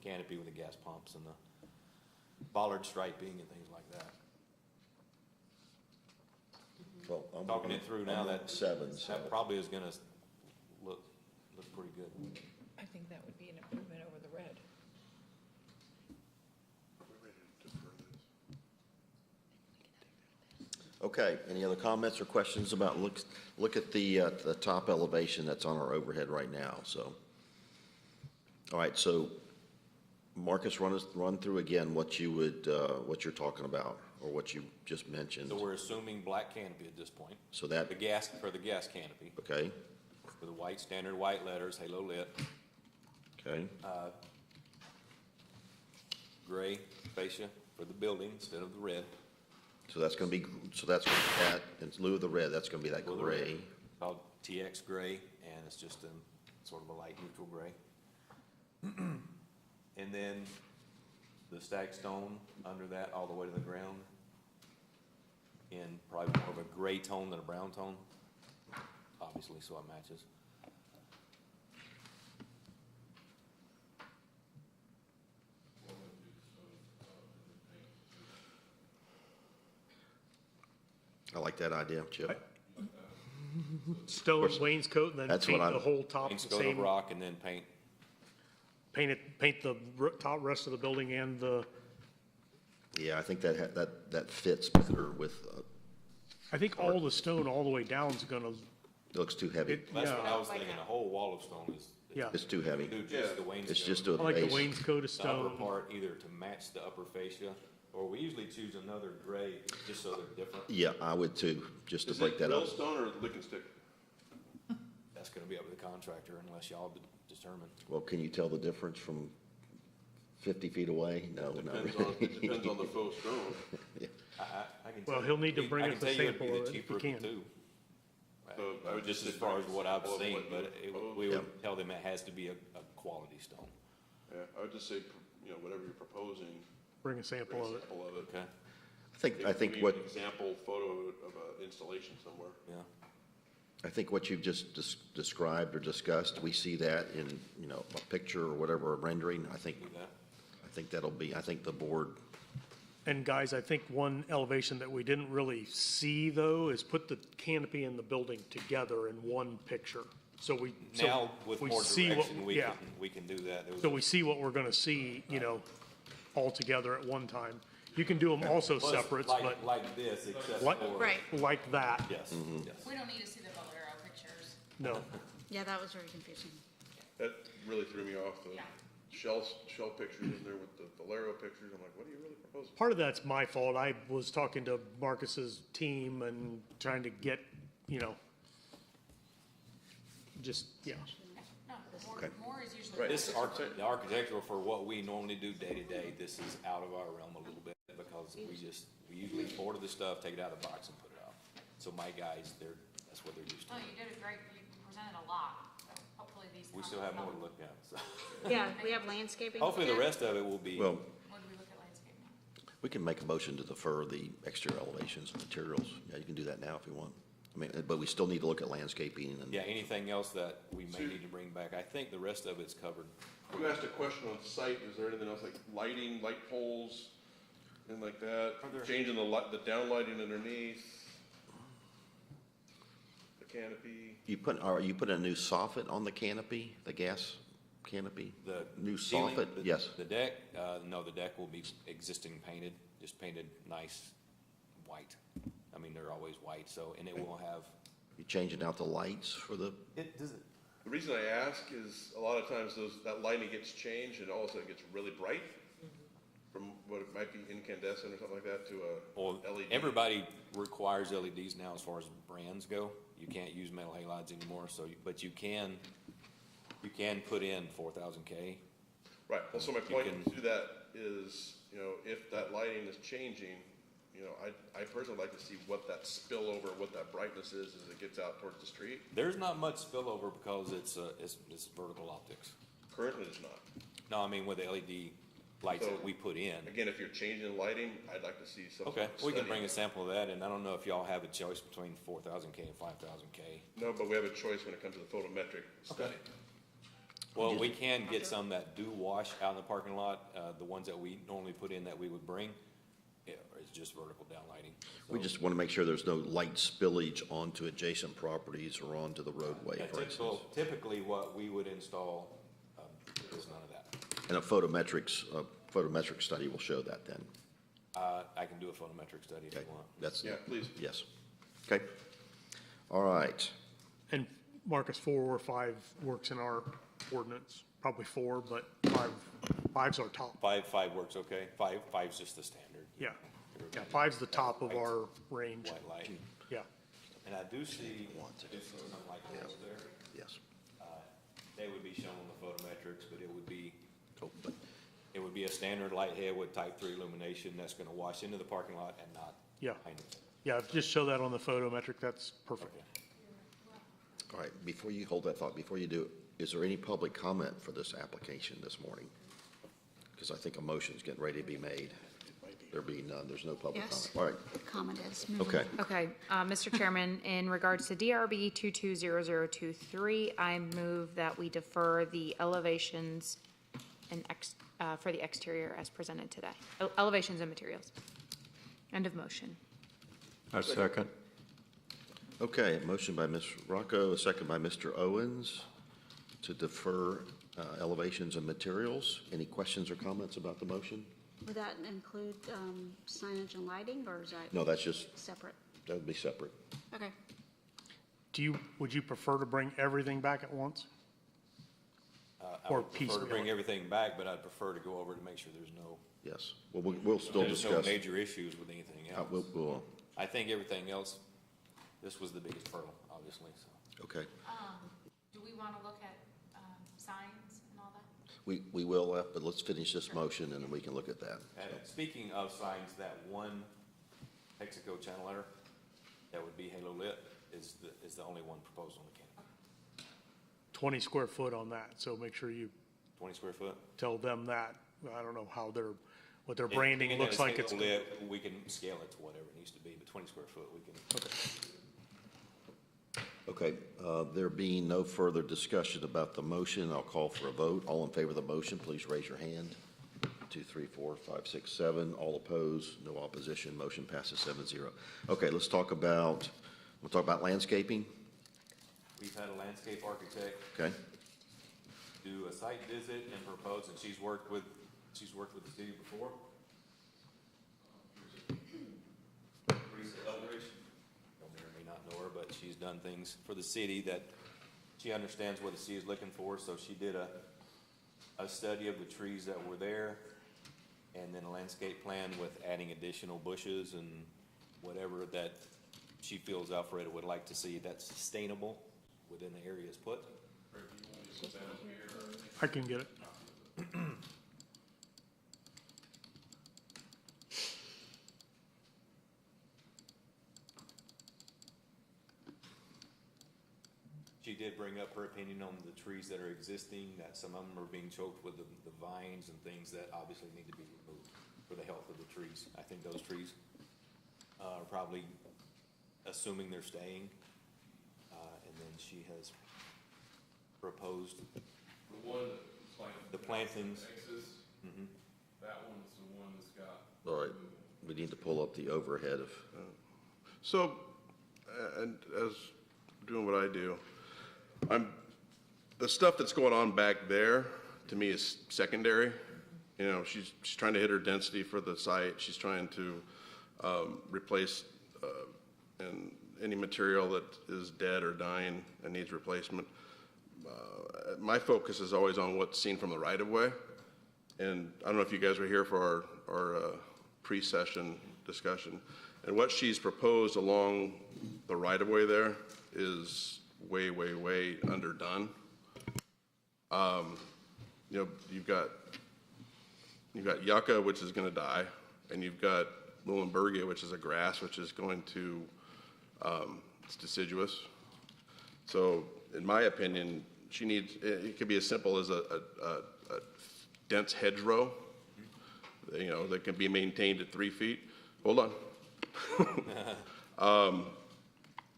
canopy with the gas pumps and the bollard striping and things like that. Well, I'm Talking it through now, I'm that, seven, so that probably is gonna look pretty good. I think that would be an improvement over the red. We're ready to defer this. Okay, any other comments or questions about, look at the top elevation that's on our overhead right now, so. All right, so Marcus, run through again what you would, what you're talking about, or what you just mentioned. So we're assuming black canopy at this point. So that, The gas canopy, okay, with the white, standard white letters, halo lit, okay, gray fascia for the building instead of the red. so that's gonna be, that, in lieu of the red, that's gonna be that gray. Called TX gray, and it's just a sort of a light neutral gray. And then the stacked stone under that all the way to the ground in probably more of a gray tone than a brown tone, obviously, so it matches. I like that idea, Chip. Stone wainscot and then That's what paint the I'm- whole top the Wainscot of same, rock and then paint. paint the top rest of the building and the, Yeah, I think that fits better with, I think all the stone all the way down is gonna, it looks too heavy. That's what yeah, I was thinking, a whole wall of stone is. yeah. It's too heavy. Do just the wainscot. It's just a I like the base. wainscot of The upper stone. part either to match the upper fascia, or we usually choose another gray just so they're different. Yeah, I would too, just to Is break it that up. millstone or lick and stick? That's gonna be up to the contractor unless y'all determine. Well, can you tell the difference from 50 feet away? No, not Depends on, really. it depends on the faux stone. I can Well, tell he'll you- need to bring I us can a tell you it'd sample be of the it if cheaper he of the can. two. So I would Just as say far as what I've example of seen, what but you propose. we Yeah. would tell them it has to be a quality stone. Yeah, I would just say, you know, whatever you're proposing, Bring a sample bring a of it. sample of it. Okay, I think Maybe what, an example photo of an installation somewhere. yeah. I think what you've just described or discussed, we see that in, you know, a picture or whatever, a rendering. I think Do that. I think the board, And guys, I think one elevation that we didn't really see though is put the canopy and the building together in one picture. So we, Now, with we more see what- direction, yeah. we can do that. There was So we see what we're gonna see, you know, all together at one time. You can do them also Well, it's separates, like- but Like this, except like, for. Right. like that, Yes, yes. We don't need to see the Bolero pictures. no. Yeah, that was very confusing. That really threw me off, the Yeah. shell pictures in there with the Valero pictures. I'm like, what are you really proposing? Part of that's my fault. I was talking to Marcus's team and trying to get, you know, just, yeah. No, Okay. more is usually. Right. This the architectural for what we normally do day to day, this is out of our realm a little bit because we usually order the stuff, take it out of the box and put it out. So my guys, that's what they're used to. Oh, you did a great, you presented a lot, so hopefully these. We still have more to look at, so. Yeah, we have landscaping. Hopefully the Yeah. rest of it will be. well, When do we look at landscaping? we can make a motion to defer the exterior elevations and materials. Yeah, you can do that now if you want. I mean, but we still need to look at landscaping and. Yeah, anything else that we may need to bring back, I think the rest of it's covered. You asked a question on site, is there anything else like lighting, light poles, and like that? Changing the downlighting underneath? The canopy? You put a new soffit on the canopy, the gas canopy? The New ceiling, soffit, yes. The deck, no, the deck will be existing painted, just painted nice white. I mean, they're always white, so, and it will have. You changing out the lights for the, Does it? The reason I ask is a lot of times that lighting gets changed and all of a sudden it gets really bright from what it might be incandescent or something like that to a Well, LED. everybody requires LEDs now as far as brands go. You can't use metal halides anymore, so, but you can put in 4000K. Right, well, so my You point can- to that is, you know, if that lighting is changing, you know, I personally like to see what that spillover, what that brightness is as it gets out towards the street. There's not much spillover because it's vertical optics. Currently, it's not. No, I mean with the LED lights So, that we put in. Again, if you're changing lighting, I'd like to see some. Okay, sort of we can study bring on a sample of that, and I don't know if y'all have a choice between 4000K and 5000K. that. No, but we have a choice when it comes to the photometric study. Well, we can get some that do wash out in the parking lot, the ones that we normally put in that we would bring, it's just vertical downlighting. we just want to make sure there's no light spillage onto adjacent properties or onto the roadway, Yeah, for instance. typically what we would install, is none of that. And a photometric study will show that then. I can do a photometric study if you Okay, want. that's. Yeah, please. Yes. Okay. All right. And Marcus, 4 or 5 works in our ordinance, probably 4, but 5 5's our top. Five works okay? Five's just the standard. Yeah. Yeah, 5's the top of our range. White light. Yeah. And I do see something like this there. Yes. They would be shown on the photometrics, but it would be a standard light head with type 3 illumination that's gonna wash into the parking lot and not Yeah. behind it. Yeah, just show that on the photometric. That's perfect. Okay. All right, before you hold that thought, before you do, is there any public comment for this application this morning? Because I think a motion's getting ready to be made. There being none, there's no public Yes. comment. All right, Comment is moving. okay. Okay, Mr. Chairman, in regards to DRB 220023, I move that we defer the elevations and for the exterior as presented today. Elevations and materials. End of motion. I second. Okay, a motion by Ms. Rocco, a second by Mr. Owens to defer elevations and materials. Any questions or comments about the motion? Would that include signage and lighting, or is that No, that's just, separate? that would be separate. Okay. Would you prefer to bring everything back at once? I Or would prefer to piecemeal bring it. everything back, but I'd prefer to go over to make sure there's no, Yes, well, we'll still there's no discuss. major issues with anything else. We'll, I think everything else, this was the biggest hurdle, obviously, so. okay, Do we want to look at signs and all that? we will, but let's finish this motion and then we can look at that. And speaking of signs, that one Texaco channel letter, that would be halo lit, is the only one proposed on the canopy. 20 square foot on that, so make sure you 20 square foot. tell them that. I don't know what their If- branding if looks it's like. halo It's lit, we can scale it to whatever it needs to be, but 20 square foot, we can. Okay, there being no further discussion about the motion, I'll call for a vote. All in favor of the motion, please raise your hand. 2, 3, 4, 5, 6, 7. All opposed, no opposition. Motion passes 7-0. Okay, we'll talk about landscaping. We've had a landscape architect Okay, do a site visit and propose, and she's worked with the city before. Teresa Eldridge, you may or may not know her, but she's done things for the city that she understands what the city is looking for, so she did a study of the trees that were there, and then a landscape plan with adding additional bushes and whatever that she feels Alpharetta would like to see that's sustainable within the areas put. I can get it. She did bring up her opinion on the trees that are existing, that some of them are being choked with the vines and things that obviously need to be removed for the health of the trees. I think those trees are probably assuming they're staying. And then she has proposed The one that's like. the plantings. Texas, that one's the one that's got. all right. We need to pull up the overhead of, So, and as doing what I do, the stuff that's going on back there, to me, is secondary. You know, she's trying to hit her density for the site. She's trying to replace and any material that is dead or dying and needs replacement. My focus is always on what's seen from the right-of-way. And I don't know if you guys were here for our pre-session discussion. And what she's proposed along the right-of-way there is way, way, way underdone. You know, you've got yucca, which is gonna die, and you've got Leuenbergia, which is a grass, which is going to, it's deciduous. So, in my opinion, she needs, it could be as simple as a dense hedgerow, you know, that can be maintained at 3 feet. Hold on.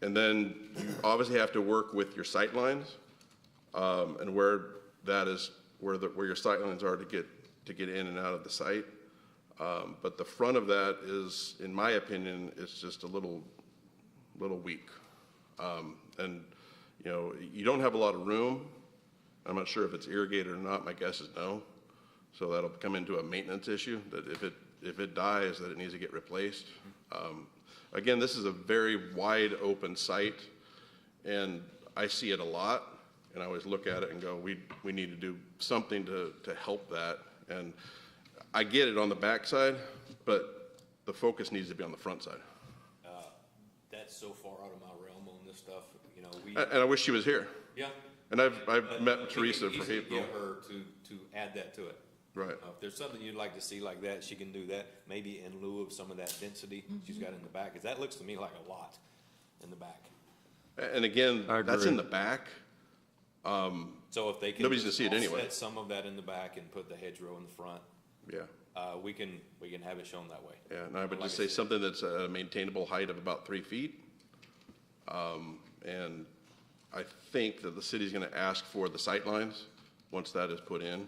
And then you obviously have to work with your sight lines, and where that is, where your sight lines are to get in and out of the site. But the front of that is, in my opinion, it's just a little weak. And, you know, you don't have a lot of room. I'm not sure if it's irrigated or not. My guess is no. So that'll come into a maintenance issue, that if it dies, that it needs to get replaced. Again, this is a very wide open site, and I see it a lot, and I always look at it and go, we need to do something to help that. And I get it on the backside, but the focus needs to be on the front side. That's so far out of my realm on this stuff, you know, we. And I wish she was here. Yeah. And I've But met we can Teresa for easily April. Get her to add that to it. Right. If there's something you'd like to see like that, she can do that, maybe in lieu of some of that density she's got in the back, because that looks to me like a lot in the back. And again, I that's agree. in the back. So if they can. Nobody's gonna just see it anyway. offset some of that in the back and put the hedgerow in the front, Yeah. we can have it shown that way. Yeah, and I would Like just I say said. something that's a maintainable height of about 3 feet. And I think that the city's gonna ask for the sight lines once that is put in.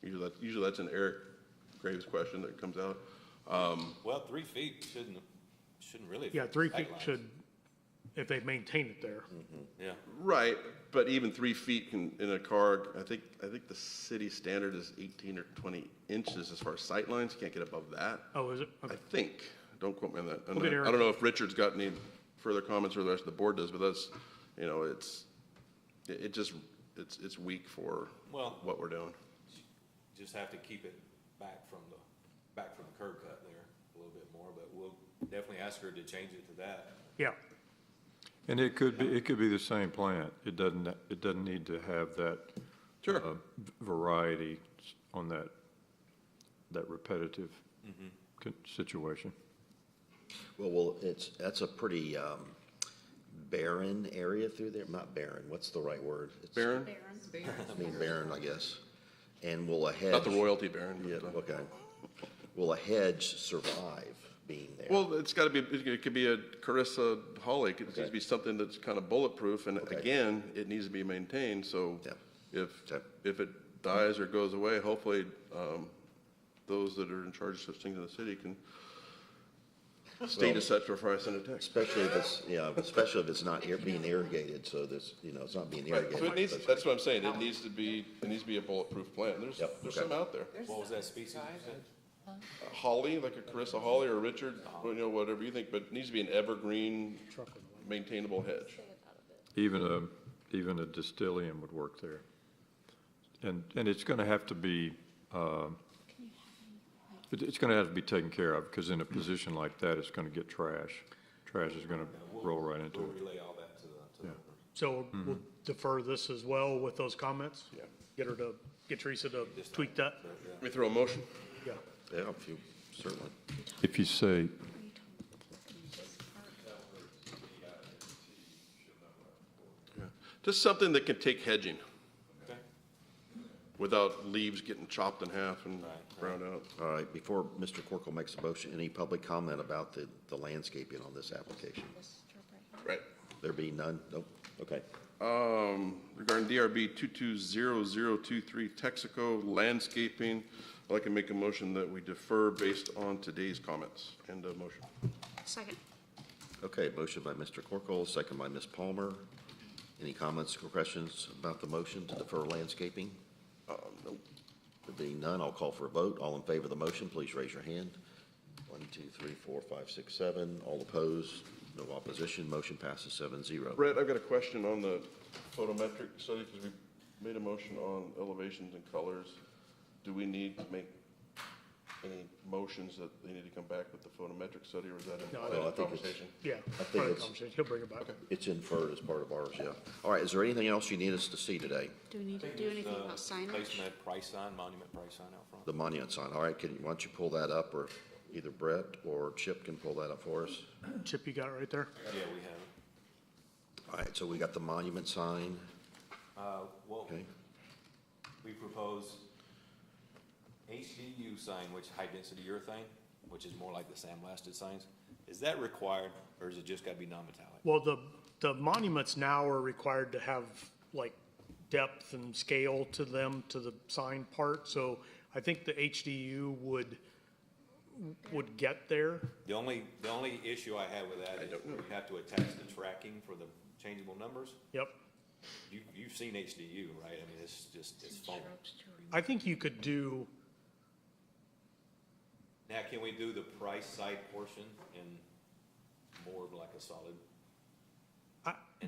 Usually that's an Eric Graves question that comes out. Well, 3 feet shouldn't really. Yeah, affect 3 the feet sight should, lines. if they maintain it there. Yeah. Right, but even 3 feet can, in a car, I think the city standard is 18 or 20 inches as far as sight lines. You can't get above that. Oh, is it? I Okay. think, don't quote me on that. And Okay, I Eric. don't know if Richard's got any further comments or the rest of the board does, but that's, you know, it's weak for Well- what we're doing. Just have to keep it back from the curb cut there a little bit more, but we'll definitely ask her to change it to that. Yeah, And it could be the same plant. It doesn't need to have that Sure. variety on that repetitive situation. Well, that's a pretty barren area through there, not barren, what's the right word? It's- Baron? I mean, barren, I guess. And will a hedge? Not the royalty Baron. Yeah, okay. Will a hedge survive being there? Well, it's gotta be, it could be a Carissa holly. It needs to be something that's kind of bulletproof, and again, it needs to be maintained, so Yeah. if it dies or goes away, hopefully, those that are in charge of such things in the city can state as such before I send a text. Especially if it's not being irrigated, so this, it's not being Right, irrigated. so it needs, that's what I'm saying, it needs to be a bulletproof plant. There's Yep, okay. some out there. What was that species you said? Holly, like a Carissa holly or Richard, whatever you think, but it needs to be an evergreen, maintainable hedge. Even a distillium would work there. And it's gonna have to be, it's gonna have to be taken care of, because in a position like that, it's gonna get trash. Trash is gonna roll right into We'll it. relay all that to the. Yeah. so we'll defer this as well with those comments? Yeah. Get Teresa to tweak that? Let me throw a motion. Yeah. Yeah, if you, certainly. If you say, Just something that can take hedging Okay. without leaves getting chopped in half and ground out. All right, before Mr. Corkle makes a motion, any public comment about the landscaping on this application? Right. There be none? Nope, okay. Regarding DRB 220023 Texaco landscaping, I'd like to make a motion that we defer based on today's comments. End of motion. Second. Okay, motion by Mr. Corkle, second by Ms. Palmer. Any comments or questions about the motion to defer landscaping? Nope. There being none, I'll call for a vote. All in favor of the motion, please raise your hand. 1, 2, 3, 4, 5, 6, 7. All opposed? No opposition. Motion passes 7-0. Brett, I've got a question on the photometric study, because we made a motion on elevations and colors. Do we need to make any motions that they need to come back with the photometric study, or is that No, in I the think it's- conversation? Yeah, I think part of the it's- conversation. He'll bring it back. It's inferred as part of ours, yeah. All right, is there anything else you need us to see today? Do we need to do anything about Place signage? that price sign, monument price sign out front. The monument sign. All right, why don't you pull that up, or either Brett or Chip can pull that up for us? Chip, you got it right there? Yeah, we have it. All right, so we got the monument sign. Well, Okay. we propose HDU sign, which high density urethane, which is more like the sandblasted signs. Is that required, or is it just gotta be non-metallic? Well, the monuments now are required to have like depth and scale to them, to the sign part, so I think the HDU would get there. The only issue I have with that is you have to attach the tracking for the changeable numbers. Yep. You've seen HDU, right? I mean, it's foam. I think you could do, Now, can we do the price side portion in more of like a solid?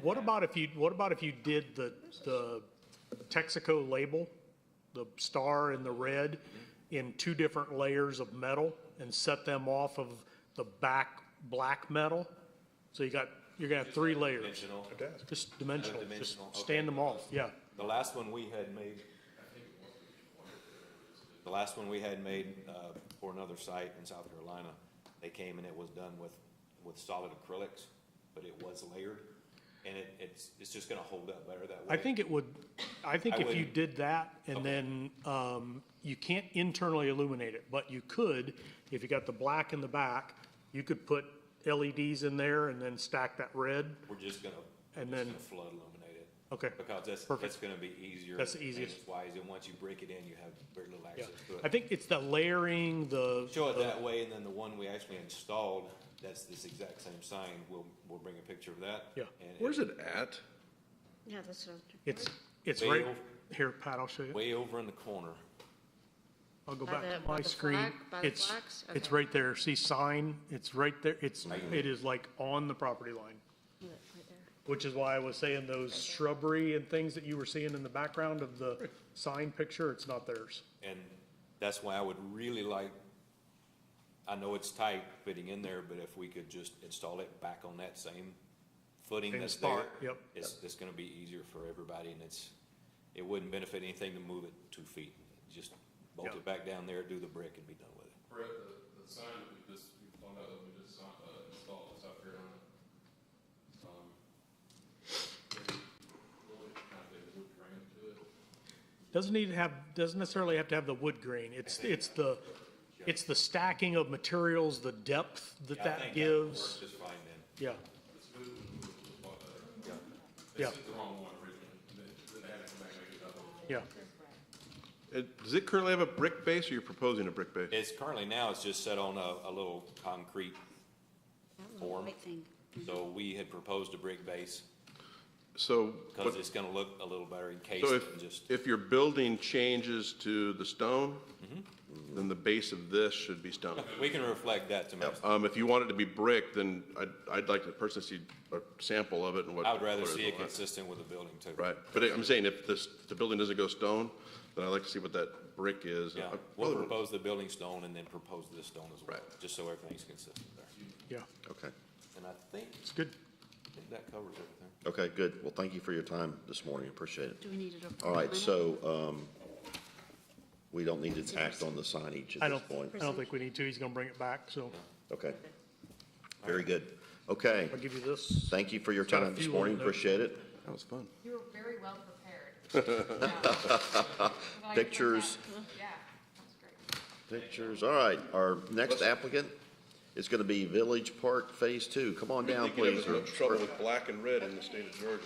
what about if you did the Texaco label the star and the red in 2 different layers of metal and set them off of the back black metal. So you're gonna have 3 layers. Dimensional. Just dimensional, just Dimensional, okay. stand them off, yeah. The last one we had made, for another site in South Carolina, they came and it was done with solid acrylics, but it was layered, and it's just gonna hold up better that way. I think it would, I think I if you wouldn't- did that and Okay. then, you can't internally illuminate it, but you could, if you got the black in the back, you could put LEDs in there and then stack that red. We're just gonna, And we're just then- gonna flood illuminate it. Okay. Because that's Perfect. gonna be easier. That's the easiest. maintenance-wise, and once you break it in, you have very little Yeah. access to it. I think it's the layering, Show it that way, and then the one we actually installed, that's this exact same sign, we'll bring a picture of that. Yeah. And Where's it at? Yeah, that's what. it's Way right, over- here, Pat, I'll show you. Way over in the corner. I'll go By back the- to by my the screen. flag? By the It's, flags? it's Okay. right there. See sign? It's right there. It is like on the property line, Yeah, right there. which is why I was saying those shrubbery and things that you were seeing in the background of the sign picture, it's not theirs. And that's why I would really like, I know it's tight fitting in there, but if we could just install it back on that same footing Same that's there. spot, yep. It's gonna be easier for everybody, and it wouldn't benefit anything to move it 2 feet. Just bolt Yep. it back down there, do the brick, and be done with it. Brett, the sign that we found out that we just installed in South Carolina. Really kind of a wood grain to it. Doesn't necessarily have to have the wood grain. It's the stacking of materials, the depth I that think gives. works just fine then. Yeah, It's good when we bought that. yeah, It's the wrong one originally, then they had to come back and make it up. yeah. Does it currently have a brick base, or you're proposing a brick base? It's currently now, it's just set on a little concrete That little form. white thing. So we had proposed a brick base, So, because but- it's gonna look a little better encased so and just. if your building changes to the stone, Mm-hmm. then the base of this should be stone. We can reflect that to most. If you want it to be brick, then I'd like to personally see a sample of it and what. I would rather what see it like. consistent with the building too. Right, but I'm saying if the building doesn't go stone, then I'd like to see what that brick is. Yeah, we'll propose the building stone and then propose this stone as well, Right. just so everything's consistent there. Yeah, Okay. And I think it's good. that covers everything. Okay, good. Well, thank you for your time this morning. Appreciate it. Do we need it up? All right, so, we don't need to act on the signage I at this don't, point. I don't think we need to. He's gonna bring it back, so Okay. Very good. Okay. I'll give you this. Thank you for your It's got a time this few morning. on there. Appreciate it. That was fun. You were very well prepared. Pictures. Yeah, that's great. Pictures. All right, our next applicant is going to be Village Park Phase 2. Come on down, You please. get into trouble with black and red in the state of Georgia.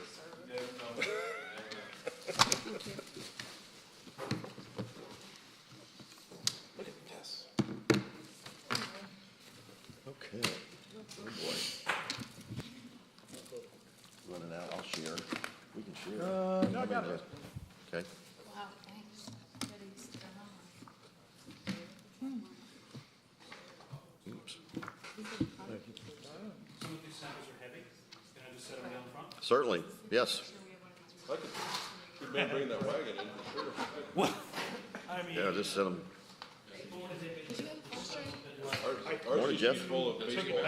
Look at this. Okay. Oh, boy. Running out, I'll share. We can share. No, I got it. Okay. Wow, thanks. Goodies to come on. Oops. Some of these samples are heavy. Can I just set them down front? Certainly, yes. You may bring that wagon in, for sure. I mean, Yeah, just set them. Ours Morning, is Jeff. full of baseball.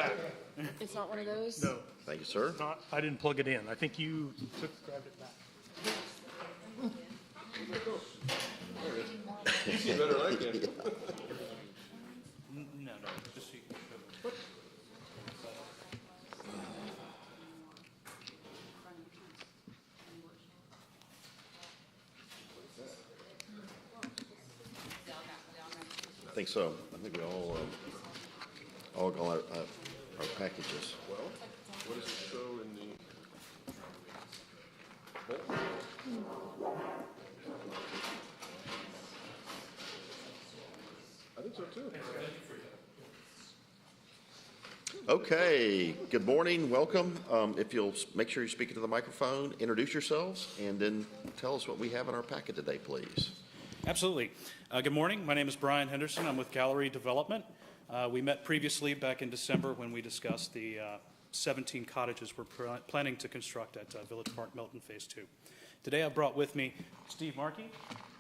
It's not one of those? No, Thank you, sir. not, I didn't plug it in. I think you grabbed it back. You see better than I can. no, just so you can show. I think so. I think we all got our packages. Well, what does it show in the? I think so too. Okay, good morning, welcome. If you'll make sure you speak into the microphone, introduce yourselves, and then tell us what we have in our packet today, please. Absolutely. Good morning. My name is Brian Henderson. I'm with Gallery Development. We met previously back in December when we discussed the 17 cottages we're planning to construct at Village Park Milton Phase 2. Today I brought with me Steve Markey,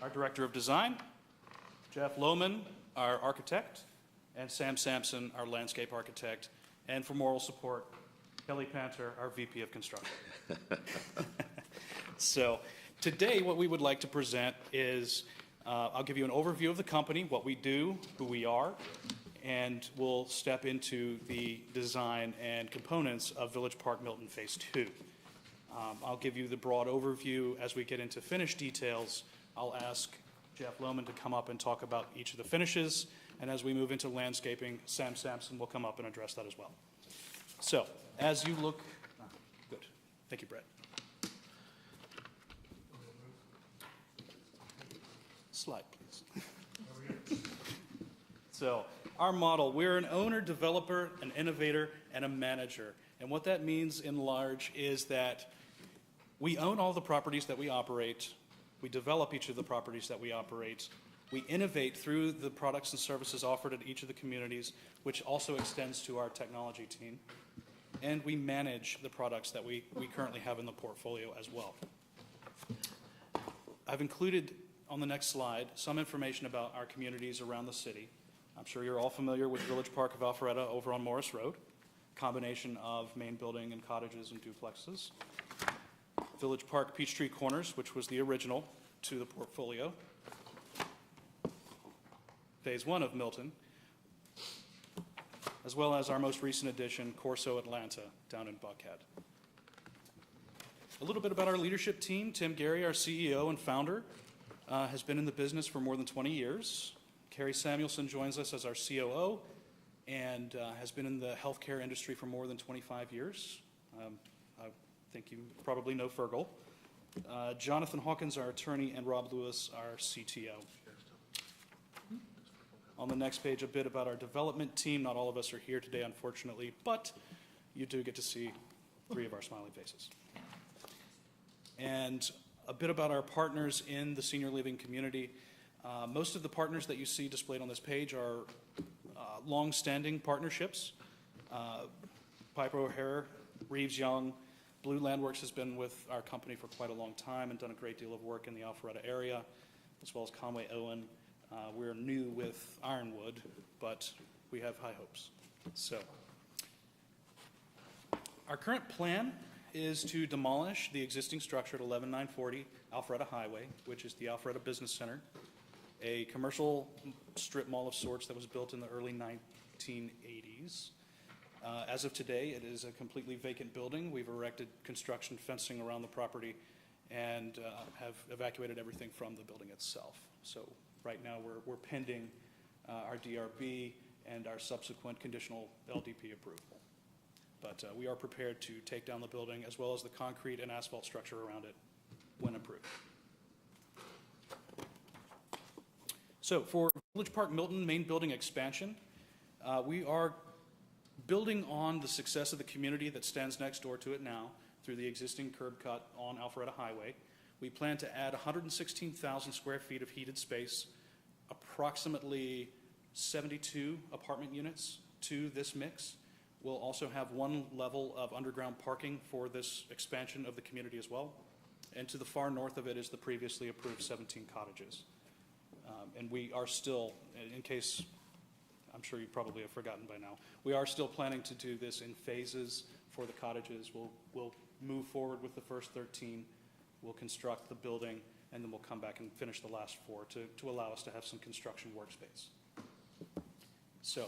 our Director of Design, Jeff Lohman, our architect, and Sam Sampson, our landscape architect, and for moral support, Kelly Panter, our VP of Construction. So today, what we would like to present is, I'll give you an overview of the company, what we do, who we are, and we'll step into the design and components of Village Park Milton Phase 2. I'll give you the broad overview. As we get into finish details, I'll ask Jeff Lohman to come up and talk about each of the finishes, and as we move into landscaping, Sam Sampson will come up and address that as well. So, as you look, good. Thank you, Brett. Slide, please. So, our model, we're an owner, developer, an innovator, and a manager. And what that means in large is that we own all the properties that we operate, we develop each of the properties that we operate, we innovate through the products and services offered at each of the communities, which also extends to our technology team, and we manage the products that we currently have in the portfolio as well. I've included on the next slide some information about our communities around the city. I'm sure you're all familiar with Village Park of Alpharetta over on Morris Road, combination of main building and cottages and duplexes. Village Park Peachtree Corners, which was the original to the portfolio. Phase 1 of Milton, as well as our most recent addition, Corso Atlanta, down in Buckhead. A little bit about our leadership team. Tim Gary, our CEO and founder, has been in the business for more than 20 years. Carrie Samuelson joins us as our COO and has been in the healthcare industry for more than 25 years. I think you probably know Fergal. Jonathan Hawkins, our attorney, and Rob Lewis, our CTO. On the next page, a bit about our development team. Not all of us are here today, unfortunately, but you do get to see 3 of our smiling faces. And a bit about our partners in the senior living community. Most of the partners that you see displayed on this page are long-standing partnerships. Piper O'Hare, Reeves Young, Blue Landworks has been with our company for quite a long time and done a great deal of work in the Alpharetta area, as well as Conway Owen. We're new with Ironwood, but we have high hopes. So, our current plan is to demolish the existing structure at 11940 Alpharetta Highway, which is the Alpharetta Business Center, a commercial strip mall of sorts that was built in the early 1980s. As of today, it is a completely vacant building. We've erected construction fencing around the property and have evacuated everything from the building itself. So right now we're pending our DRB and our subsequent conditional LDP approval. But we are prepared to take down the building as well as the concrete and asphalt structure around it when approved. So for Village Park Milton main building expansion, we are building on the success of the community that stands next door to it now through the existing curb cut on Alpharetta Highway. We plan to add 116,000 square feet of heated space, approximately 72 apartment units to this mix. We'll also have 1 level of underground parking for this expansion of the community as well. And to the far north of it is the previously approved 17 cottages. And we are still, in case I'm sure you probably have forgotten by now, we are still planning to do this in phases for the cottages. We'll move forward with the first 13, we'll construct the building, and then we'll come back and finish the last 4 to allow us to have some construction workspace. So,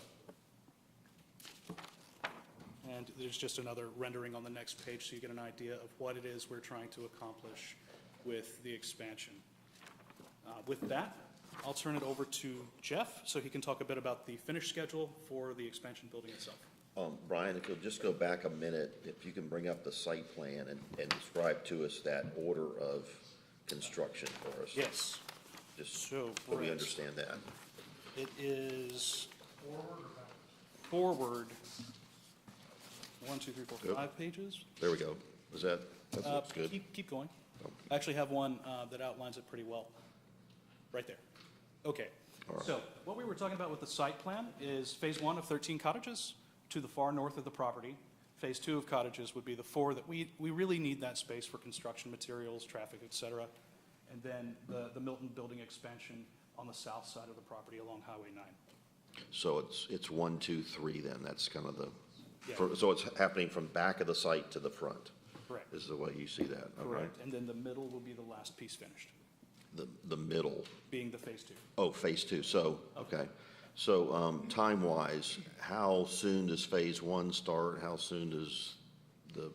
and there's just another rendering on the next page so you get an idea of what it is we're trying to accomplish with the expansion. With that, I'll turn it over to Jeff so he can talk a bit about the finish schedule for the expansion building itself. Brian, if you'll just go back a minute, if you can bring up the site plan and describe to us that order of construction for us. Yes. Just so so we understand that. It is forward 1, 2, 3, 4, Good. 5 pages. There we go. Is that looks good? Keep going. I actually have one that outlines it pretty well. Right there. Okay. Right. So what we were talking about with the site plan is phase 1 of 13 cottages to the far north of the property. Phase 2 of cottages would be the 4 that we really need that space for construction materials, traffic, et cetera. and then the Milton building expansion on the south side of the property along Highway 9. So it's 1, 2, 3 then, that's kind of the, Yeah. so it's happening from back of the site to the front? Correct. Is the way you see that? Okay. Correct, and then the middle will be the last piece finished, The middle, being the phase 2. oh, phase 2, so, okay. So, time-wise, how soon does phase 1 start? How soon does the,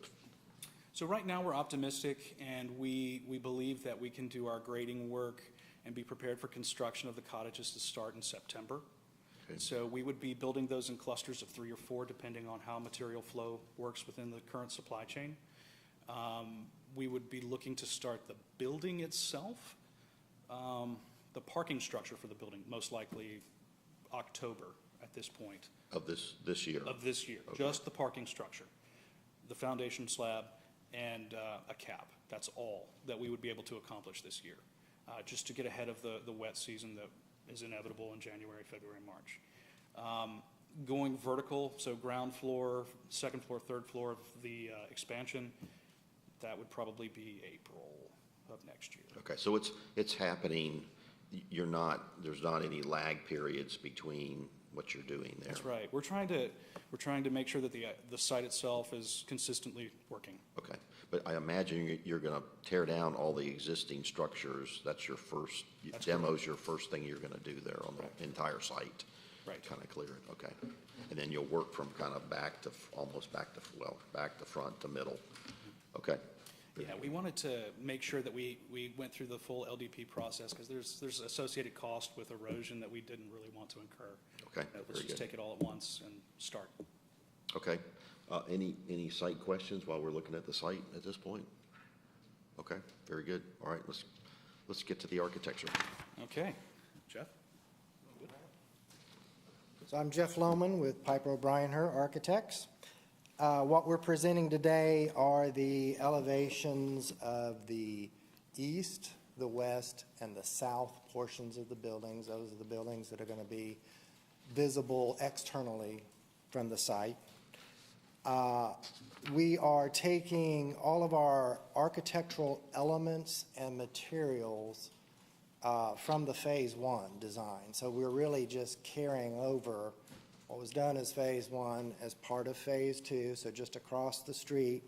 So right now, we're optimistic, and we believe that we can do our grading work and be prepared for construction of the cottages to start in September. Okay. So we would be building those in clusters of 3 or 4, depending on how material flow works within the current supply chain. We would be looking to start the building itself, the parking structure for the building, most likely October at this point. of this year? Of this year, Okay. just the parking structure, the foundation slab, and a cap. That's all that we would be able to accomplish this year, just to get ahead of the wet season that is inevitable in January, February, March. Going vertical, so ground floor, second floor, third floor of the expansion, that would probably be April of next year. Okay, so it's happening, there's not any lag periods between what you're doing there? That's right. We're trying to make sure that the site itself is consistently working. Okay, but I imagine you're gonna tear down all the existing structures. That's your first, demo's your first thing you're gonna do there on the entire site? Right. Kind of clear it, okay. And then you'll work from kind of back to, almost back to, well, back to front to middle. Okay. Yeah, we wanted to make sure that we went through the full LDP process, because there's associated cost with erosion that we didn't really want to incur. Okay, Let's very just good. take it all at once and start. Okay. Any site questions while we're looking at the site at this point? Okay, very good. All right, let's get to the architecture. Okay, Jeff? So I'm Jeff Lohman with Piper O'Brien Her Architects. What we're presenting today are the elevations of the east, the west, and the south portions of the buildings. Those are the buildings that are going to be visible externally from the site. We are taking all of our architectural elements and materials from the Phase 1 design. So we're really just carrying over what was done as Phase 1 as part of Phase 2. So just across the street,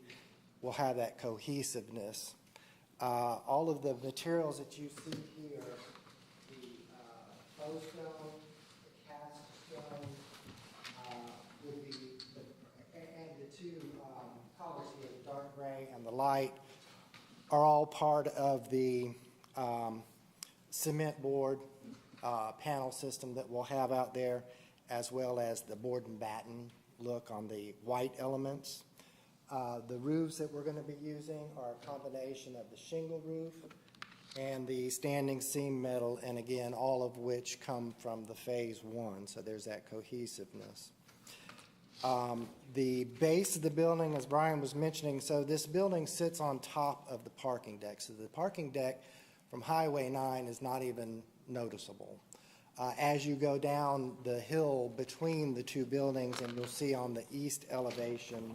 we'll have that cohesiveness. All of the materials that you see here, the faux stone, the cast stone, will be, and the two colors here, the dark gray and the light, are all part of the cement board panel system that we'll have out there, as well as the board and batten look on the white elements. The roofs that we're going to be using are a combination of the shingle roof and the standing seam metal, and again, all of which come from the Phase 1, so there's that cohesiveness. The base of the building, as Brian was mentioning, so this building sits on top of the parking deck. So the parking deck from Highway 9 is not even noticeable. As you go down the hill between the two buildings, and you'll see on the east elevation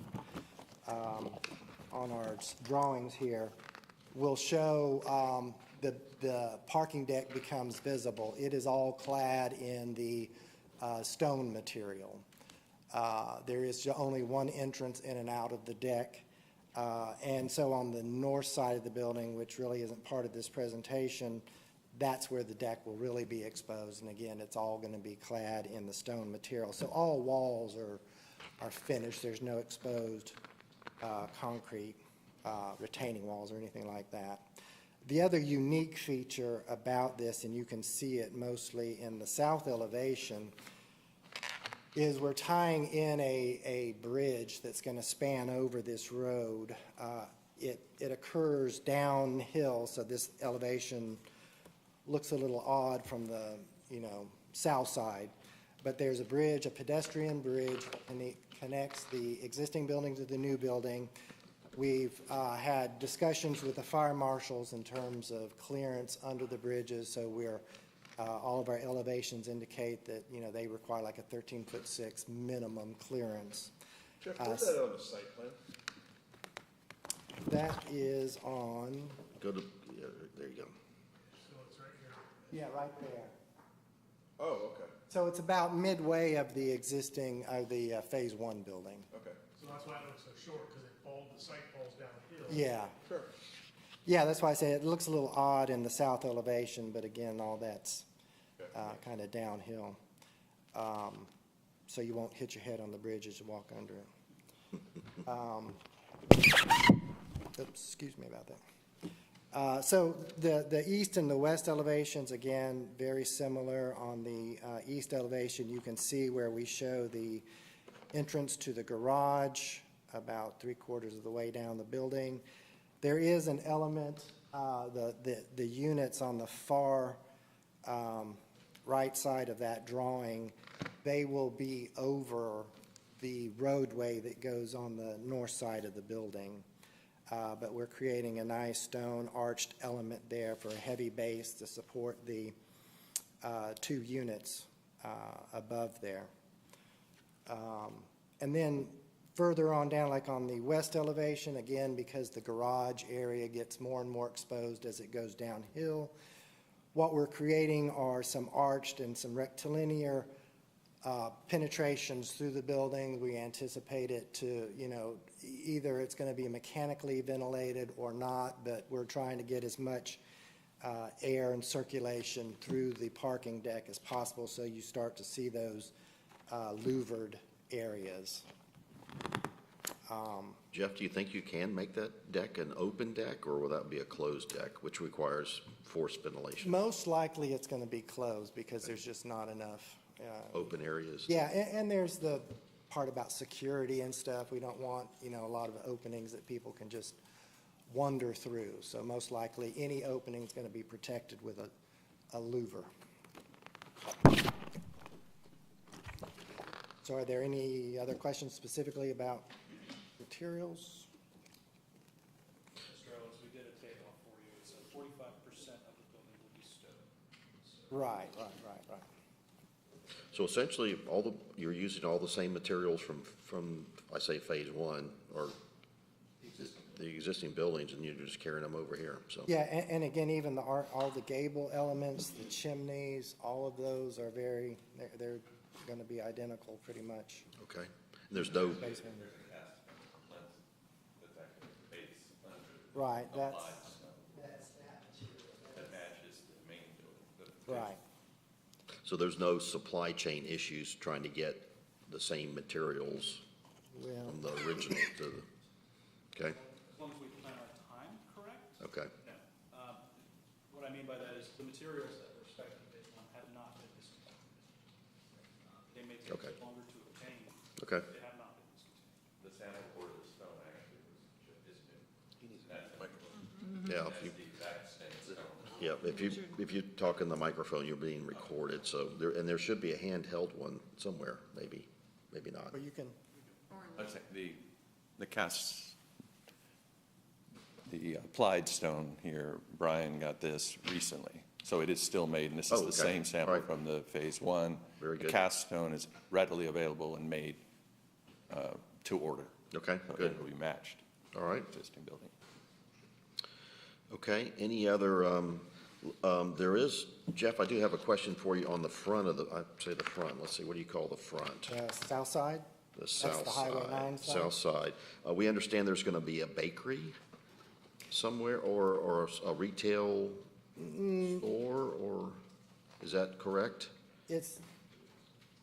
on our drawings here, will show the parking deck becomes visible. It is all clad in the stone material. There is only one entrance in and out of the deck. And so on the north side of the building, which really isn't part of this presentation, that's where the deck will really be exposed. And again, it's all going to be clad in the stone material. So all walls are finished. There's no exposed concrete retaining walls or anything like that. The other unique feature about this, and you can see it mostly in the south elevation, is we're tying in a bridge that's going to span over this road. It occurs downhill, so this elevation looks a little odd from the south side. But there's a bridge, a pedestrian bridge, and it connects the existing building to the new building. We've had discussions with the fire marshals in terms of clearance under the bridges, so all of our elevations indicate that they require like a 13'6" minimum clearance. Jeff, where's that on the site plan? That is on. Go to, yeah, there you go. Yeah, right there. Oh, okay, So it's about midway of the existing, the Phase 1 building. okay. So that's why it looks so short, because the site falls downhill. Yeah. Sure. Yeah, that's why I say it looks a little odd in the south elevation, but again, all that's kind of downhill. So you won't hit your head on the bridge as you walk under it. Oops, excuse me about that. So the east and the west elevations, again, very similar. On the east elevation, you can see where we show the entrance to the garage, about 3/4 of the way down the building. There is an element, the units on the far right side of that drawing, they will be over the roadway that goes on the north side of the building. But we're creating a nice stone arched element there for a heavy base to support the 2 units above there. And then further on down, like on the west elevation, again, because the garage area gets more and more exposed as it goes downhill, what we're creating are some arched and some rectilinear penetrations through the building. We anticipate it to, either it's going to be mechanically ventilated or not, but we're trying to get as much air and circulation through the parking deck as possible, so you start to see those louvered areas. Jeff, do you think you can make that deck an open deck, or will that be a closed deck, which requires forced ventilation? Most likely it's going to be closed because there's just not enough. Open areas? Yeah, and there's the part about security and stuff. We don't want, a lot of openings that people can just wander through. So most likely any opening is going to be protected with a louver. So are there any other questions specifically about materials? Mr. Owens, we did a takeoff for you. It's 45% of the building will be stone. Right. So essentially, you're using all the same materials from I say Phase 1, or the existing buildings, and you're just carrying them over here, so. Yeah, and again, even all the gable elements, the chimneys, all of those are they're going to be identical pretty much. Okay. And there's no, Basement. Right, That matches the main building. right. so there's no supply chain issues trying to get the same materials Well, from the original to the, okay? As long as we plan our time correct? Okay. No. What I mean by that is the materials that were expected based on have not been discontinued. They may take Okay. longer to obtain. Okay. They have not been discontinued. The sample for the stone actually is new. Yeah, if you, That's the exact same stone. yeah, if you talk in the microphone, you're being recorded, so there should be a handheld one somewhere, maybe not. But you can, Let's say the cast, the applied stone here, Brian got this recently. So it is still made, and this Oh, is the okay. same sample All right. from the Phase 1. Very The good. cast stone is readily available and made to order. Okay, So good. it will be matched. All right. Existing building. Okay, any other, there is, Jeff, I do have a question for you on the front of I'd say the front, let's see, what do you call the front? south side? The south the Highway 9 side. side? South side. We understand there's going to be a bakery somewhere, or a retail store, or, is that correct? Yeah,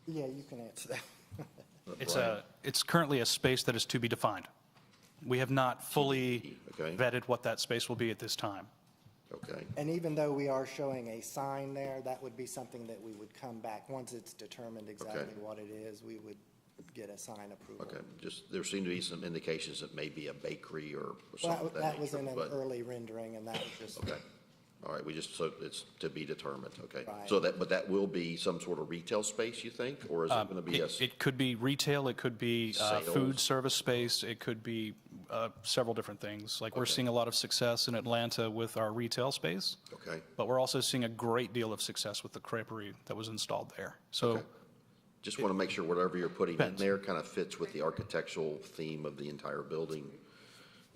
you can answer that. It's currently a space that is to be defined. We have not fully Okay. vetted what that space will be at this time. Okay, And even though we are showing a sign there, that would be something that we would come back, once it's determined exactly what it is, we would get a sign approval. okay, just, there seem to be some indications that may be a bakery or Well, something of that that was in nature, an but, early rendering, and that was just, okay. All right, so it's to be determined, okay? Right. So but that will be some sort of retail space, you think, or is it going to be a? It could be retail, it could be Sales. food service space, it could be several different things. Like, we're Okay. seeing a lot of success in Atlanta with our retail space, Okay, but we're also seeing a great deal of success with the creperie that was installed there. So Okay. Just want to make sure whatever you're putting in Depends. there kind of fits with the architectural theme of the entire building,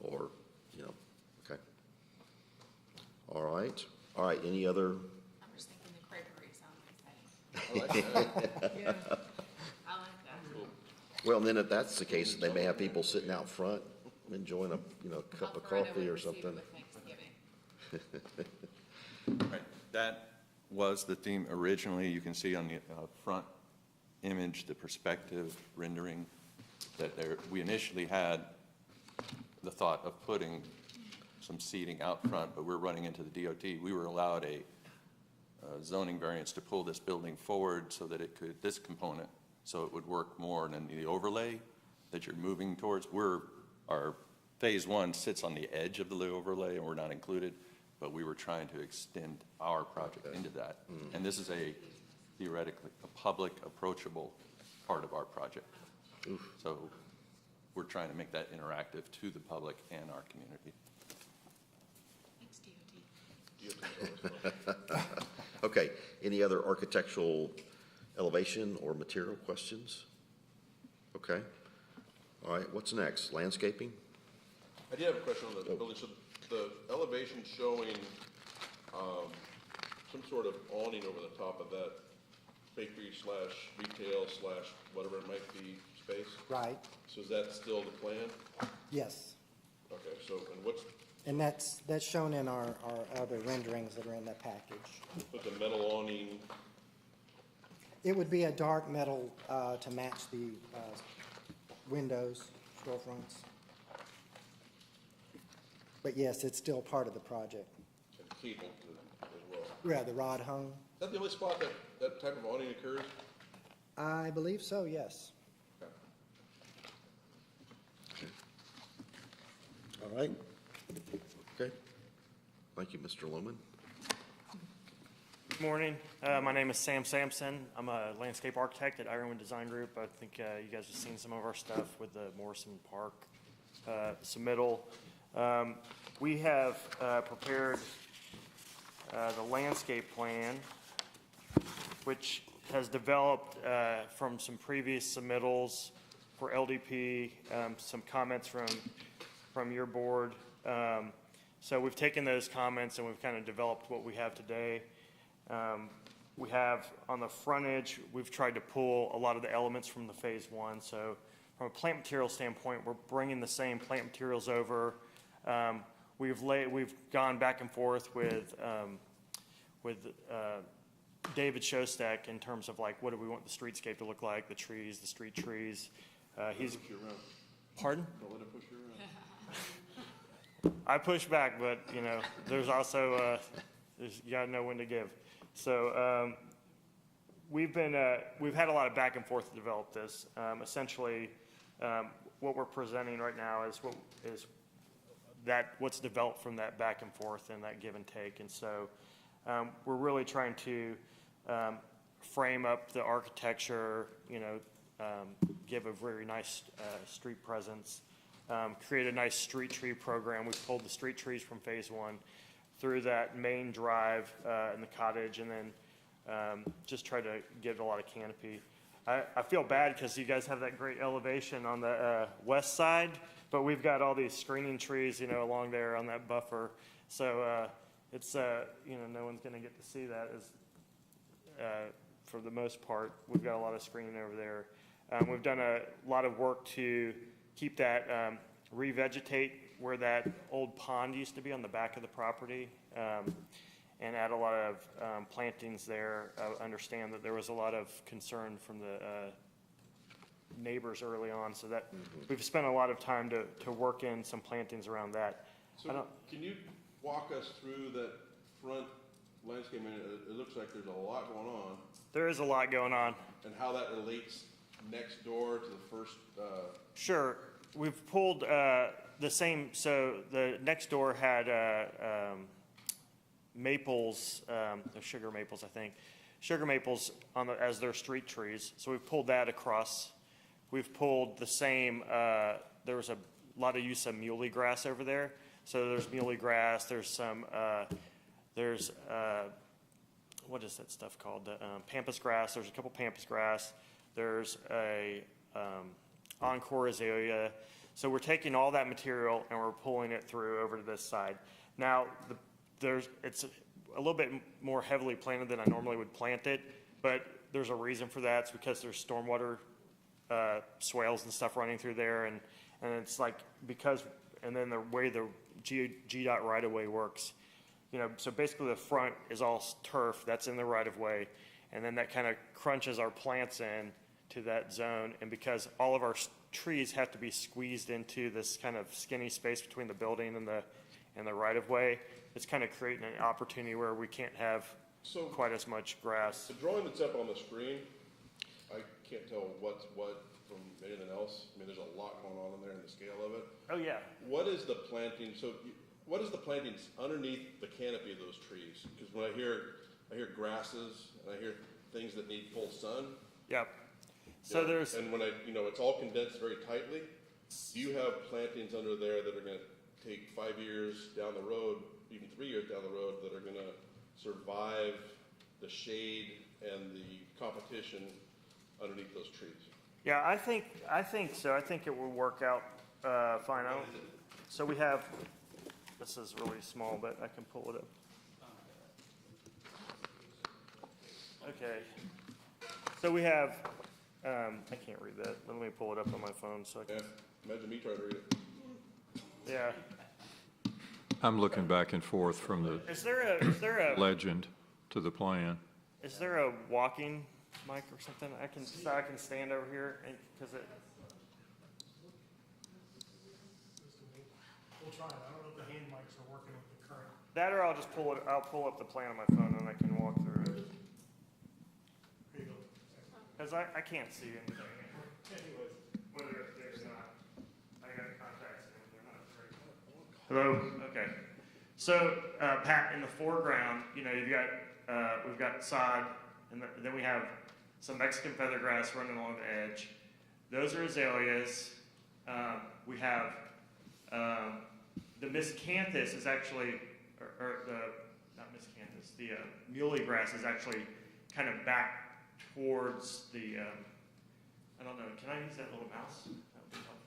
or, okay. All right, any other, I'm just thinking Yeah. I like that. Well, and then if that's the case, they may have people sitting out front enjoying a, cup of Alpharetta coffee would or receive it something. with Thanksgiving. Right, that was the theme originally. You can see on the front image, the perspective rendering, that we initially had the thought of putting some seating out front, but we're running into the DOT. We were allowed a zoning variance to pull this building forward so that it could, this component, so it would work more than the overlay that you're moving towards. Our phase one sits on the edge of the overlay and we're not included, but we were trying to extend our project into that. And this is theoretically a public approachable part of our project. So we're trying to make that interactive to the public and our community. Thanks, DOT. Okay, any other architectural elevation or material questions? Okay, all right, what's next? Landscaping? I did have a question on the building. So the elevation showing some sort of awning over the top of that bakery slash retail slash whatever it might be space? Right, So is that still the plan? yes. Okay, so, and what's, And that's shown in our other renderings that are in that package. with the metal awning, It would be a dark metal to match the windows, storefronts. But yes, it's still part of the project. and cable as well? Yeah, the rod hung. Is that the only spot that that type of awning occurs? I believe so, yes. All right. Okay. Thank you, Mr. Lumen. Good morning. My name is Sam Sampson. I'm a landscape architect at Ironwood Design Group. I think you guys have seen some of our stuff with the Morrison Park submittal. We have prepared the landscape plan, which has developed from some previous submittals for LDP, some comments from your board. So we've taken those comments and we've kind of developed what we have today. We have on the frontage, we've tried to pull a lot of the elements from the phase one. So from a plant material standpoint, we're bringing the same plant materials over. We've gone back and forth with David Shostak in terms of like, what do we want the streetscape to look like, the trees, the street trees. He's, Push you around. pardon? Don't let him push you around. I push back, but there's also, you gotta know when to give. So, we've had a lot of back and forth to develop this. Essentially, what we're presenting right now is what's developed from that back and forth and that give and take. And so, we're really trying to, frame up the architecture, give a very nice, street presence, create a nice street tree program. We've pulled the street trees from phase one through that main drive in the cottage, and then just try to give it a lot of canopy. I feel bad because you guys have that great elevation on the west side, but we've got all these screening trees, along there on that buffer. So it's no one's going to get to see that for the most part. We've got a lot of screening over there. We've done a lot of work to keep that, revegetate where that old pond used to be on the back of the property, and add a lot of plantings there. Understand that there was a lot of concern from the neighbors early on, so that we've spent a lot of time to work in some plantings around that. So can you walk us through that front landscape? I mean, it looks like there's a lot going on. There is a lot going on. And how that relates next door to the first, Sure. We've pulled the same, so the next door had maples, they're sugar maples, I think. Sugar maples as their street trees. So we've pulled that across. We've pulled the same, there was a lot of use of muley grass over there. So there's muley grass, there's some, what is that stuff called? Pampas grass, there's a couple pampas grass. There's a encore azalea. So we're taking all that material and we're pulling it through over to this side. Now, it's a little bit more heavily planted than I normally would plant it, but there's a reason for that. It's because there's stormwater swales and stuff running through there, and it's like and then the way the GDOT right-of-way works, so basically the front is all turf that's in the right-of-way, and then that kind of crunches our plants in to that zone, and because all of our trees have to be squeezed into this kind of skinny space between the building and the right-of-way, it's kind of creating an opportunity where we can't have quite as much grass. The drawing that's up on the screen, I can't tell what's what from anything else. I mean, there's a lot going on in there in the scale of it. Oh, yeah. What is the planting, what is the plantings underneath the canopy of those trees? Because when I hear grasses, and I hear things that need full sun. Yep. So there's. And when it's all condensed very tightly, do you have plantings under there that are gonna take 5 years down the road, even 3 years down the road, that are gonna survive the shade and the competition underneath those trees? Yeah, I think so. I think it will work out fine. So we have, this is really small, but I can pull it up. Okay. So we have, I can't read that. Let me pull it up on my phone so I can. Yeah, imagine me trying to read it. Yeah. I'm looking back and forth from the Is there a legend to the plan. Is there a walking mic or something? I can stand over here because it. We'll try it. I don't know if the hand mics are working with the current. That or I'll just I'll pull up the plan on my phone and I can walk through it. Because I can't see anything. Anyways, whether there's not, I got contacts in, they're not very. Hello? Okay. So, Pat, in the foreground, we've got sod, and then we have some Mexican feathergrass running along the edge. Those are azaleas. We have the miscanthus is actually, not miscanthus, the muley grass is actually kind of back towards the, I don't know, can I use that little mouse? That would be helpful.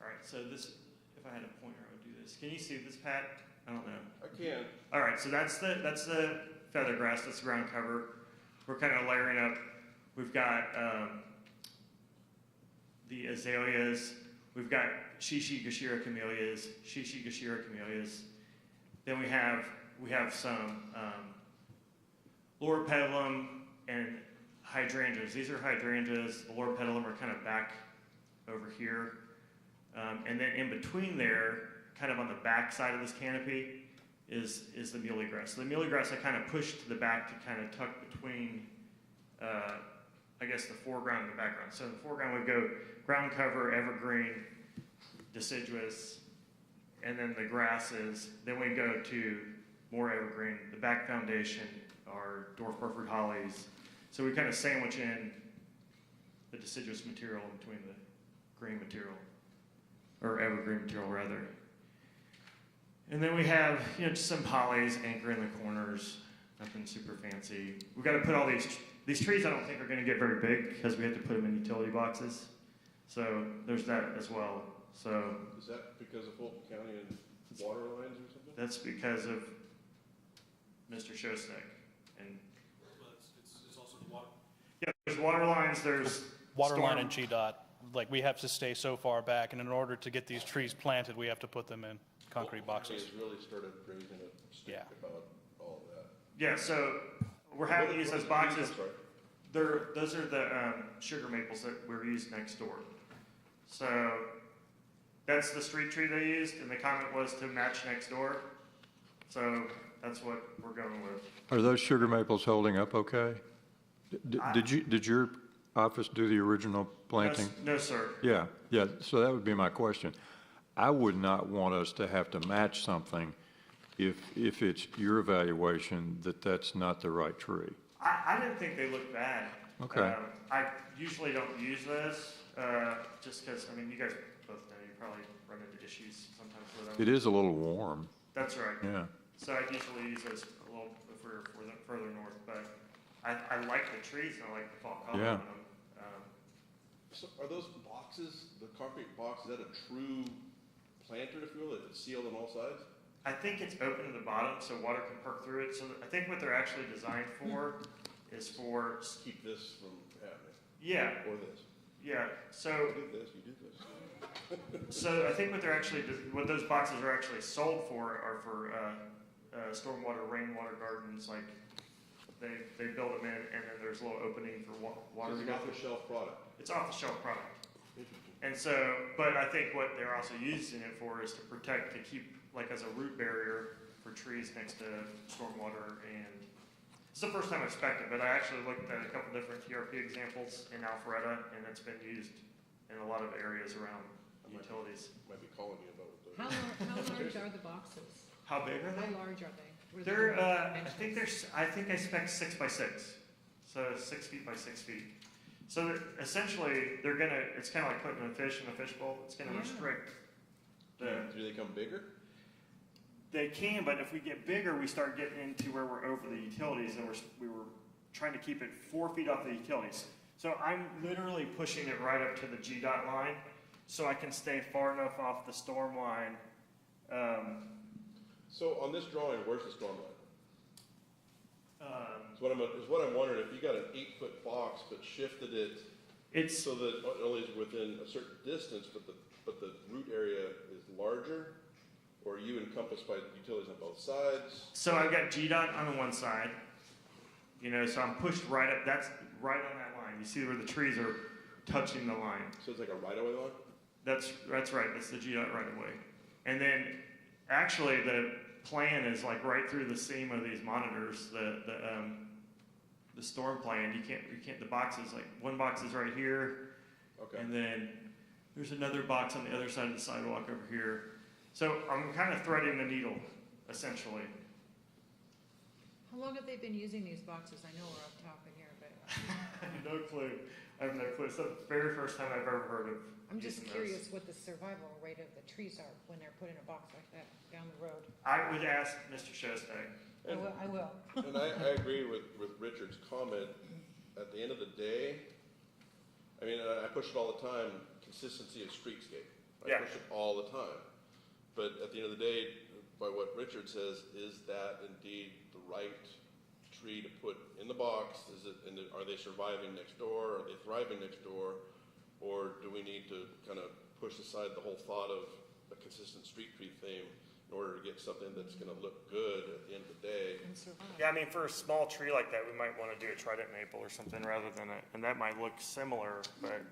All right, so this, if I had a pointer, I would do this. Can you see this, Pat? I don't know. I can. All right, so that's the feathergrass, that's the ground cover. We're kind of layering up. We've got the azaleas. We've got Shishi Gashira camellias. Then we have some loropetalum and hydrangeas. These are hydrangeas. The loropetalum are kind of back over here. And then in between there, kind of on the back side of this canopy, is the muley grass. So the muley grass I kind of pushed to the back to kind of tuck between, I guess, the foreground and the background. So in the foreground we go ground cover, evergreen, deciduous, and then the grasses. Then we go to more evergreen. The back foundation are dwarf purford hollies. So we kind of sandwich in the deciduous material in between the green material, or evergreen material rather. And then we have, just some hollies anchoring the corners, nothing super fancy. We've got to put all these trees I don't think are going to get very big because we have to put them in utility boxes. So there's that as well. So is that because of Fulton County and water lines or something? That's because of Mr. Shostak. And it's also the water. Yeah, there's water lines, there's Water line and GDOT. Like, we have to stay so far back, and in order to get these trees planted, we have to put them in concrete boxes. Fulton County has really started raising a stick about all of that. Yeah, so we're having to use those boxes. Those are the sugar maples that were used next door. So that's the street tree they used, and the comment was to match next door. So that's what we're going with. Are those sugar maples holding up okay? Did your office do the original planting? No, sir. Yeah, so that would be my question. I would not want us to have to match something if it's your evaluation that that's not the right tree. I didn't think they looked bad. Okay. I usually don't use those, just because, you guys both know, you probably run into issues sometimes with them. It is a little warm. That's right. Yeah. So I usually use those a little if we're further north, but I like the trees and I like the fall color Yeah. on them. So are those boxes, the concrete box, is that a true planter, if you will? Is it sealed on all sides? I think it's open to the bottom so water can perk through it. So I think what they're actually designed for is for, Keep this from happening, yeah, or this. yeah, so. You do this, you do this. So I think what they're actually, what those boxes are actually sold for are for stormwater, rainwater gardens. Like they build them in, and then there's a little opening for water. It's an off-the-shelf product. It's off-the-shelf product. And so, but I think what they're also using it for is to protect, to keep like as a root barrier for trees next to stormwater. And it's the first time I've spec'd it, but I actually looked at a couple different TRP examples in Alpharetta, and it's been used in a lot of areas around utilities. Might be calling you about it. How large are the boxes? How big are they? How large are they? What are They're, the I think I spec 6 by 6, so 6 feet by 6 feet. So essentially, they're gonna, it's kind of like putting a fish in a fishbowl. It's gonna restrict the. Do they come bigger? They can, but if we get bigger, we start getting into where we're over the utilities, and we were trying to keep it 4 feet off the utilities. So I'm literally pushing it right up to the GDOT line, so I can stay far enough off the storm line. So on this drawing, where's the storm line? Is what I'm wondering, if you got an 8-foot box but shifted it so that not only is within a certain distance, but the root area is larger, or are you encompassed by utilities on both sides? So I've got GDOT on the one side, so I'm pushed right up, that's right on that line. You see where the trees are touching the line. So it's like a right-of-way line? That's right, that's the GDOT right of way. And then, actually, the plan is like right through the seam of these monitors, the storm plan. You can't, the boxes, like, one box is right here. Okay. And then there's another box on the other side of the sidewalk over here. So I'm kind of threading the needle, essentially. How long have they been using these boxes? I know we're off topic here, but. No clue. I have no clue. It's the very first time I've ever heard of. I'm just using curious those. what the survival rate of the trees are when they're put in a box like that down the road. I would ask Mr. Shostak. I will. And I agree with Richard's comment. At the end of the day, I mean, I push it all the time, consistency of streetscape. I push it all the time. But at the end of the day, by what Richard says, is that indeed the right tree to put in the box? Are they surviving next door? Are they thriving next door? Or do we need to kind of push aside the whole thought of a consistent street tree theme in order to get something that's going to look good at the end of the day? Yeah, I mean, for a small tree like that, we might want to do a trident maple or something rather than and that might look similar, but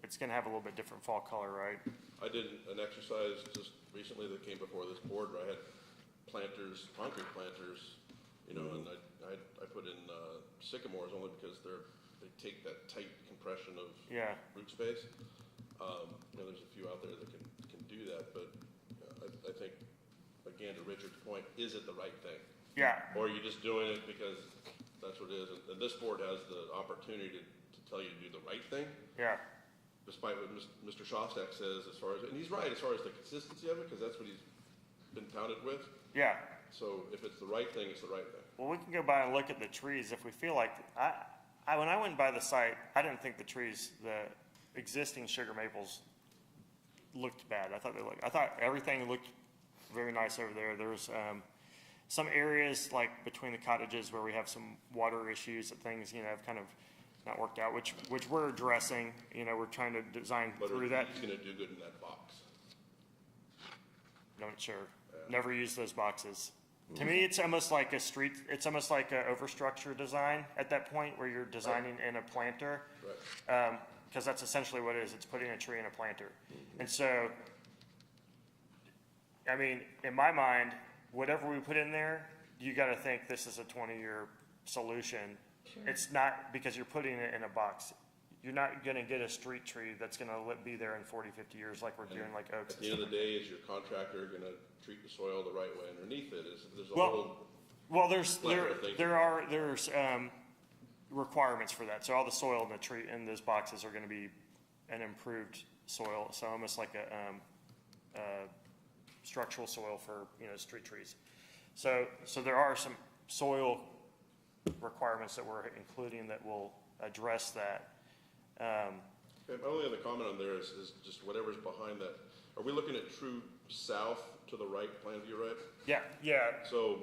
it's going to have a little bit different fall color, right? I did an exercise just recently that came before this board where I had planters, concrete planters, and I put in sycamores only because they take that tight compression of root space. There's a few out there that can do that, but I think, again, to Richard's point, is it the right thing? Yeah. Or are you just doing it because that's what it is? And this board has the opportunity to tell you to do the right thing. Yeah. Despite what Mr. Shostak says as far as, and he's right as far as the consistency of it, because that's what he's been pounded with. Yeah. So if it's the right thing, it's the right thing. Well, we can go by and look at the trees if we feel like, when I went by the site, I didn't think the trees, the existing sugar maples looked bad. I thought everything looked very nice over there. There's some areas like between the cottages where we have some water issues that things, have kind of not worked out, which we're addressing. We're trying to design through that. He's going to do good in that box. Not sure. Never used those boxes. To me, it's almost like it's almost like an overstructure design at that point where you're designing in a planter. Right. Because that's essentially what it is. It's putting a tree in a planter. And so, I mean, in my mind, whatever we put in there, you got to think this is a 20-year solution. Sure. It's not because you're putting it in a box. You're not going to get a street tree that's going to be there in 40, 50 years like we're doing like oaks. At the end of the day, is your contractor going to treat the soil the right way underneath it? There's a whole there's requirements for that. So all the soil in the tree in those boxes are going to be an improved soil, so almost like a structural soil for street trees. So there are some soil requirements that we're including that will address that. My only other comment on there is just whatever's behind that. Are we looking at true south to the right plan view, right? Yeah. So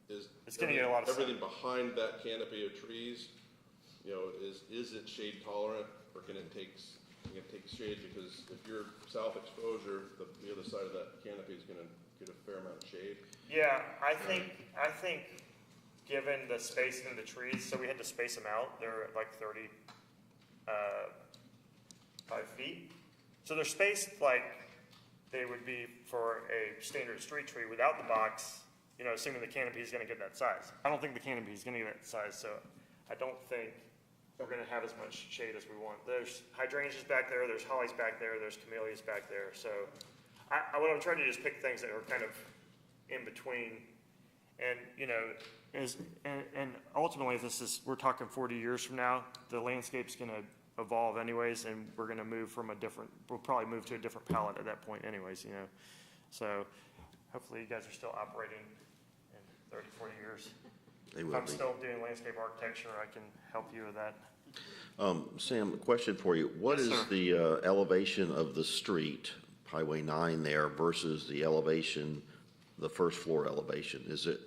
It's gonna get a lot of sun. everything behind that canopy of trees, you know, is it shade tolerant, or can it take shade? Because if you're south exposure, the other side of that canopy is gonna get a fair amount of shade. Yeah, I think given the spacing of the trees, so we had to space them out. They're like 5 feet. So they're spaced like they would be for a standard street tree without the box, you know, assuming the canopy is gonna get that size. I don't think the canopy is gonna get that size, so I don't think we're gonna have as much shade as we want. There's hydrangeas back there, there's hollies back there, there's camellias back there, so what I'm trying to do is pick things that are kind of in between. And, you know, and ultimately we're talking 40 years from now, the landscape's gonna evolve anyways, and we're gonna we'll probably move to a different palette at that point anyways, you know. So hopefully you guys are still operating in 30, 40 years. They will If I'm be. still doing landscape architecture, I can help you with that. Sam, a question for you. What Yes, is sir. the elevation of the street, Highway 9 there, versus the elevation, the first floor elevation? Is it,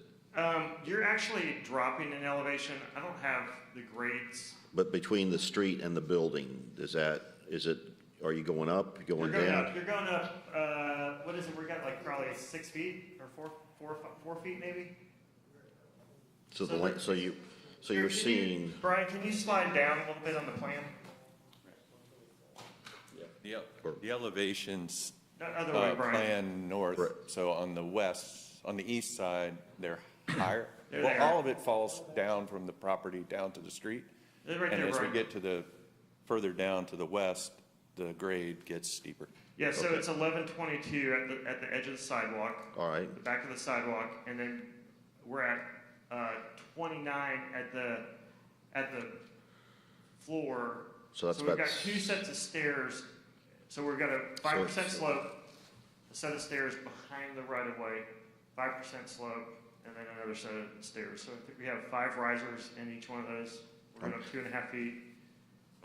You're actually dropping in elevation. I don't have the grades. but between the street and the building, are you going up, going down? You're going up, what is it, we got like probably 6 feet or 4 feet maybe? So you're seeing, Brian, can you slide down a little bit on the plan? The elevations That other way, Brian. plan north, so on the east side, they're higher. They're Well, there. all of it falls down from the property down to the street. They're right And there, as we Brian. get further down to the west, the grade gets steeper. Yeah, so it's 1122 at the edge of the sidewalk. all right, The back of the sidewalk, and then we're at 29 at the floor. So that's we've about got 2 sets of stairs. So we've got a 5% slope, a set of stairs behind the right of way, 5% slope, and then another set of stairs. So I think we have 5 risers in each one of those. We're going up 2.5 feet.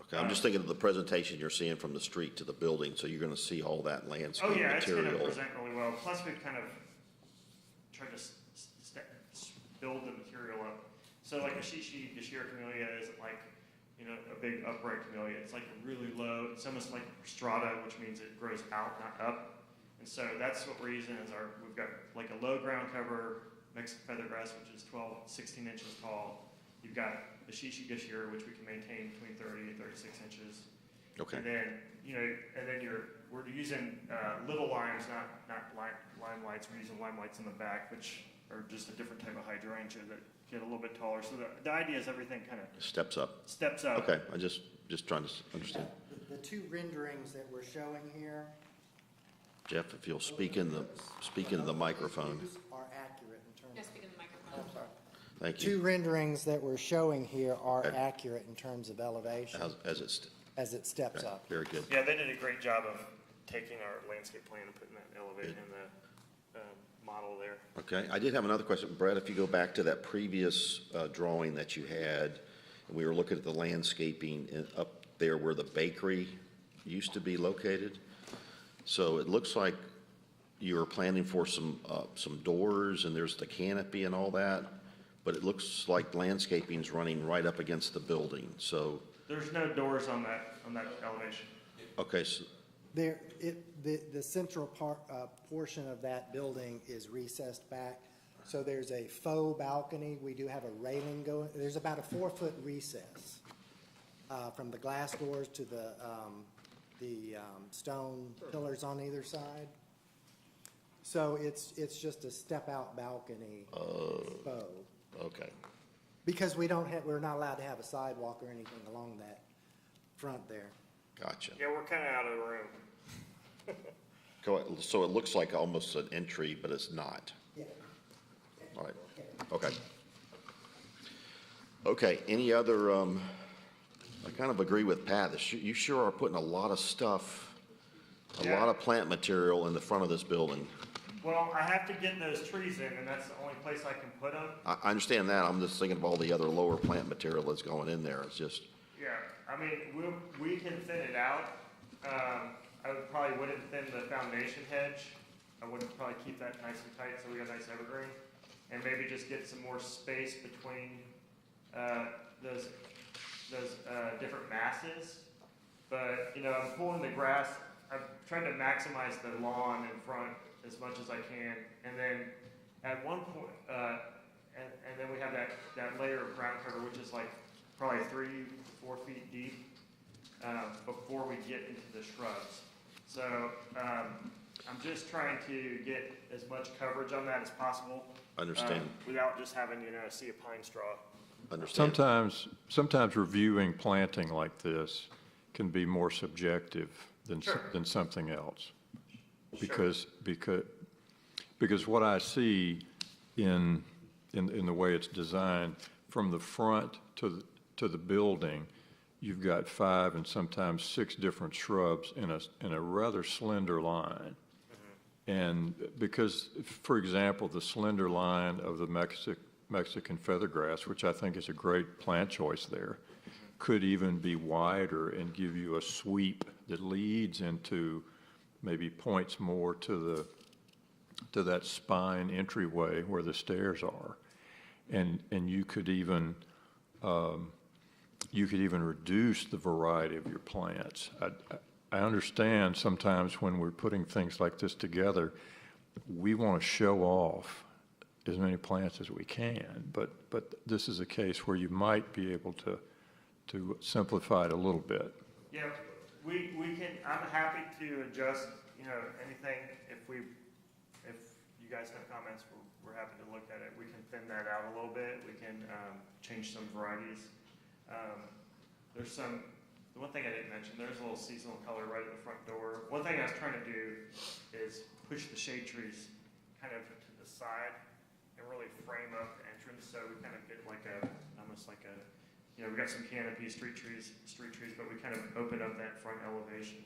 okay, I'm just thinking of the presentation you're seeing from the street to the building, so you're gonna see all that landscape Oh, yeah, it's going to material. present really well. Plus, we've kind of tried to build the material up. So like a Shishi Gashira camellia isn't like, you know, a big upright camellia. It's like really low. It's almost like strata, which means it grows out, not up. And so that's what we're using as we've got like a low ground cover Mexican feathergrass, which is 16 inches tall. You've got the Shishi Gashira, which we can maintain between 30 and 36 inches. Okay. And then, you know, we're using little limes, not lime lights. We're using lime lights in the back, which are just a different type of hydrangea that get a little bit taller. So the idea is everything kind of Steps up. steps up. Okay, I just trying to understand. The 2 renderings that we're showing here Jeff, if you'll speak into the microphone. are accurate in terms Just speak in the microphone. Thank 2 you. renderings that we're showing here are Okay. accurate in terms of elevation as it steps okay, up. very good. Yeah, they did a great job of taking our landscape plan and putting that elevate in the model there. Okay, I did have another question. Brett, if you go back to that previous drawing that you had, and we were looking at the landscaping up there where the bakery used to be located. So it looks like you were planning for some doors, and there's the canopy and all that, but it looks like landscaping's running right up against the building, so, There's no doors on that elevation. okay, so, The central portion of that building is recessed back, so there's a faux balcony. We do have a railing going, there's about a 4-foot recess from the glass doors to the stone pillars on either side. So it's just a step-out balcony faux. okay. Because we're not allowed to have a sidewalk or anything along that front there. Gotcha. Yeah, we're kind of out of the room. So it looks like almost an entry, but it's not. Yeah. All right, okay. Okay, any other, I kind of agree with Pat. You sure are putting a lot of stuff, a lot of plant material in the front of this building. Well, I have to get those trees in, and that's the only place I can put them. I understand that. I'm just thinking of all the other lower plant material that's going in there. It's just, Yeah, I mean, we can thin it out. I wouldn't thin the foundation hedge. I wouldn't probably keep that nice and tight so we got nice evergreen. and maybe just get some more space between those different masses. But, you know, I'm pulling the grass, I'm trying to maximize the lawn in front as much as I can. And then at one point, and then we have that layer of ground cover, which is like probably 3 to 4 feet deep before we get into the shrubs. So I'm just trying to get as much coverage on that as possible. Understand. Without just having, you know, a sea of pine straw. Understand. Sometimes reviewing planting like this can be more subjective than something else. Because what I see in the way it's designed, from the front to the building, you've got 5 and sometimes 6 different shrubs in a rather slender line. And because, for example, the slender line of the Mexican feathergrass, which I think is a great plant choice there, could even be wider and give you a sweep that leads into, maybe points more to that spine entryway where the stairs are. And you could even reduce the variety of your plants. I understand sometimes when we're putting things like this together, we want to show off as many plants as we can, but this is a case where you might be able to simplify it a little bit. Yeah, we can, I'm happy to adjust, you know, anything. If you guys have comments, we're happy to look at it. We can thin that out a little bit. We can change some varieties. The one thing I didn't mention, there's a little seasonal color right at the front door. One thing I was trying to do is push the shade trees kind of to the side and really frame up the entrance, so we kind of get like almost like a, you know, we got some canopy street trees, but we kind of open up that front elevation.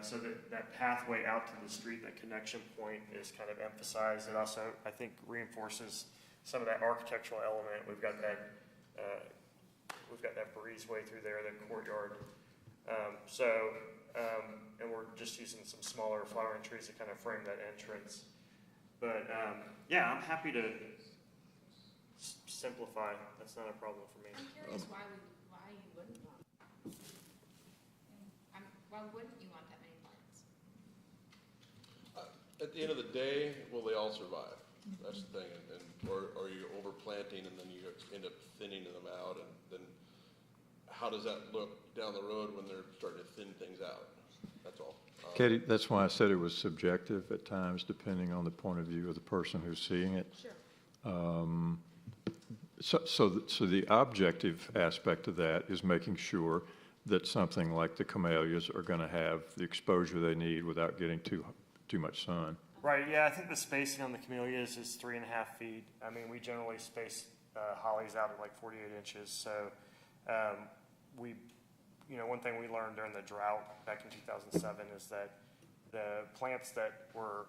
So that pathway out to the street, that connection point, is kind of emphasized. It also, I think, reinforces some of that architectural element. We've got that breezeway through there, that courtyard. And we're just using some smaller flowering trees to kind of frame that entrance. But yeah, I'm happy to simplify. That's not a problem for me. I'm curious why you wouldn't want. Why wouldn't you want that many plants? At the end of the day, will they all survive? That's the thing. Or are you overplanting and then you end up thinning them out, and then how does that look down the road when they're starting to thin things out? That's all. Katie, that's why I said it was subjective at times, depending on the point of view of the person who's seeing it. Sure. So the objective aspect of that is making sure that something like the camellias are going to have the exposure they need without getting too much sun. Right, yeah, I think the spacing on the camellias is 3.5 feet. I mean, we generally space hollies out at like 48 inches. So one thing we learned during the drought back in 2007 is that the plants that were,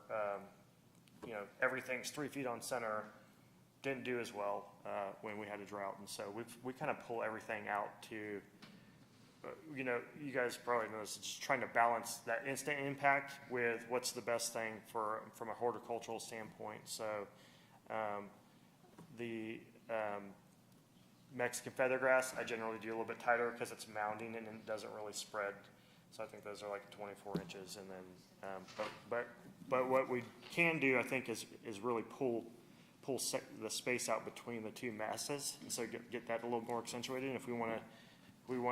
everything's 3 feet on center didn't do as well when we had a drought. And so we kind of pull everything out to, you guys probably know this, just trying to balance that instant impact with what's the best thing from a horticultural standpoint. So the Mexican feathergrass, I generally do a little bit tighter because it's mounding and it doesn't really spread. So I think those are like 24 inches. And then, but what we can do, I think, is really pull the space out between the two masses, and so get that a little more accentuated. And if we want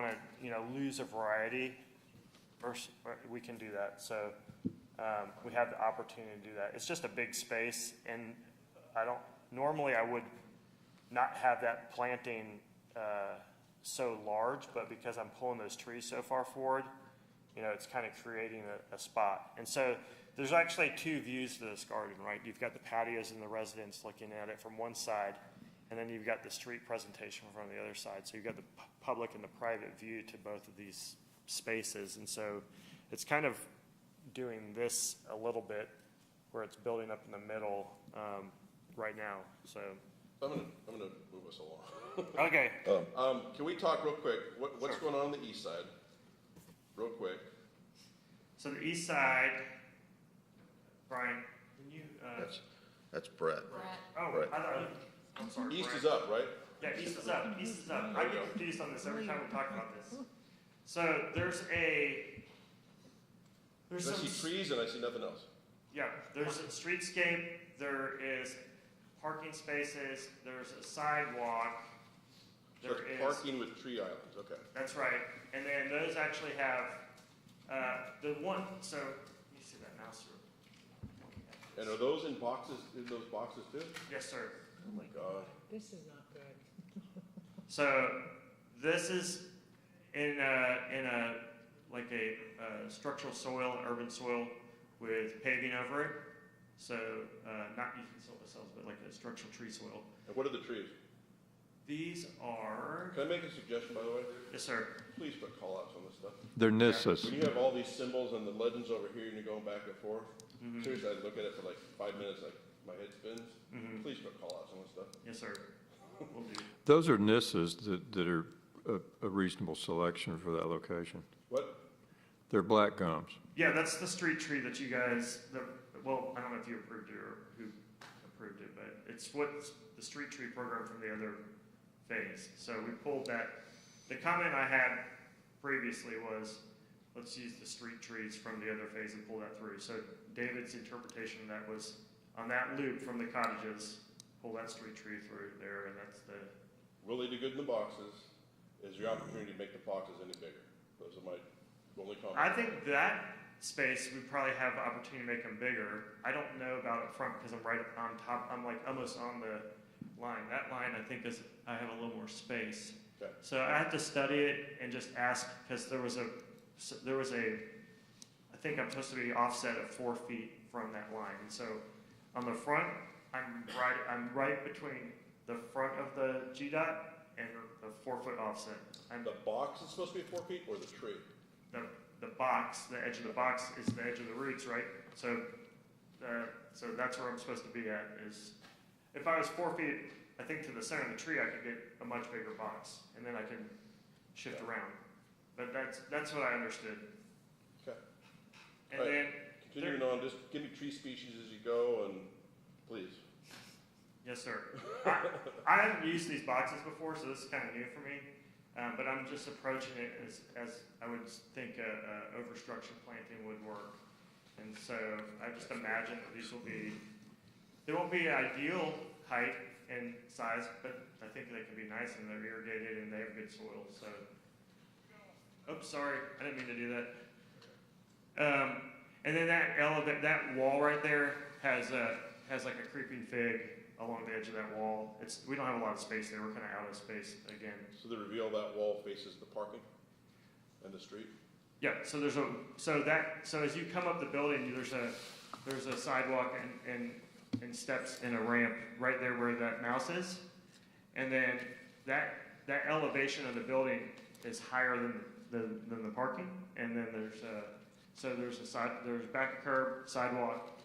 to lose a variety, we can do that. So we have the opportunity to do that. It's just a big space, and normally I would not have that planting so large, but because I'm pulling those trees so far forward, it's kind of creating a spot. And so there's actually two views to this garden, right? You've got the patios and the residents looking at it from one side, and then you've got the street presentation from the other side. So you've got the public and the private view to both of these spaces. And so it's kind of doing this a little bit where it's building up in the middle right now. So I'm gonna move us along. Okay. Can we talk real quick? What's going on the east side? Real quick. So the east side, Brian, can you? Yes. That's Brett. Oh, Right. I thought, I'm sorry. East Brett. is up, right? Yeah, east is up, east is up. I get confused on this every time we talk about this. So there's I some. see trees and I see nothing else. Yeah, there's a streetscape, there is parking spaces, there's a sidewalk. So it's parking with tree islands, okay. That's right, and then those actually have, the one, so, you see that mouse? And are those in boxes, in those boxes too? Yes, sir. Oh my God. This is not good. So, this is in a structural soil, urban soil with paving over it. So, not using soil cells, but like a structural tree soil. And what are the trees? These are. Can I make a suggestion, by the way? Yes, sir. Please put call-outs on this stuff. They're nissus. When you have all these symbols and the legends over here and you're going back and forth, Mhm. seriously, I look at it for like 5 minutes, like my head spins. Mhm. Please put call-outs on this stuff. Yes, sir. Will do. Those are nissus that are a reasonable selection for that location. What? They're black gums. Yeah, that's the street tree that you guys, well, I don't know if you approved it or who approved it, but it's what the street tree program from the other phase. So we pulled that. The comment I had previously was, let's use the street trees from the other phase and pull that through. So David's interpretation of that was, on that loop from the cottages, pull that street tree through there, and that's the. Will they do good in the boxes? Is your opportunity to make the boxes any bigger? Those are my only comments. I think that space, we probably have opportunity to make them bigger. I don't know about up front because I'm right on top, I'm like almost on the line. That line, I think, I have a little more space. Okay. So I have to study it and just ask, because there was I think I'm supposed to be offset at 4 feet from that line. And so on the front, I'm right between the front of the GDOT and the 4-foot offset. The box is supposed to be 4 feet or the tree? The box, the edge of the box is the edge of the roots, right? So that's where I'm supposed to be at, is, if I was 4 feet, I think to the center of the tree, I could get a much bigger box, and then I can shift around. But that's what I understood. Okay. And All right. then. Continuing on, just give me tree species as you go, and please. Yes, sir. I haven't used these boxes before, so this is kind of new for me. But I'm just approaching it as I would think a overstructure planting would work. And so I just imagine that they won't be ideal height and size, but I think they can be nice and they're irrigated and they have good soil. So, oops, sorry, I didn't mean to do that. And then that wall right there has like a creeping fig along the edge of that wall. We don't have a lot of space there. We're kind of out of space again. So the reveal that wall faces the parking and the street? Yeah. So as you come up the building, there's a sidewalk and steps and a ramp right there where that mouse is, and then that elevation of the building is higher than the parking, and then there's back curb, sidewalk,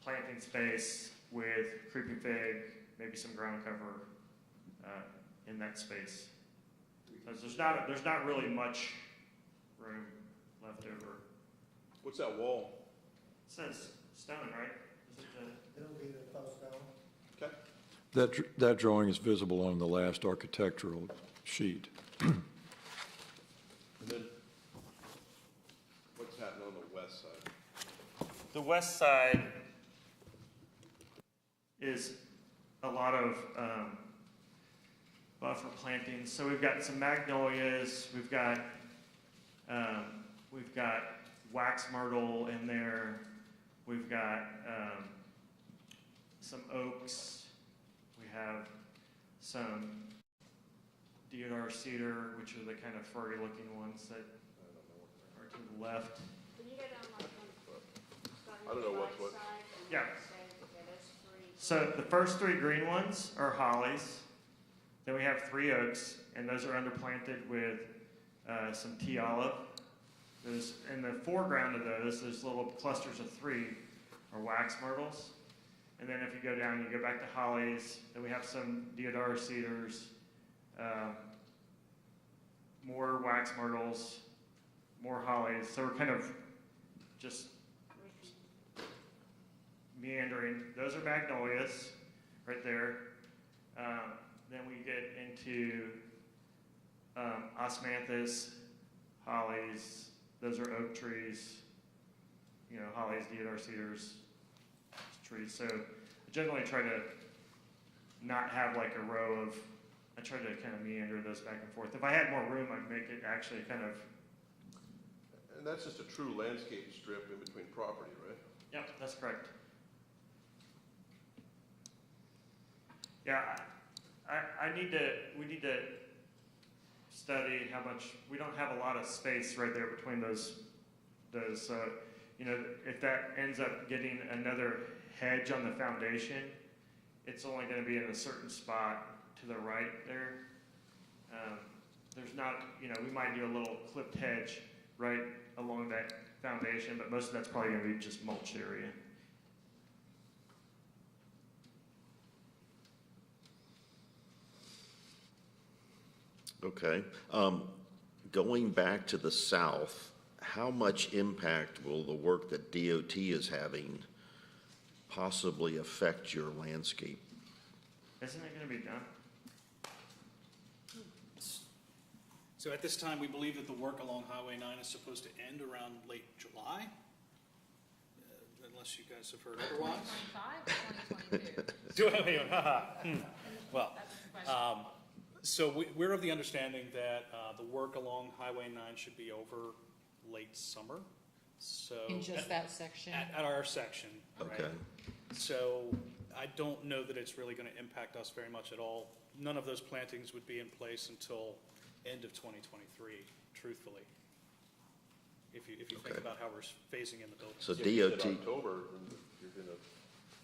planting space with creeping fig, maybe some ground cover in that space. So there's not really much room left over. What's that wall? It says stone, right? Is it It'll be the post stone. Okay. That drawing is visible on the last architectural sheet. And then, what's happening on the west side? The west side is a lot of buffer plantings. So we've got some magnolias, we've got wax myrtle in there, we've got some oaks, we have some deodar cedar, which are the kind of furry looking ones that are to the left. Can you go down like I don't know what's what. Yeah. So the first 3 green ones are hollies. Then we have 3 oaks, and those are underplanted with some tea olive. In the foreground of those little clusters of 3 are wax myrtles. And then if you go down, you go back to hollies. Then we have some deodar cedars, more wax myrtles, more hollies. So we're kind of just meandering. Those are magnolias right there. Then we get into osmanthus, hollies. Those are oak trees. You know, hollies, deodar, cedars, trees. So I generally try to not have like a row of, I try to kind of meander those back and forth. If I had more room, I'd make it actually kind of. And that's just a true landscape strip in between property, right? Yep, that's correct. Yeah, we need to study how much, we don't have a lot of space right there between those, you know, if that ends up getting another hedge on the foundation, it's only gonna be in a certain spot to the right there. There's not, you know, we might do a little clipped hedge right along that foundation, but most of that's probably gonna be just mulch area. Okay. Going back to the south, how much impact will the work that DOT is having possibly affect your landscape? Isn't it gonna be done? So at this time, we believe that the work along Highway 9 is supposed to end around late July, unless you guys have heard otherwise. 2025 or 2022? Well, so we're of the understanding that the work along Highway 9 should be over late summer. So In just that section? At our section, right? Okay. So I don't know that it's really going to impact us very much at all. None of those plantings would be in place until end of 2023, truthfully. If you think about how we're phasing in the building. So If you said DOT, October, then you're gonna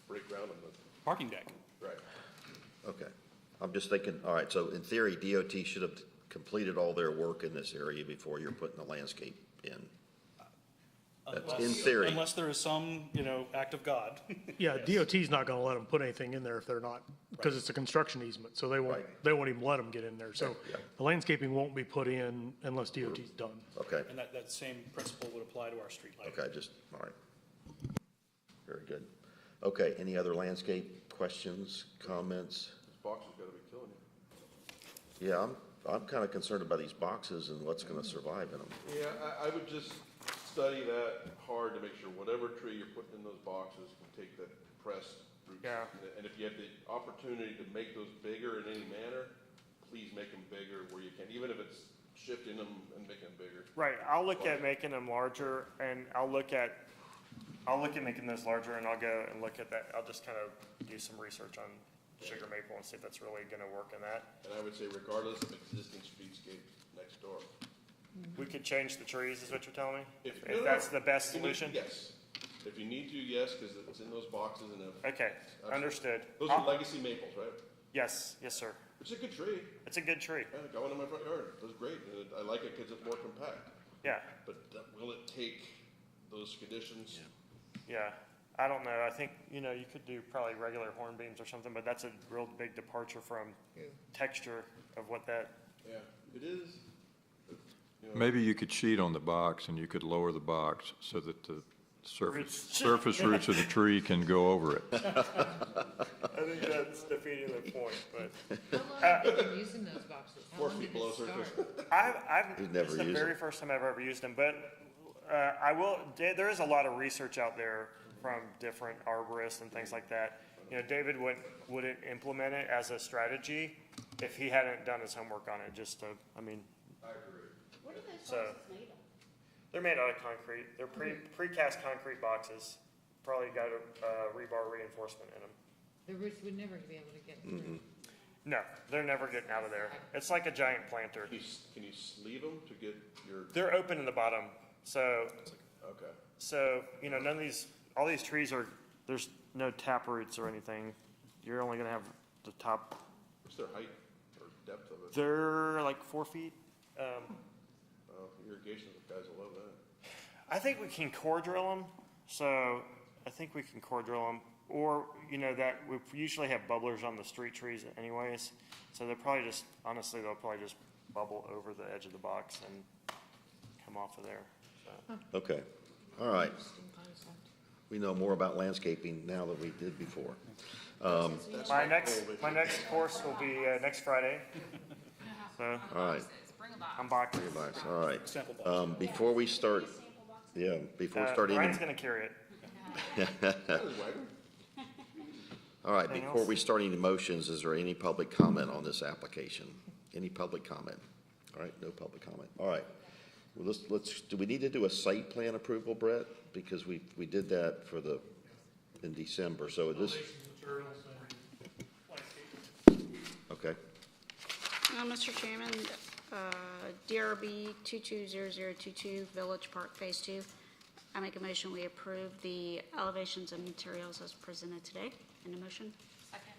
break ground on the. Parking deck. Right. okay. I'm just thinking, all right, so in theory, DOT should have completed all their work in this area before you're putting the landscape in. That's in theory. Unless there is some, you know, act of God. Yeah, DOT's not gonna let them put anything in there if they're not, because it's a construction easement, so they won't even let them get in there. So Yeah. the landscaping won't be put in unless DOT's done. Okay, And that same principle would apply to our street lighting. okay, just, all right. Very good. Okay, any other landscape questions, comments? This box has gotta be killing you. Yeah, I'm kind of concerned about these boxes and what's going to survive in them. Yeah, I would just study that hard to make sure whatever tree you're putting in those boxes can take that pressed roots. Yeah. And if you have the opportunity to make those bigger in any manner, please make them bigger where you can, even if it's shifting them and making them bigger. Right, I'll look at making them larger, and I'll look at making those larger, and I'll go and look at that. I'll just kind of do some research on sugar maple and see if that's really gonna work in that. And I would say regardless of existing streetscape next door. We could change the trees, is what you're telling me? No, If that's the best If you need- solution? Yes. If you need to, yes, because it's in those boxes and if. Okay, understood. Those are legacy maples, right? Yes, yes, sir. It's a good tree. It's a good tree. Yeah, I got one in my front yard. It was great. I like it because it's more compact. Yeah, But will it take those conditions? yeah. I don't know. I think, you know, you could do probably regular horn beams or something, but that's a real big departure from texture of what that. Yeah, it is. You know, Maybe you could cheat on the box and you could lower the box so that the surface roots of the tree can go over it. I think that's defeating the point, but. How long have you been using those boxes? How 4 long feet did below it surface. I've, You've never it's the used very it? first time I've ever used them, but there is a lot of research out there from different arborists and things like that. You know, David wouldn't implement it as a strategy if he hadn't done his homework on it, just to, I mean. I agree. What are those So- boxes made of? They're made out of concrete. They're precast concrete boxes. Probably got a rebar reinforcement in them. The roots would never be able to get through. No, they're never getting out of there. It's like a giant planter. Can you sleeve them to get your? They're open in the bottom, so. Okay. So, you know, none of these, all these trees are, there's no tap roots or anything. You're only gonna have the top, What's their height or depth of it? they're like 4 feet. Irrigation guys will love that. I think we can core drill them, so I think we can core drill them. Or, you know, that, we usually have bubblers on the street trees anyways, so they'll probably just, honestly, they'll probably just bubble over the edge of the box and come off of there, so. Okay, all right. We know more about landscaping now than we did before. My next course will be next Friday. So All right. I'm back. Very nice. All right. Before we start, before we start Brian's eating. gonna carry it. All right, Anything before else? we start any motions, is there any public comment on this application? Any public comment? All right, no public comment. All right. Well, let's, do we need to do a site plan approval, Brett? Because we did that in December, so this. Okay. Mr. Chairman, DRB 220022 Village Park Phase 2. I make a motion we approve the elevations and materials as presented today. In a motion? Second.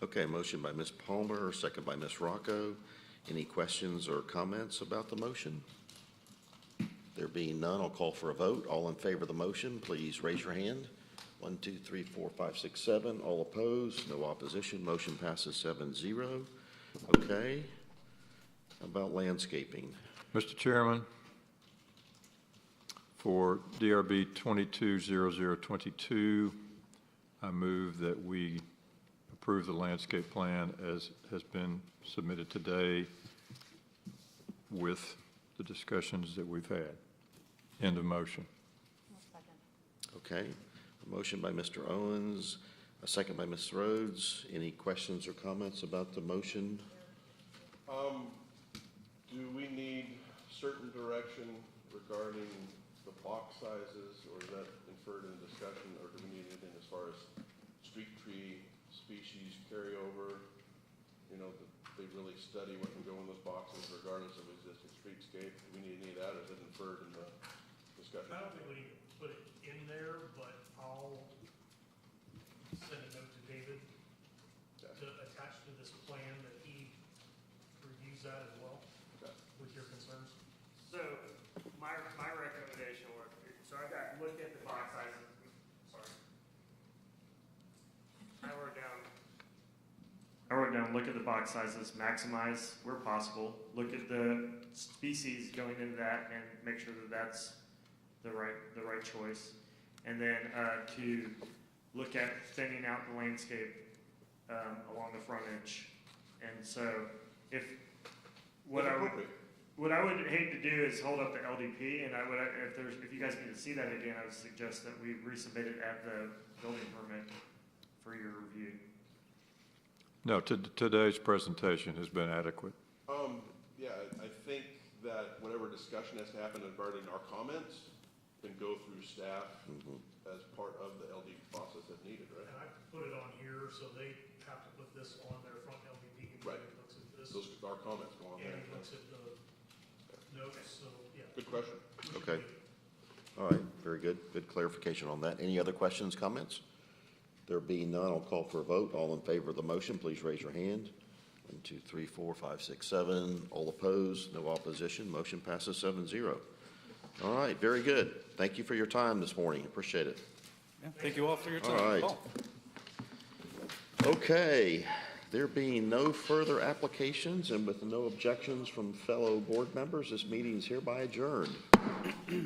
Okay, motion by Ms. Palmer, second by Ms. Rocco. Any questions or comments about the motion? There being none, I'll call for a vote. All in favor of the motion, please raise your hand. 1, 2, 3, 4, 5, 6, 7. All opposed, no opposition. Motion passes 7-0. Okay. How about landscaping? Mr. Chairman, for DRB 220022, I move that we approve the landscape plan as has been submitted today with the discussions that we've had. End of motion. Okay. A motion by Mr. Owens, a second by Ms. Rhodes. Any questions or comments about the motion? Do we need certain direction regarding the box sizes, or is that inferred in the discussion, or do we need anything as far as street tree species carryover? You know, that they really study what can go in those boxes regardless of existing streetscape. Do we need any of that, or is it inferred in the discussion? I don't think we need to put it in there, but I'll send a note to David to attach to this plan that he reviews that as well with your concerns. So my recommendation was, so I got, look at the box sizes, sorry. I wrote down, look at the box sizes, maximize where possible, look at the species going into that and make sure that that's the right choice. And then, to look at thinning out the landscape, along the frontage. And so if, what I would hate to do is hold up the LDP, and if you guys need to see that again, I would suggest that we resubmit it at the building permit for your review. No, today's presentation has been adequate. Yeah, I think that whatever discussion has to happen regarding our comments can go through staff as part of the LD process if needed, right? And I put it on here, so they have to put this on their front LVP. Right. Looks at this. Our comments go on there. And he looks at the notes, so, yeah. Good question. Okay. All right, very good. Good clarification on that. Any other questions, comments? There being none, I'll call for a vote. All in favor of the motion, please raise your hand. 1, 2, 3, 4, 5, 6, 7. All opposed, no opposition. Motion passes 7-0. All right, very good. Thank you for your time this morning. Appreciate it. Yeah, thank you all for your time. All right. Oh. Okay, there being no further applications and with no objections from fellow board members, this meeting is hereby adjourned.